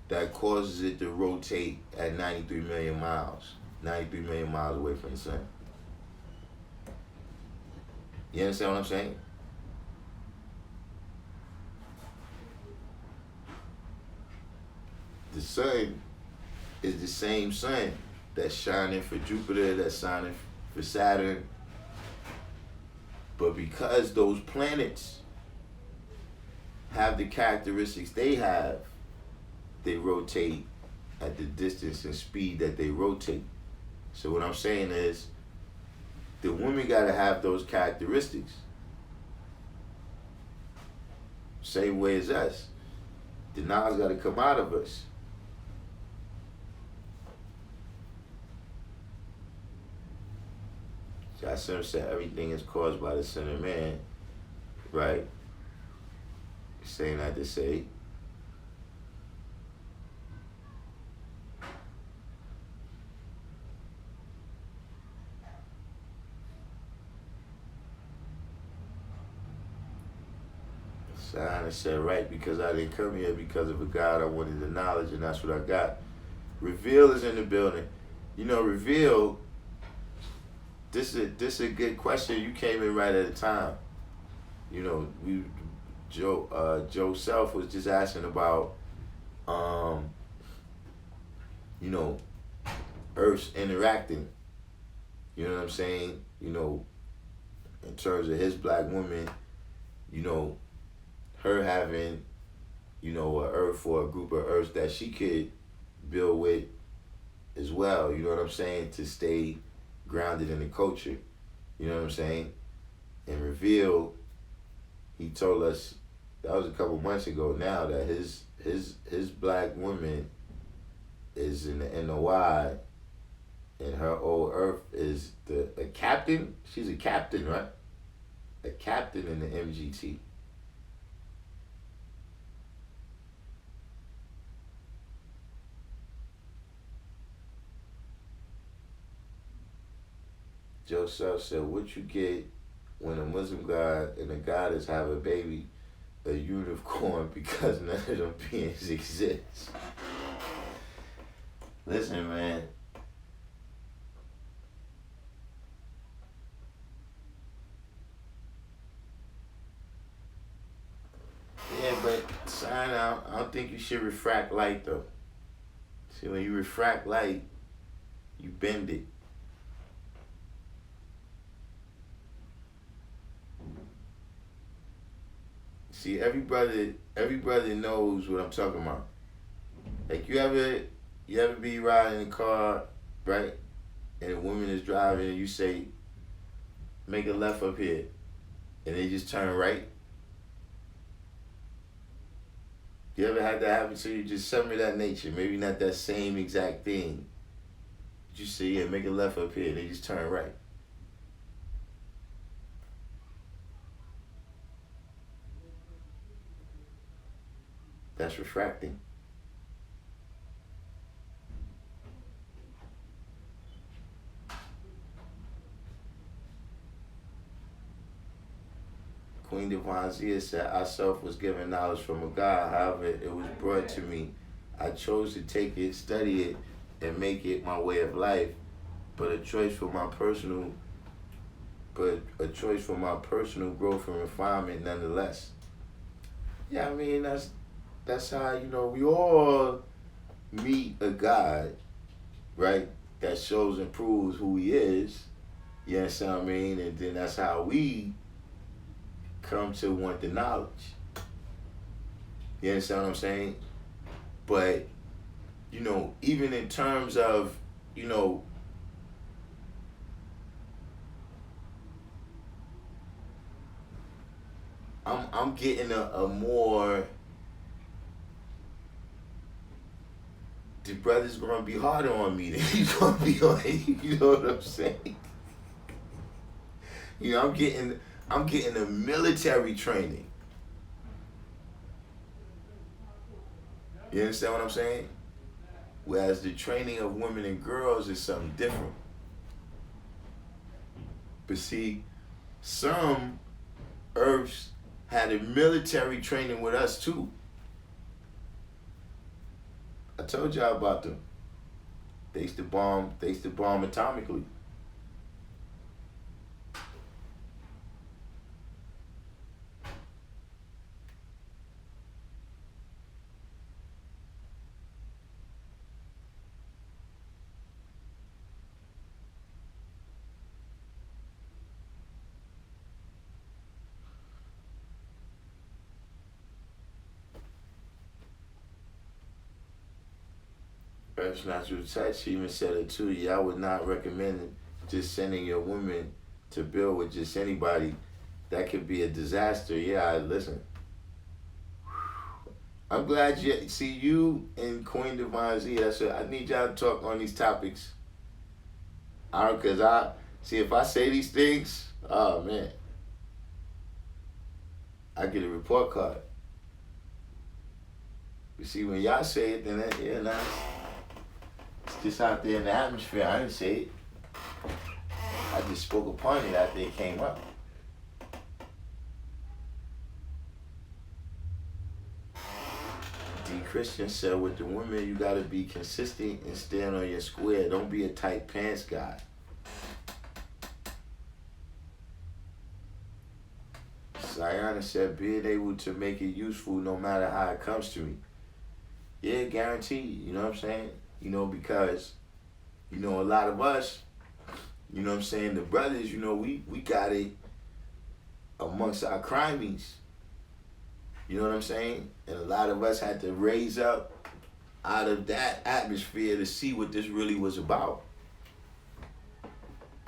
That causes it to rotate at 93 million miles away from the sun. You understand what I'm saying? The sun is the same sun that's shining for Jupiter, that's shining for Saturn. But because those planets have the characteristics they have, they rotate at the distance and speed that they rotate. So what I'm saying is, the women gotta have those characteristics. Same way as us. The knowledge gotta come out of us. Joshua said everything is caused by the sin of man, right? Saying that to say, Sahana said, right, because I didn't come here because of a God, I wanted the knowledge, and that's what I got. Reveal is in the building. You know, reveal, this is a good question. You came in right at a time. You know, Joe Self was just asking about, you know, Earth's interacting. You know what I'm saying? You know, in terms of his black woman, you know, her having, you know, a Earth or a group of Earths that she could build with as well. You know what I'm saying? To stay grounded in the culture. You know what I'm saying? And Reveal, he told us, that was a couple months ago now, that his black woman is in the NOI, and her old Earth is a captain. She's a captain, right? A captain in the MGT. Joseph said, what you get when a Muslim god and a goddess have a baby, a unicorn, because none of them beings exist. Listen, man. Yeah, but sign out, I don't think you should refract light, though. See, when you refract light, you bend it. See, every brother knows what I'm talking about. Like, you ever be riding in a car, right? And a woman is driving and you say, make a left up here. And they just turn right. You ever had that happen to you? Just something of that nature. Maybe not that same exact thing. But you say, yeah, make a left up here. And they just turn right. That's refracting. Queen Divine Zia said, I self was given knowledge from a God. However, it was brought to me. I chose to take it, study it, and make it my way of life. But a choice for my personal growth and refinement nonetheless. Yeah, I mean, that's how, you know, we all meet a God, right, that shows and proves who he is. You understand what I mean? And then that's how we come to want the knowledge. You understand what I'm saying? But, you know, even in terms of, you know, I'm getting a more, the brother's gonna be harder on me than he's gonna be on you. You know what I'm saying? You know, I'm getting a military training. You understand what I'm saying? Whereas the training of women and girls is something different. But see, some Earths had a military training with us too. I told y'all about them. They used to bomb atomically. Earth's natural touch, she even said it too. Yeah, I would not recommend just sending your woman to build with just anybody. That could be a disaster. Yeah, listen. I'm glad you see you and Queen Divine Z. I need y'all to talk on these topics. Cause I see if I say these things, oh man, I get a report card. You see, when y'all say it, then it's just out there in the atmosphere. I didn't say it. I just spoke upon it after it came up. D. Christian said, with the women, you gotta be consistent and stand on your square. Don't be a tight pants guy. Sayana said, being able to make it useful no matter how it comes to me. Yeah, guaranteed. You know what I'm saying? You know, because, you know, a lot of us, you know what I'm saying, the brothers, you know, we got it amongst our crimies. You know what I'm saying? And a lot of us had to raise up out of that atmosphere to see what this really was about.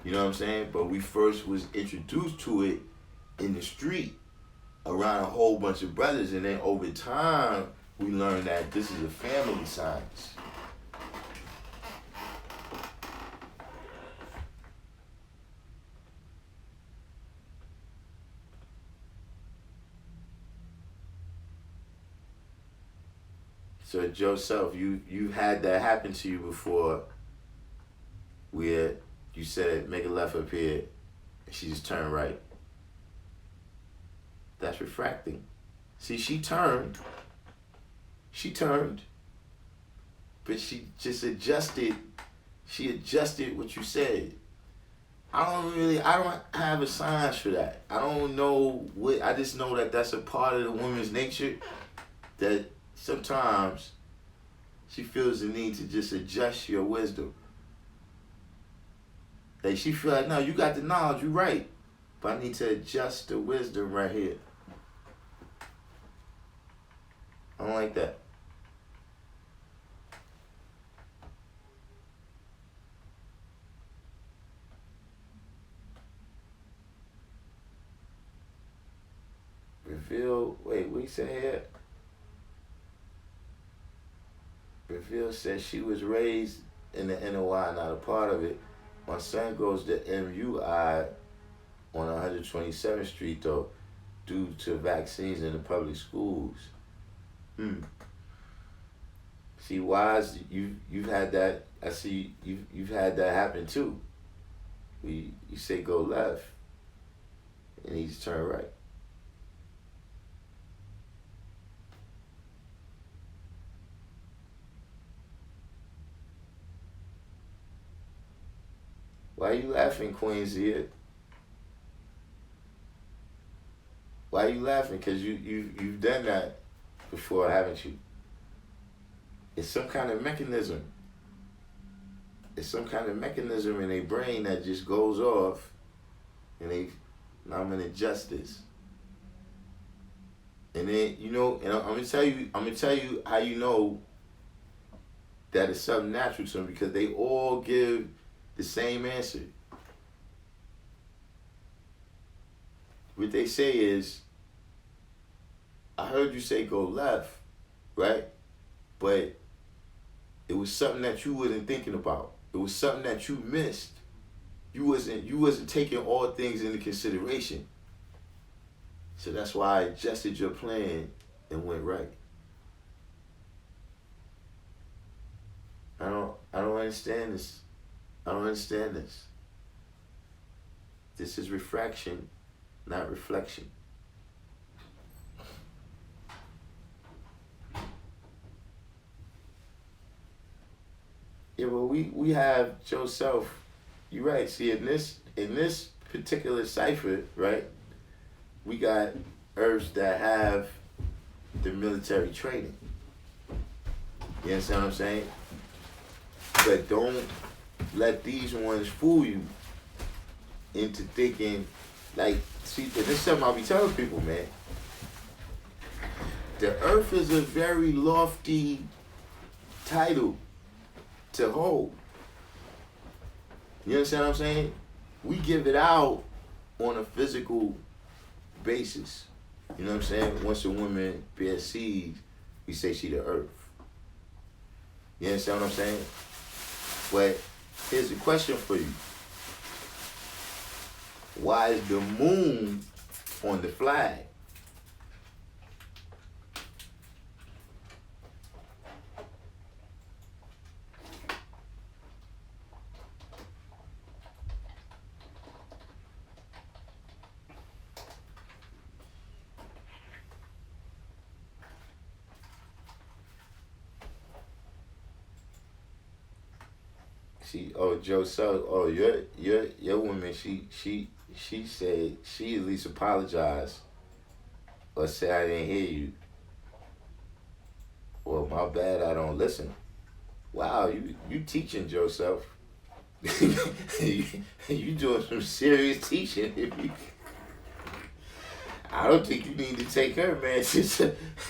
You know what I'm saying? But we first was introduced to it in the street around a whole bunch of brothers, and then over time we learned that this is a family science. So Joseph, you had that happen to you before, where you said make a left up here, and she just turned right. That's refracting. See, she turned, but she just adjusted. She adjusted what you said. I don't have a science for that. I don't know what. I just know that that's a part of the woman's nature, that sometimes she feels the need to just adjust your wisdom. Like she feel like, no, you got the knowledge, you're right, but I need to adjust the wisdom right here. I don't like that. Reveal, wait, what you say here? Reveal says she was raised in the NOI, not a part of it. My son goes to MUI on 127th Street though, due to vaccines in the public schools. See, Wise, you've had that. I see you've had that happen too. You say go left, and he just turn right. Why are you laughing, Queen Zia? Why are you laughing? Because you've done that before, haven't you? It's some kind of mechanism. It's some kind of mechanism in their brain that just goes off, and now I'm gonna adjust this. And then and I'm gonna tell you how you know that it's something natural to them, because they all give the same answer. What they say is, I heard you say go left, right? But it was something that you wasn't thinking about. It was something that you missed. You wasn't taking all things into consideration. So that's why I adjusted your plan and went right. I don't understand this. I don't understand this. This is refraction, not reflection. Yeah, well, we have Joseph. You're right. See, in this particular cipher, right, we got Earths that have the military training. You understand what I'm saying? But don't let these ones fool you into thinking, like, see, this is something I'll be telling people, man. The Earth is a very lofty title to hold. You understand what I'm saying? We give it out on a physical basis. You know what I'm saying? Once a woman bears seed, we say she the earth. You understand what I'm saying? But here's a question for you. Why is the moon on the flag? Joe, so your woman, she said she at least apologized or said I didn't hear you. Well, my bad, I don't listen. Wow, you teaching, Joseph. You doing some serious teaching. I don't think you need to take her, man.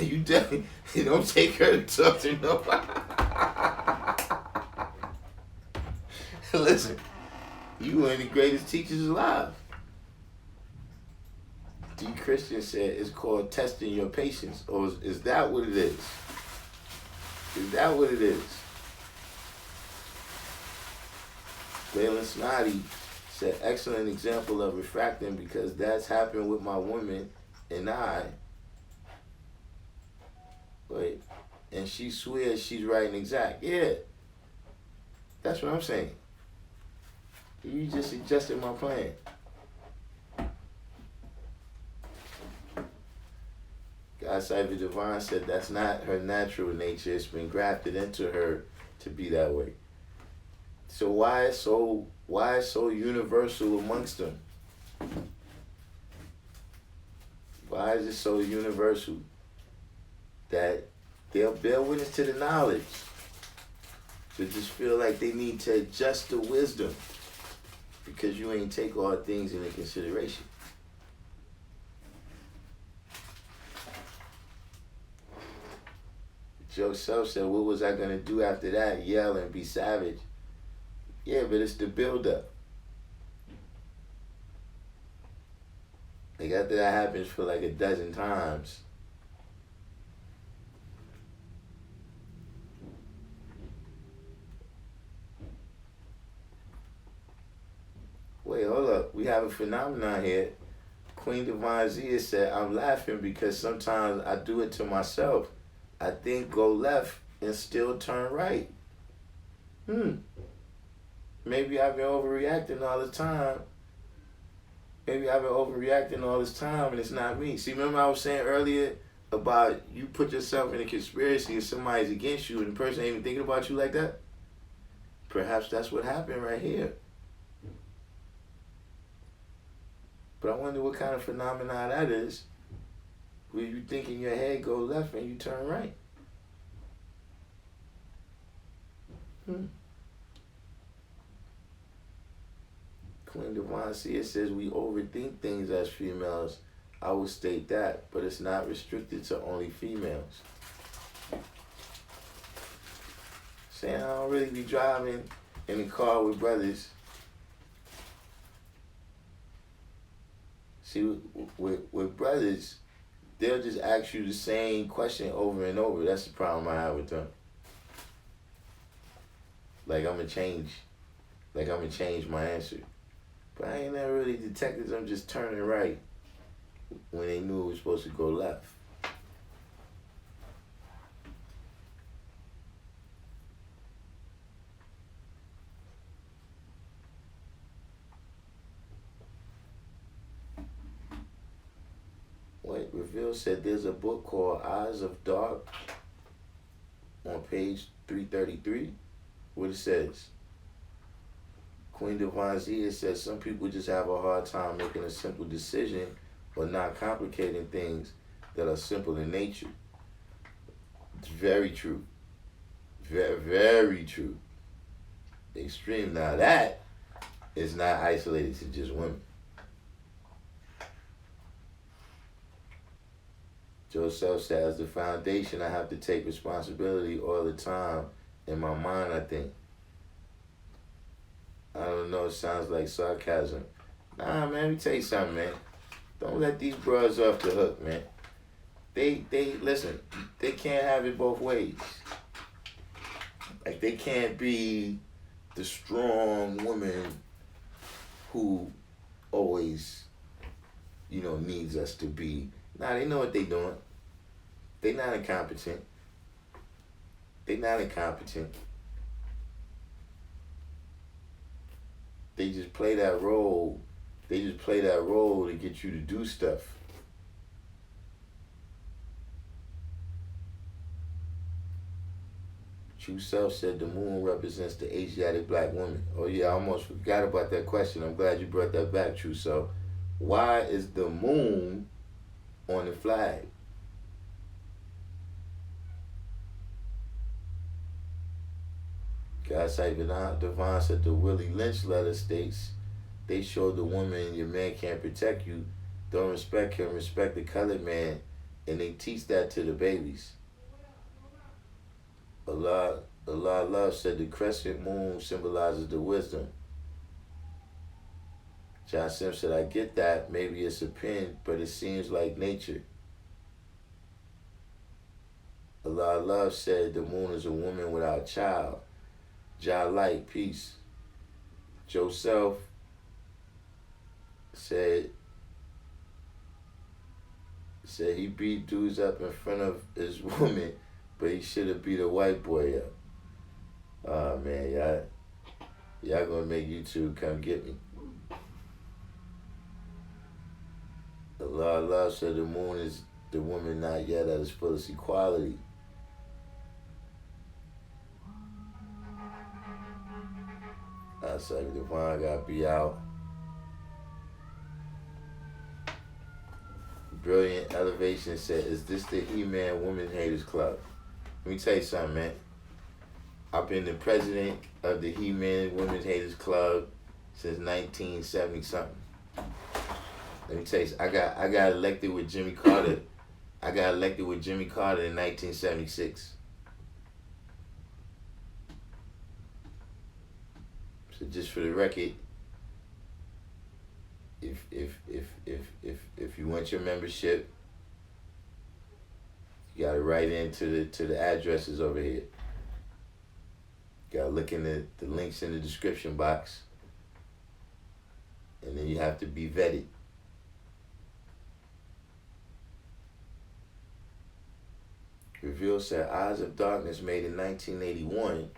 You definitely don't take her to talk to nobody. Listen, you one of the greatest teachers alive. D. Christian said it's called testing your patience. Or is that what it is? Is that what it is? Waylon Snoddy said, excellent example of refracting because that's happened with my woman and I. Wait, and she swears she's right and exact. Yeah, that's what I'm saying. You just adjusted my plan. God Cypher Divine said that's not her natural nature. It's been grafted into her to be that way. So why is so universal amongst them? Why is it so universal that they'll bear witness to the knowledge, but just feel like they need to adjust the wisdom because you ain't take all things into consideration? Joseph said, what was I going to do after that? Yell and be savage. Yeah, but it's the build-up. Like after that happens for like a dozen times, wait, hold up. We have a phenomenon here. Queen Divine Zia said, I'm laughing because sometimes I do it to myself. I think go left and still turn right. Maybe I've been overreacting all the time. Maybe I've been overreacting all this time and it's not me. See, remember I was saying earlier about you put yourself in a conspiracy and somebody's against you and the person ain't even thinking about you like that? Perhaps that's what happened right here. But I wonder what kind of phenomenon that is where you think in your head go left and you turn right. Queen Divine Seer says we overthink things as females. I would state that, but it's not restricted to only females. Saying I don't really be driving in the car with brothers. See, with brothers, they'll just ask you the same question over and over. That's the problem I have with them. Like I'm gonna change my answer. But I ain't never really detected them just turning right when they knew it was supposed to go left. Wait, Reveal said there's a book called Eyes of Dark on page 333. What it says. Queen Divine Zia says some people just have a hard time making a simple decision or not complicating things that are simple in nature. It's very true. Very, very true. Extreme. Now that is not isolated to just women. Joseph says, the foundation, I have to take responsibility all the time. In my mind, I think. I don't know, it sounds like sarcasm. Nah, man, let me tell you something, man. Don't let these bros off the hook, man. They listen, they can't have it both ways. Like, they can't be the strong woman who always, needs us to be. Nah, they know what they doing. They not incompetent. They not incompetent. They just play that role. They just play that role to get you to do stuff. True Self said the moon represents the Asiatic black woman. Oh yeah, I almost forgot about that question. I'm glad you brought that back, True Self. Why is the moon on the flag? Godsight Devon said the Willie Lynch letter states, they showed the woman your man can't protect you, don't respect him, respect the colored man, and they teach that to the babies. Allah Love said the crescent moon symbolizes the wisdom. John Sim said, I get that, maybe it's a pin, but it seems like nature. Allah Love said the moon is a woman without child. Jah Light, peace. Joseph said he beat dudes up in front of his woman, but he should have beat a white boy up. Oh man, y'all gonna make YouTube come get me. Allah said the moon is the woman not yet at its fullest equality. I said Divine gotta be out. Brilliant Elevation said, is this the He-Man Women Haters Club? Let me tell you something, man. I've been the president of the He-Man Women Haters Club since 1970 something. Let me tell you, I got elected with Jimmy Carter. I got elected with Jimmy Carter in 1976. So just for the record, if you want your membership, you gotta write into the addresses over here. You gotta look in the links in the description box, and then you have to be vetted. Reveal said Eyes of Darkness, made in 1981,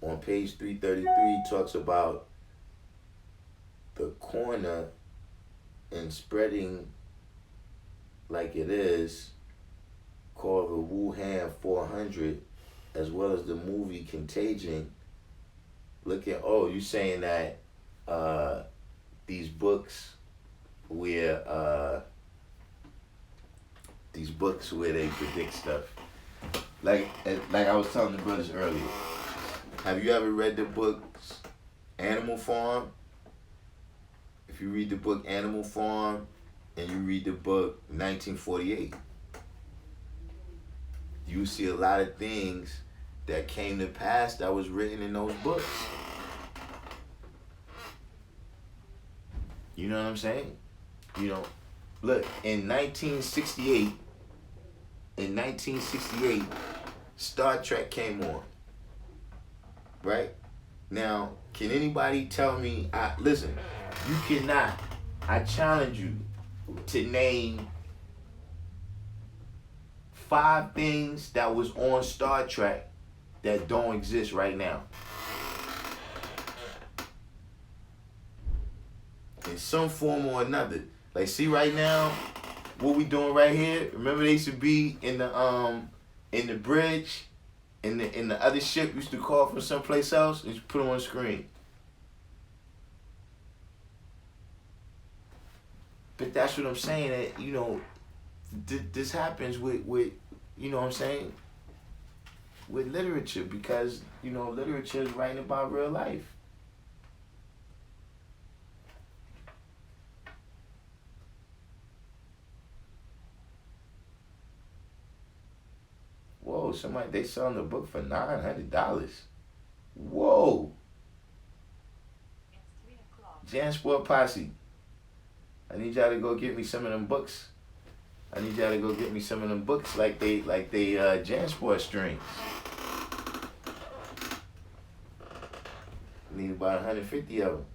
on page 333, talks about the corner and spreading like it is, called the Wuhan 400, as well as the movie Contagion. You saying that these books where they predict stuff. Like I was telling the brothers earlier, have you ever read the books Animal Farm? If you read the book Animal Farm and you read the book 1948, you see a lot of things that came to pass that was written in those books. You know what I'm saying? Look, in 1968, in 1968, Star Trek came on. Right? Now, can anybody tell me, listen, you cannot, I challenge you to name 5 things that was on Star Trek that don't exist right now. In some form or another. Like, see right now, what we doing right here? Remember they used to be in the bridge, in the other ship used to call from someplace else and just put them on the screen. But that's what I'm saying, that, you know, this happens with, you know what I'm saying, with literature, because, you know, literature is writing about real life. Whoa, they selling the book for $900. Whoa. Jansport Posse, I need y'all to go get me some of them books. I need y'all to go get me some of them books like they Jansport strings. I need about 150 of them.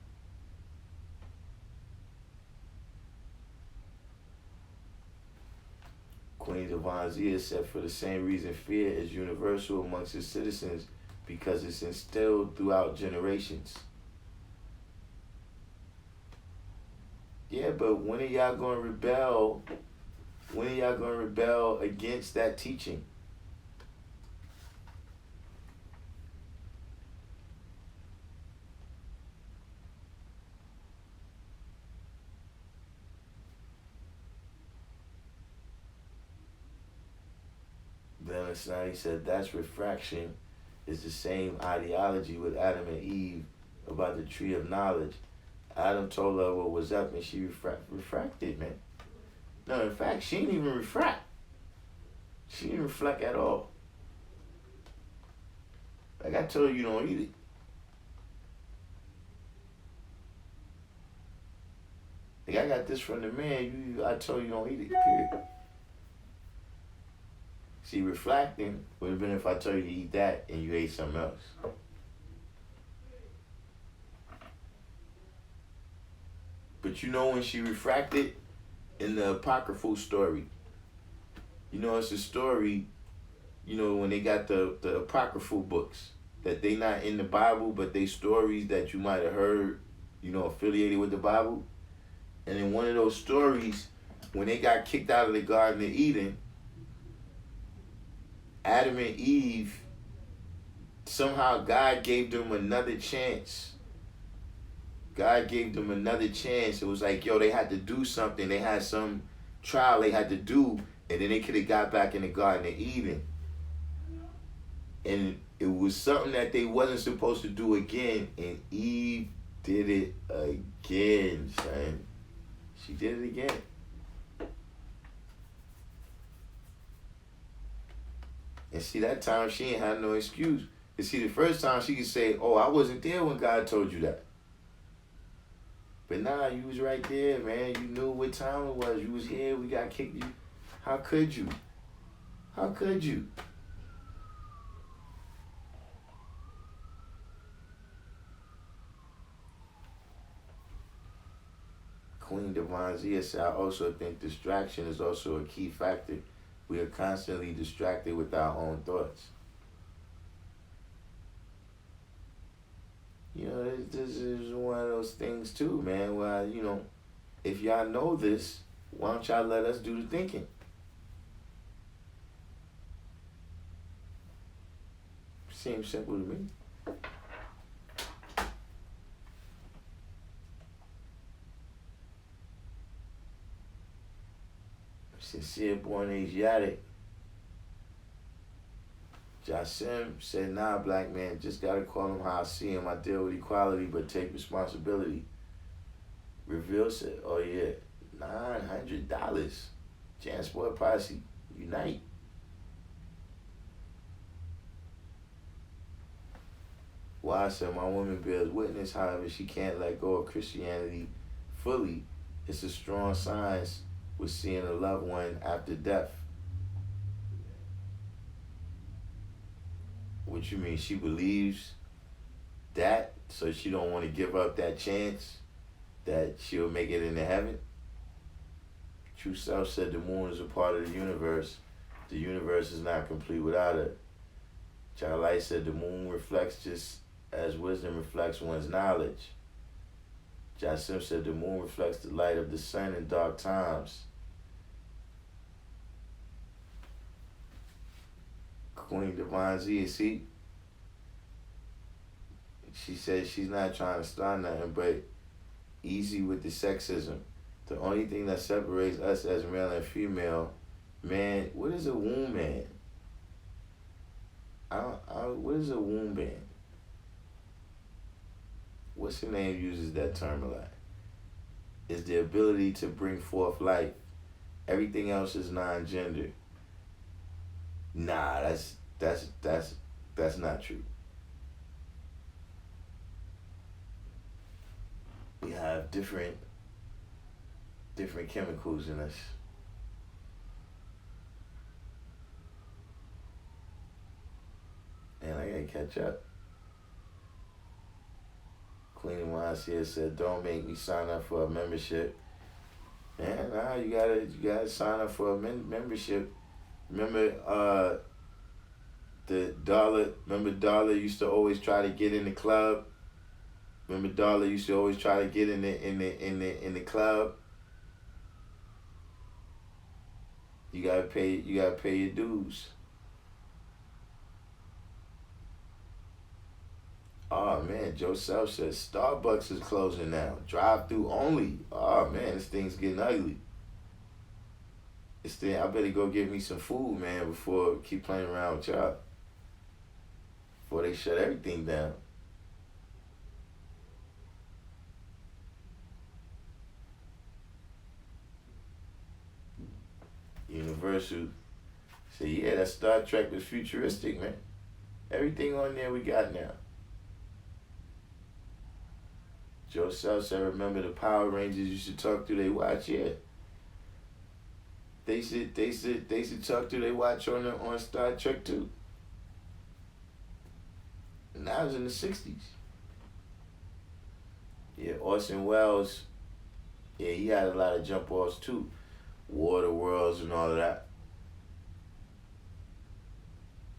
Queen Devonzia said, for the same reason fear is universal amongst its citizens, because it's instilled throughout generations. Yeah, but when are y'all going to rebel? When are y'all going to rebel against that teaching? Then Asani said, that's refraction. Is the same ideology with Adam and Eve about the tree of knowledge. Adam told her what was up and she refracted, man. No, in fact, she didn't even refract. She didn't reflect at all. Like I told you, you don't eat it. Like I got this from the man, I told you don't eat it, period. See, reflecting would have been if I told you to eat that and you ate something else. But you know when she refracted? In the apocryphal story. You know, it's a story, you know, when they got the apocryphal books, that they not in the Bible, but they stories that you might have heard, you know, affiliated with the Bible. And in one of those stories, when they got kicked out of the Garden of Eden, Adam and Eve, somehow God gave them another chance. God gave them another chance. It was like, yo, they had to do something. They had some trial they had to do, and then they could have got back in the Garden of Eden. And it was something that they wasn't supposed to do again, and Eve did it again, son. She did it again. And see, that time she ain't had no excuse. You see, the first time she could say, oh, I wasn't there when God told you that. But nah, you was right there, man. You knew what time it was. You was here. We got kicked. You. How could you? How could you? Queen Devonzia said, I also think distraction is also a key factor. We are constantly distracted with our own thoughts. You know, this is one of those things too, man, where, you know, if y'all know this, why don't y'all let us do the thinking? Seems simple to me. Sincere born Asiatic. Jasim said, nah, black man, just gotta call him how I see him. I deal with equality, but take responsibility. Reveal said, oh yeah, $900. Jansport Posse, unite. Why said, my woman bears witness, however, she can't let go of Christianity fully. It's a strong sign with seeing a loved one after death. What you mean? She believes that, so she don't want to give up that chance that she'll make it into heaven? True Self said the moon is a part of the universe. The universe is not complete without it. Child Light said the moon reflects just as wisdom reflects one's knowledge. Jasim said the moon reflects the light of the sun in dark times. Queen Divine Z, see? She said she's not trying to start nothing, but easy with the sexism. The only thing that separates us as male and female, man, what is a womb man? What is a womb man? What's the name uses that term a lot? Is the ability to bring forth life. Everything else is non-gender. Nah, that's not true. We have different chemicals in us. And I gotta catch up. Cleaning Wise here said, "Don't make me sign up for a membership." Man, nah, you gotta sign up for a membership. Remember, Dollar used to always try to get in the club. Remember, Dollar used to always try to get in the club. You gotta pay your dues. Oh man, Joe Self says Starbucks is closing now. Drive through only. Oh man, this thing's getting ugly. I better go get me some food, man, before I keep playing around with y'all. Before they shut everything down. Universal say, yeah, that Star Trek was futuristic, man. Everything on there we got now. Joe Self said, remember the Power Rangers used to talk through they watch? Yeah. They should talk through they watch on Star Trek too. And that was in the 60s. Yeah, Orson Welles, yeah, he had a lot of jump offs too. War of the Worlds and all of that.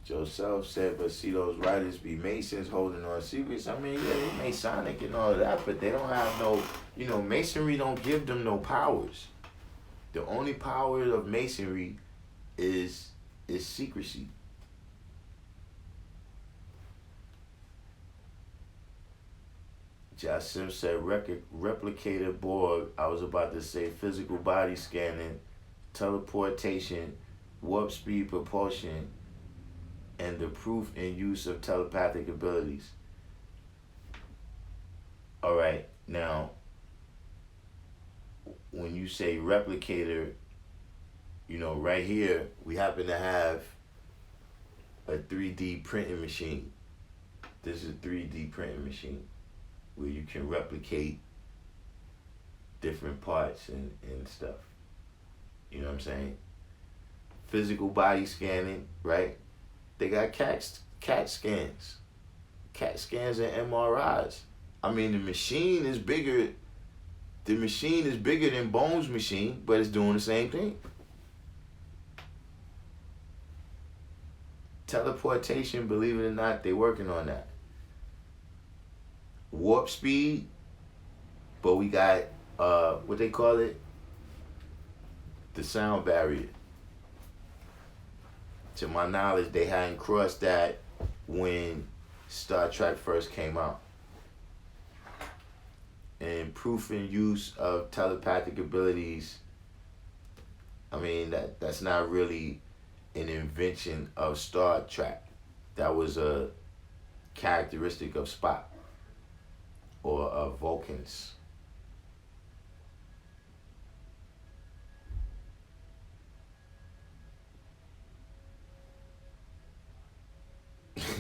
Joe Self said, but see those writers be Masons holding on secrets. I mean, yeah, they Masonic and all of that, but they don't have no, Masonry don't give them no powers. The only power of Masonry is secrecy. Jasim said, replicator Borg. I was about to say physical body scanning, teleportation, warp speed propulsion, and the proof and use of telepathic abilities. All right, now, when you say replicator, right here, we happen to have a 3D printing machine. This is a 3D printing machine where you can replicate different parts and stuff. You know what I'm saying? Physical body scanning, right? They got CAT scans. CAT scans and MRIs. I mean, the machine is bigger. The machine is bigger than Bones' machine, but it's doing the same thing. Teleportation, believe it or not, they're working on that. Warp speed, but we got, what they call it? The sound barrier. To my knowledge, they hadn't crossed that when Star Trek first came out. And proof and use of telepathic abilities, I mean, that's not really an invention of Star Trek. That was a characteristic of Spock or of Vulcans.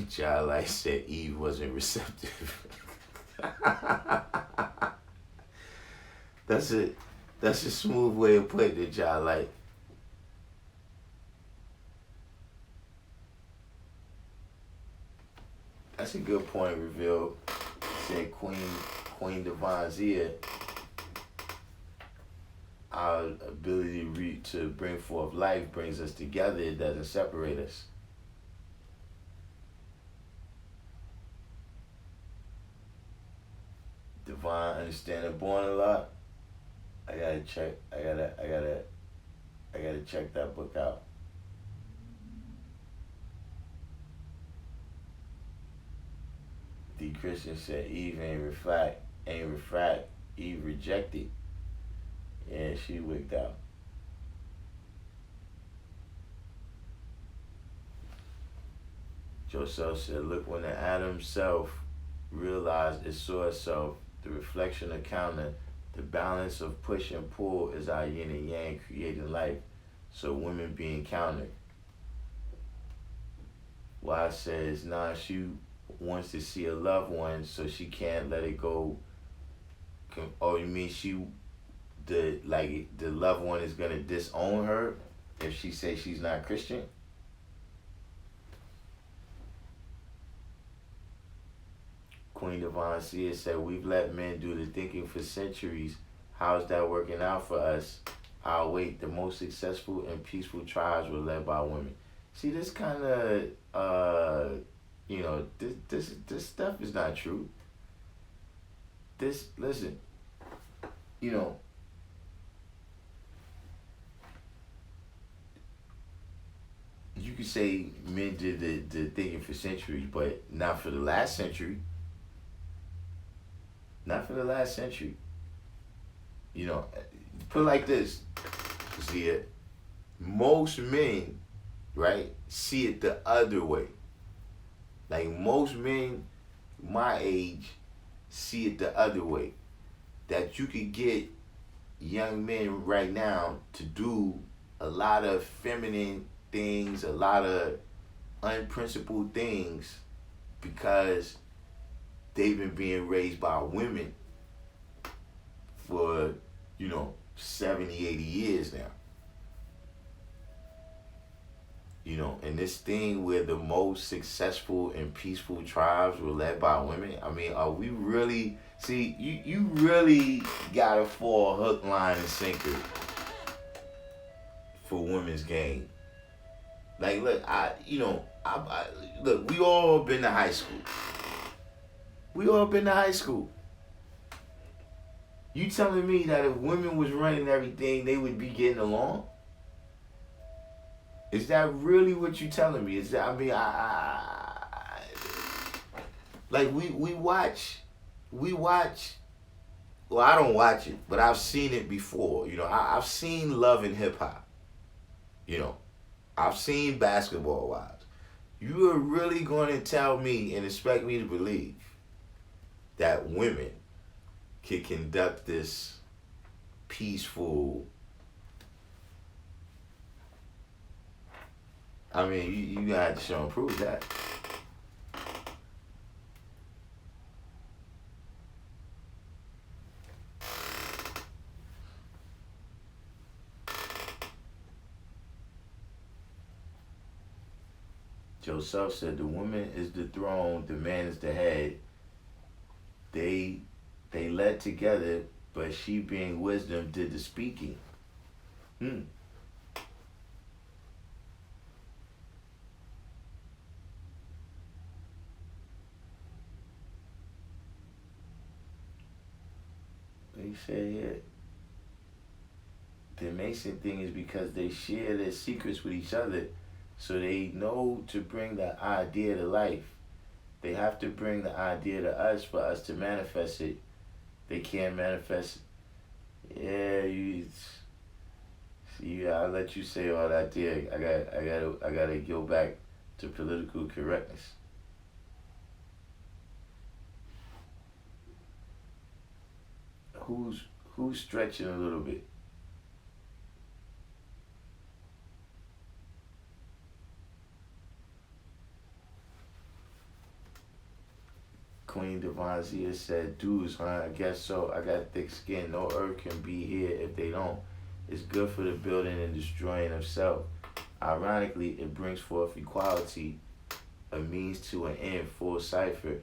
Child Life said Eve wasn't receptive. That's a smooth way of putting it, Child Life. That's a good point, Reveal. Said Queen Divine Zia, our ability to bring forth life brings us together. It doesn't separate us. Divine Understanding Born a lot. I gotta check that book out. D. Christian said Eve ain't refract, Eve rejected. Yeah, she wigged out. Joseph said, look, when the atom self realized it saw itself, the reflection of counter, the balance of push and pull is our yin and yang creating life. So women being countered. Why says, nah, she wants to see a loved one, so she can't let it go. Oh, you mean the loved one is gonna disown her if she says she's not Christian? Queen Divine Seer said, we've let men do the thinking for centuries. How's that working out for us? I'll wait. The most successful and peaceful tribes were led by women. See, this kind of, this stuff is not true. Listen, you could say men did the thinking for centuries, but not for the last century. Not for the last century. Put it like this, Zia. Most men, right, see it the other way. Like most men my age see it the other way. That you could get young men right now to do a lot of feminine things, a lot of unprincipled things because they've been being raised by women for, 70, 80 years now. And this thing where the most successful and peaceful tribes were led by women, I mean, are we really, see, you really gotta fall hook, line, and sinker for women's game. Like, look, look, we all been to high school. You telling me that if women was running everything, they would be getting along? Is that really what you telling me? Is that, I mean, like we watch, well, I don't watch it, but I've seen it before. I've seen Love and Hip Hop. I've seen Basketball Wives. You are really going to tell me and expect me to believe that women can conduct this peaceful, I mean, you got to show and prove that. Joseph said, the woman is the throne, the man is the head. They led together, but she being wisdom did the speaking. They said here, the amazing thing is because they share their secrets with each other, so they know to bring the idea to life. They have to bring the idea to us for us to manifest it. They can't manifest it. Yeah, I'll let you say all that there. I gotta go back to political correctness. Who's stretching a little bit? Queen Divine Zia said, dudes, huh? I guess so. I got thick skin. No earth can be here if they don't. It's good for the building and destroying of self. Ironically, it brings forth equality a means to an end, full cipher.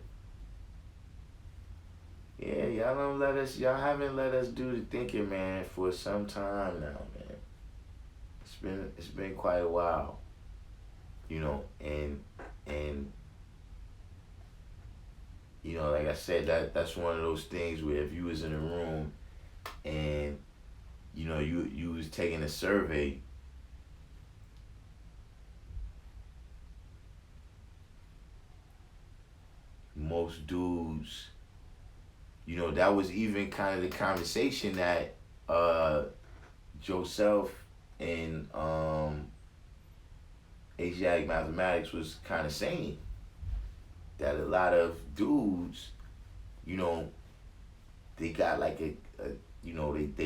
Yeah, y'all haven't let us do the thinking, man, for some time now, man. It's been quite a while, and like I said, that's one of those things where if you was in a room and you was taking a survey, most dudes, that was even kind of the conversation that Joseph and Asiatic mathematics was kind of saying, that a lot of dudes, they got like they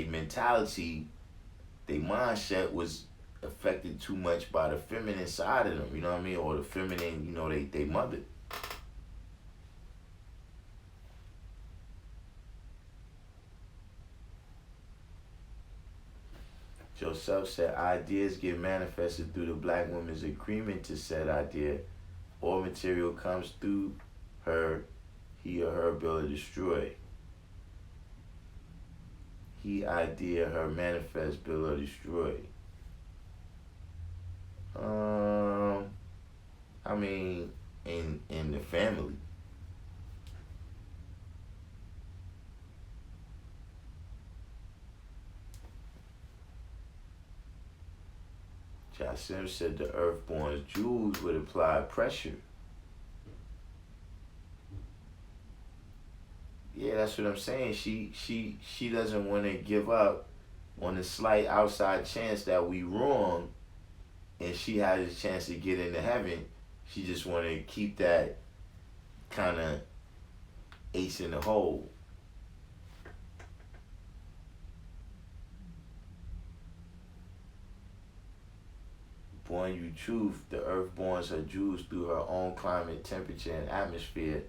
mentality, their mindset was affected too much by the feminine side of them, you know what I mean, or the feminine, they mother. Joseph said ideas get manifested through the black woman's agreement to said idea. All material comes through her, he or her ability to destroy. He idea, her manifest, build or destroy. I mean, in the family. Jasim said the earthborn Jews would apply pressure. Yeah, that's what I'm saying. She doesn't want to give up on the slight outside chance that we wrong, and she has a chance to get into heaven. She just want to keep that kind of ace in the hole. Born you truth, the earth borns her Jews through her own climate, temperature, and atmosphere.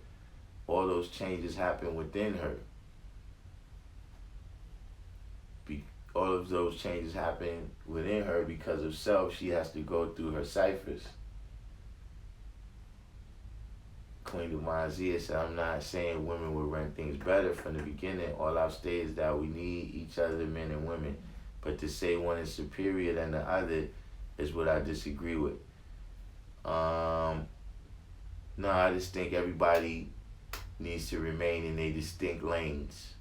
All those changes happen within her. All of those changes happen within her because of self. She has to go through her ciphers. Queen of Mazia said, I'm not saying women will run things better from the beginning. All I've stated is that we need each other, men and women. But to say one is superior than the other is what I disagree with. No, I just think everybody needs to remain in their distinct lanes.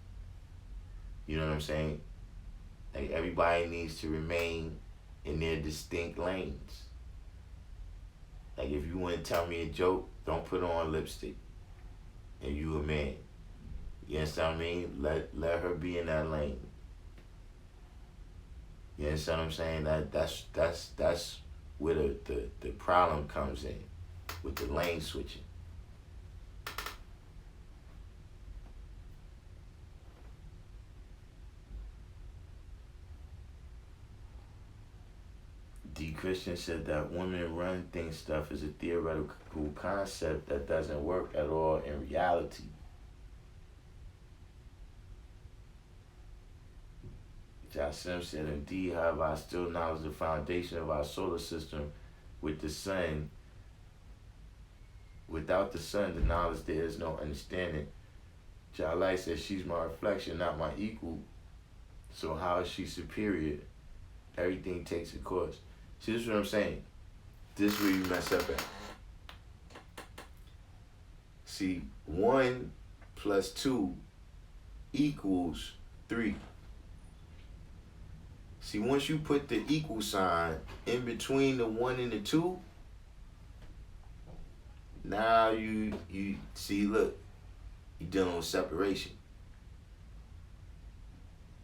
You know what I'm saying? Like, everybody needs to remain in their distinct lanes. Like, if you want to tell me a joke, don't put on lipstick. And you a man. You understand what I mean? Let her be in that lane. You understand what I'm saying? That's where the problem comes in, with the lane switching. D. Christian said that women run things stuff is a theoretical concept that doesn't work at all in reality. Jasim said, indeed, however, I still acknowledge the foundation of our solar system with the sun. Without the sun, the knowledge, there is no understanding. Jalai said, she's my reflection, not my equal. So how is she superior? Everything takes a course. See, this is what I'm saying. This is where you mess up at. See, 1 plus 2 equals 3. See, once you put the equal sign in between the 1 and the 2, now you see, look, you're dealing with separation.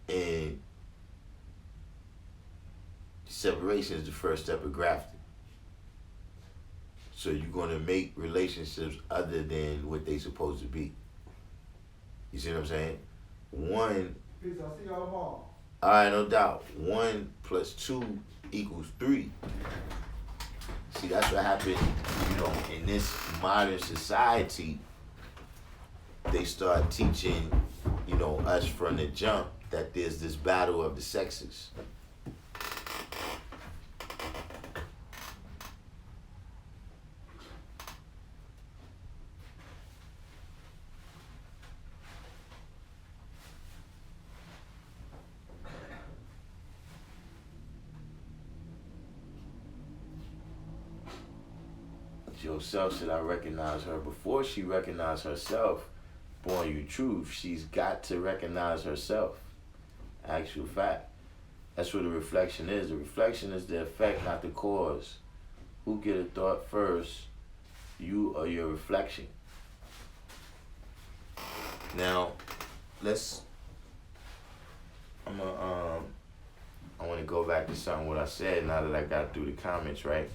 And separation is the first step of grafting. So you're going to make relationships other than what they're supposed to be. You see what I'm saying? 1. Peace, I'll see y'all tomorrow. All right, no doubt. 1 plus 2 equals 3. See, that's what happened, in this modern society. They start teaching, us from the jump that there's this battle of the sexes. Yourself said, I recognize her. Before she recognized herself, born you truth, she's got to recognize herself. Actual fact. That's what a reflection is. A reflection is the effect, not the cause. Who get a thought first, you or your reflection? Now, I want to go back to something what I said now that I got through the comments, right?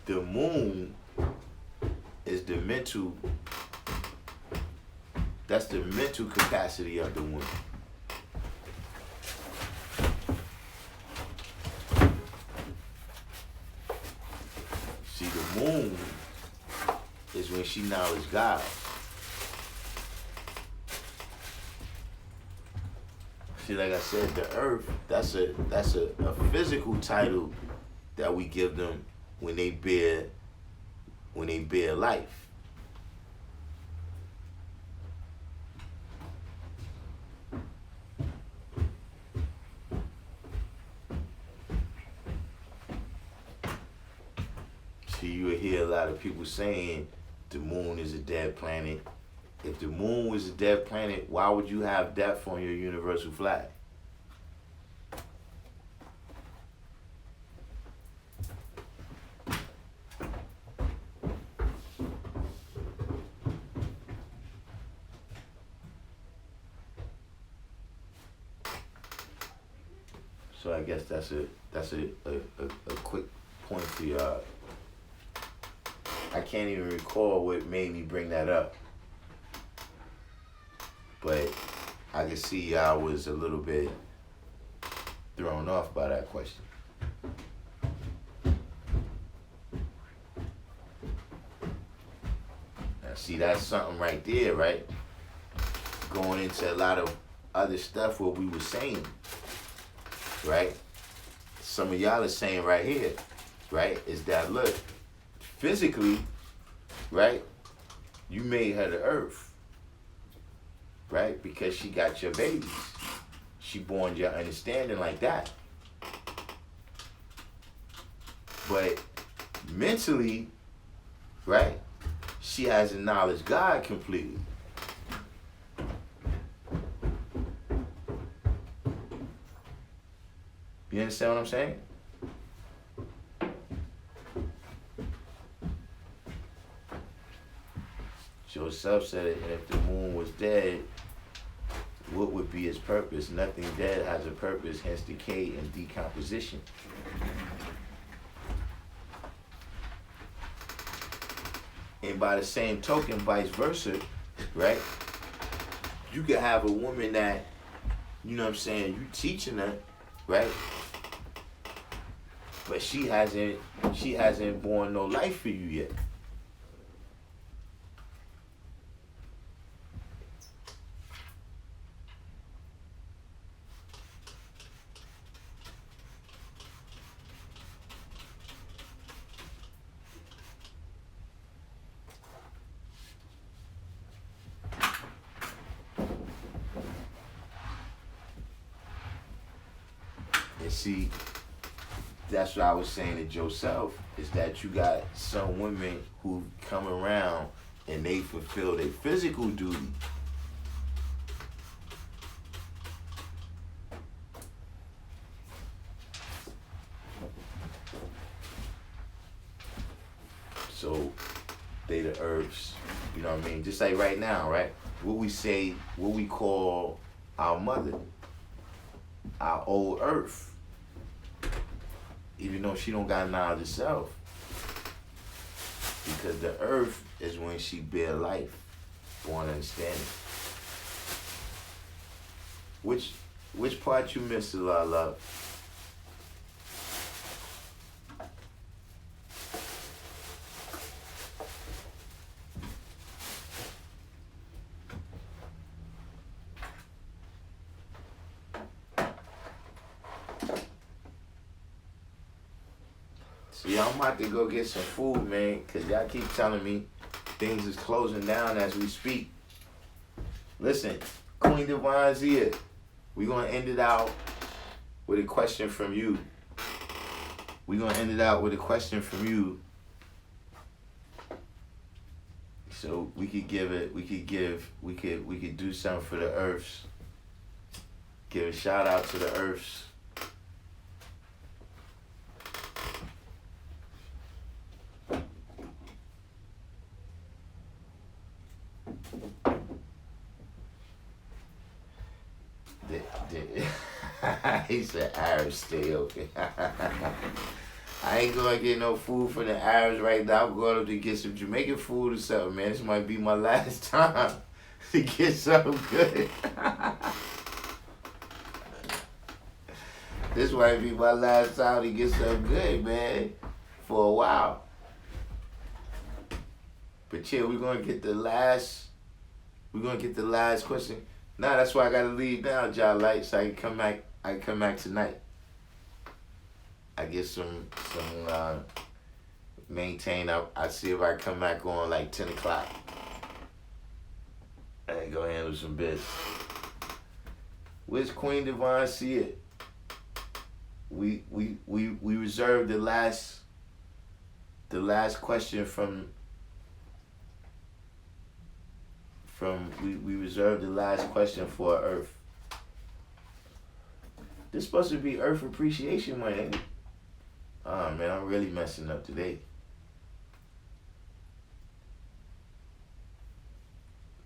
The moon is the mental, that's the mental capacity of the woman. See, the moon is when she knowledge God. See, like I said, the earth, that's a physical title that we give them when they bear life. See, you will hear a lot of people saying the moon is a dead planet. If the moon was a dead planet, why would you have death on your universal flag? So I guess that's a quick point for y'all. I can't even recall what made me bring that up. But I can see I was a little bit thrown off by that question. Now see, that's something right there, right? Going into a lot of other stuff what we were saying, right? Some of y'all are saying right here, right? Is that, look, physically, right? You made her the earth. Right? Because she got your babies. She born your understanding like that. But mentally, right? She has acknowledged God completely. You understand what I'm saying? Joseph said it, and if the moon was dead, what would be its purpose? Nothing dead has a purpose, hence decay and decomposition. And by the same token, vice versa, right? You could have a woman that, you know what I'm saying, you teaching her, right? But she hasn't born no life for you yet. See, that's what I was saying to Joseph, is that you got some women who come around and they fulfill their physical duty. So they the herbs, you know what I mean? Just like right now, right? What we call our mother, our old earth. Even though she don't got knowledge herself. Because the earth is when she bear life, born understanding. Which part you missed, love? See, I'm about to go get some food, man, because y'all keep telling me things is closing down as we speak. Listen, Queen Divine's here. We're going to end it out with a question from you. So we could do something for the Earths. Give a shout out to the Earths. He said Arabs stay open. I ain't gonna get no food from the Arabs right now. I'm going up to get some Jamaican food or something, man. This might be my last time to get something good. This might be my last time to get something good, man, for a while. But yeah, we're gonna get the last question. Nah, that's why I gotta leave now, John Light, so I can come back. I can come back tonight. I get some maintain up. I see if I come back on like 10 o'clock. I go handle some bits. Where's Queen Divine? See it. We reserved the last question from we reserved the last question for Earth. This supposed to be Earth Appreciation Month, ain't it? Oh man, I'm really messing up today.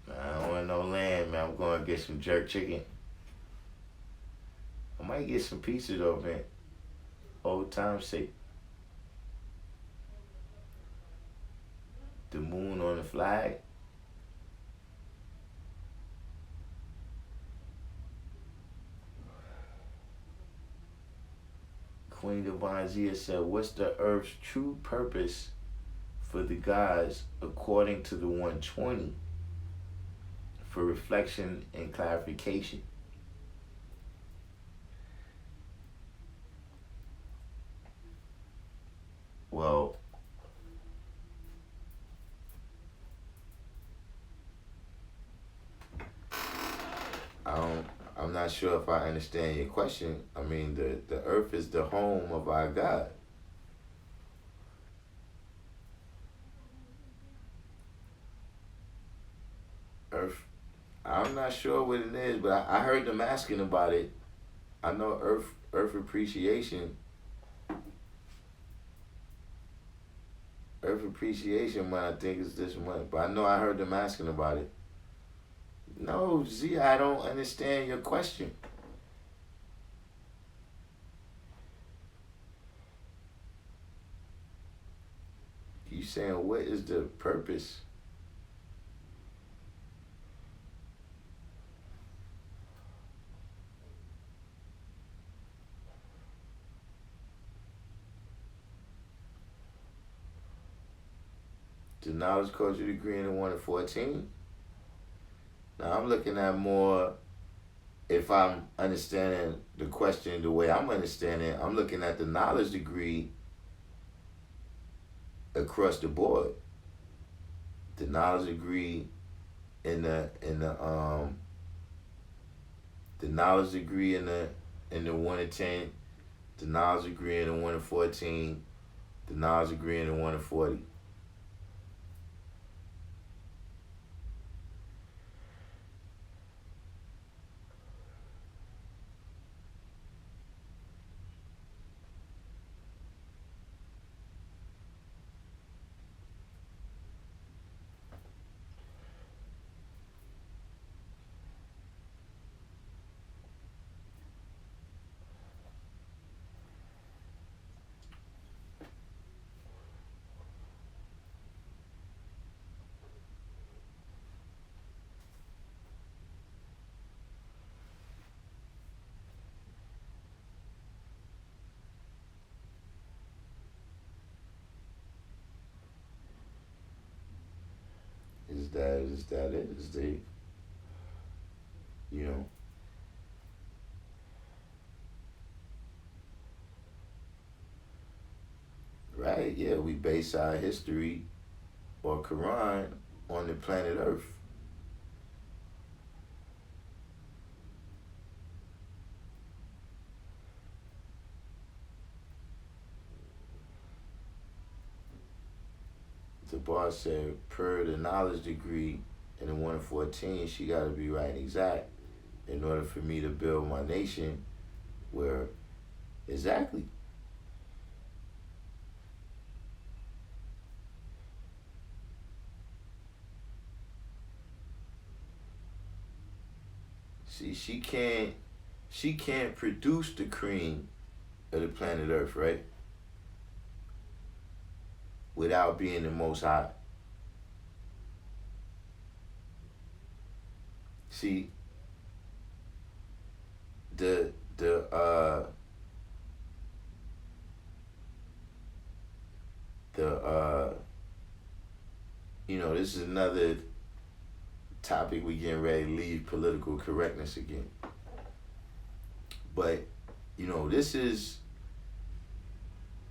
I don't want no lamb, man. I'm going to get some jerk chicken. I might get some pizza though, man. Old time's sake. The moon on the flag. Queen Divine Zia said, what's the Earth's true purpose for the gods according to the 120 for reflection and clarification? Well, I'm not sure if I understand your question. I mean, the Earth is the home of our God. Earth, I'm not sure what it is, but I heard them asking about it. I know Earth Appreciation. Earth Appreciation Month, I think, is this month. But I know I heard them asking about it. No, Z, I don't understand your question. You saying, what is the purpose? The knowledge culture degree in the 1 to 14? Now I'm looking at more, if I'm understanding the question the way I'm understanding, I'm looking at the knowledge degree across the board. The knowledge degree in the knowledge degree in the 1 to 10, the knowledge degree in the 1 to 14, the knowledge degree in the 1 to 40. Is that it? Is the, you know, right? Yeah, we base our history or Quran on the planet Earth. the boss said, per the knowledge degree in the 114, she got to be right and exact in order for me to build my nation where exactly. See, she can't produce the cream of the planet Earth, right? Without being the Most High. See, the this is another topic we getting ready to leave political correctness again. But, this is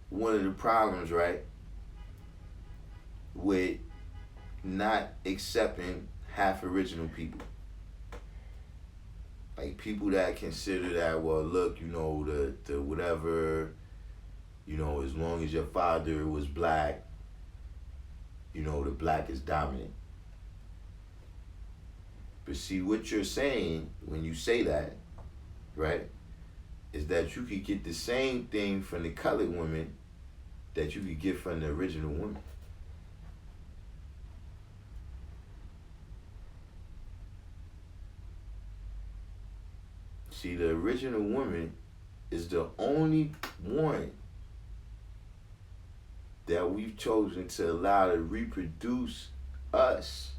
one of the problems, right? With not accepting half original people. Like people that consider that, well, look, the whatever, as long as your father was black, the black is dominant. But see, what you're saying when you say that, right, is that you could get the same thing from the colored woman that you could get from the original woman. See, the original woman is the only one that we've chosen to allow to reproduce us.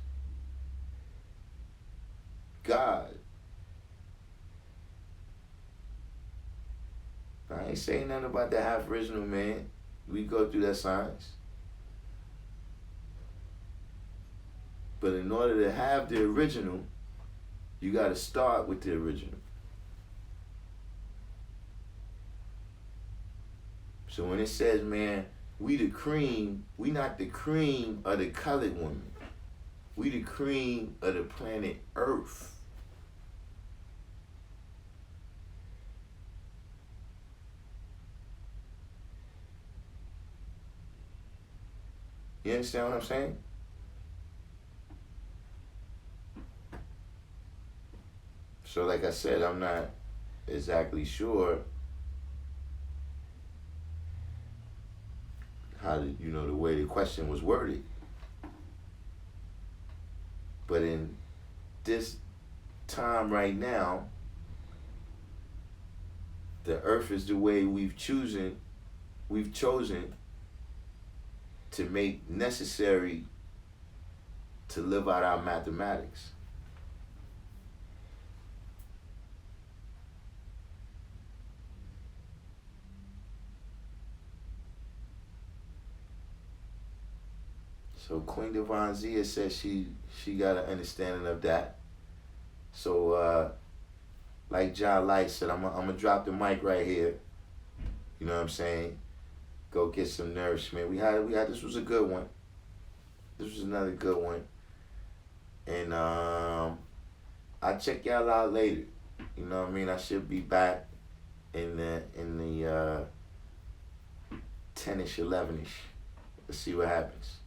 God. I ain't saying nothing about the half original man. We go through that science. But in order to have the original, you got to start with the original. So when it says, man, we the cream, we not the cream of the colored woman. We the cream of the planet Earth. You understand what I'm saying? So like I said, I'm not exactly sure how the way the question was worded. But in this time right now, the earth is the way we've chosen to make necessary to live out our mathematics. So Queen Divine Zia says she got an understanding of that. So like John Light said, I'm gonna drop the mic right here. You know what I'm saying? Go get some nourishment. We had this was a good one. This was another good one. And I'll check y'all out later. You know what I mean? I should be back in the 10ish, 11ish. Let's see what happens.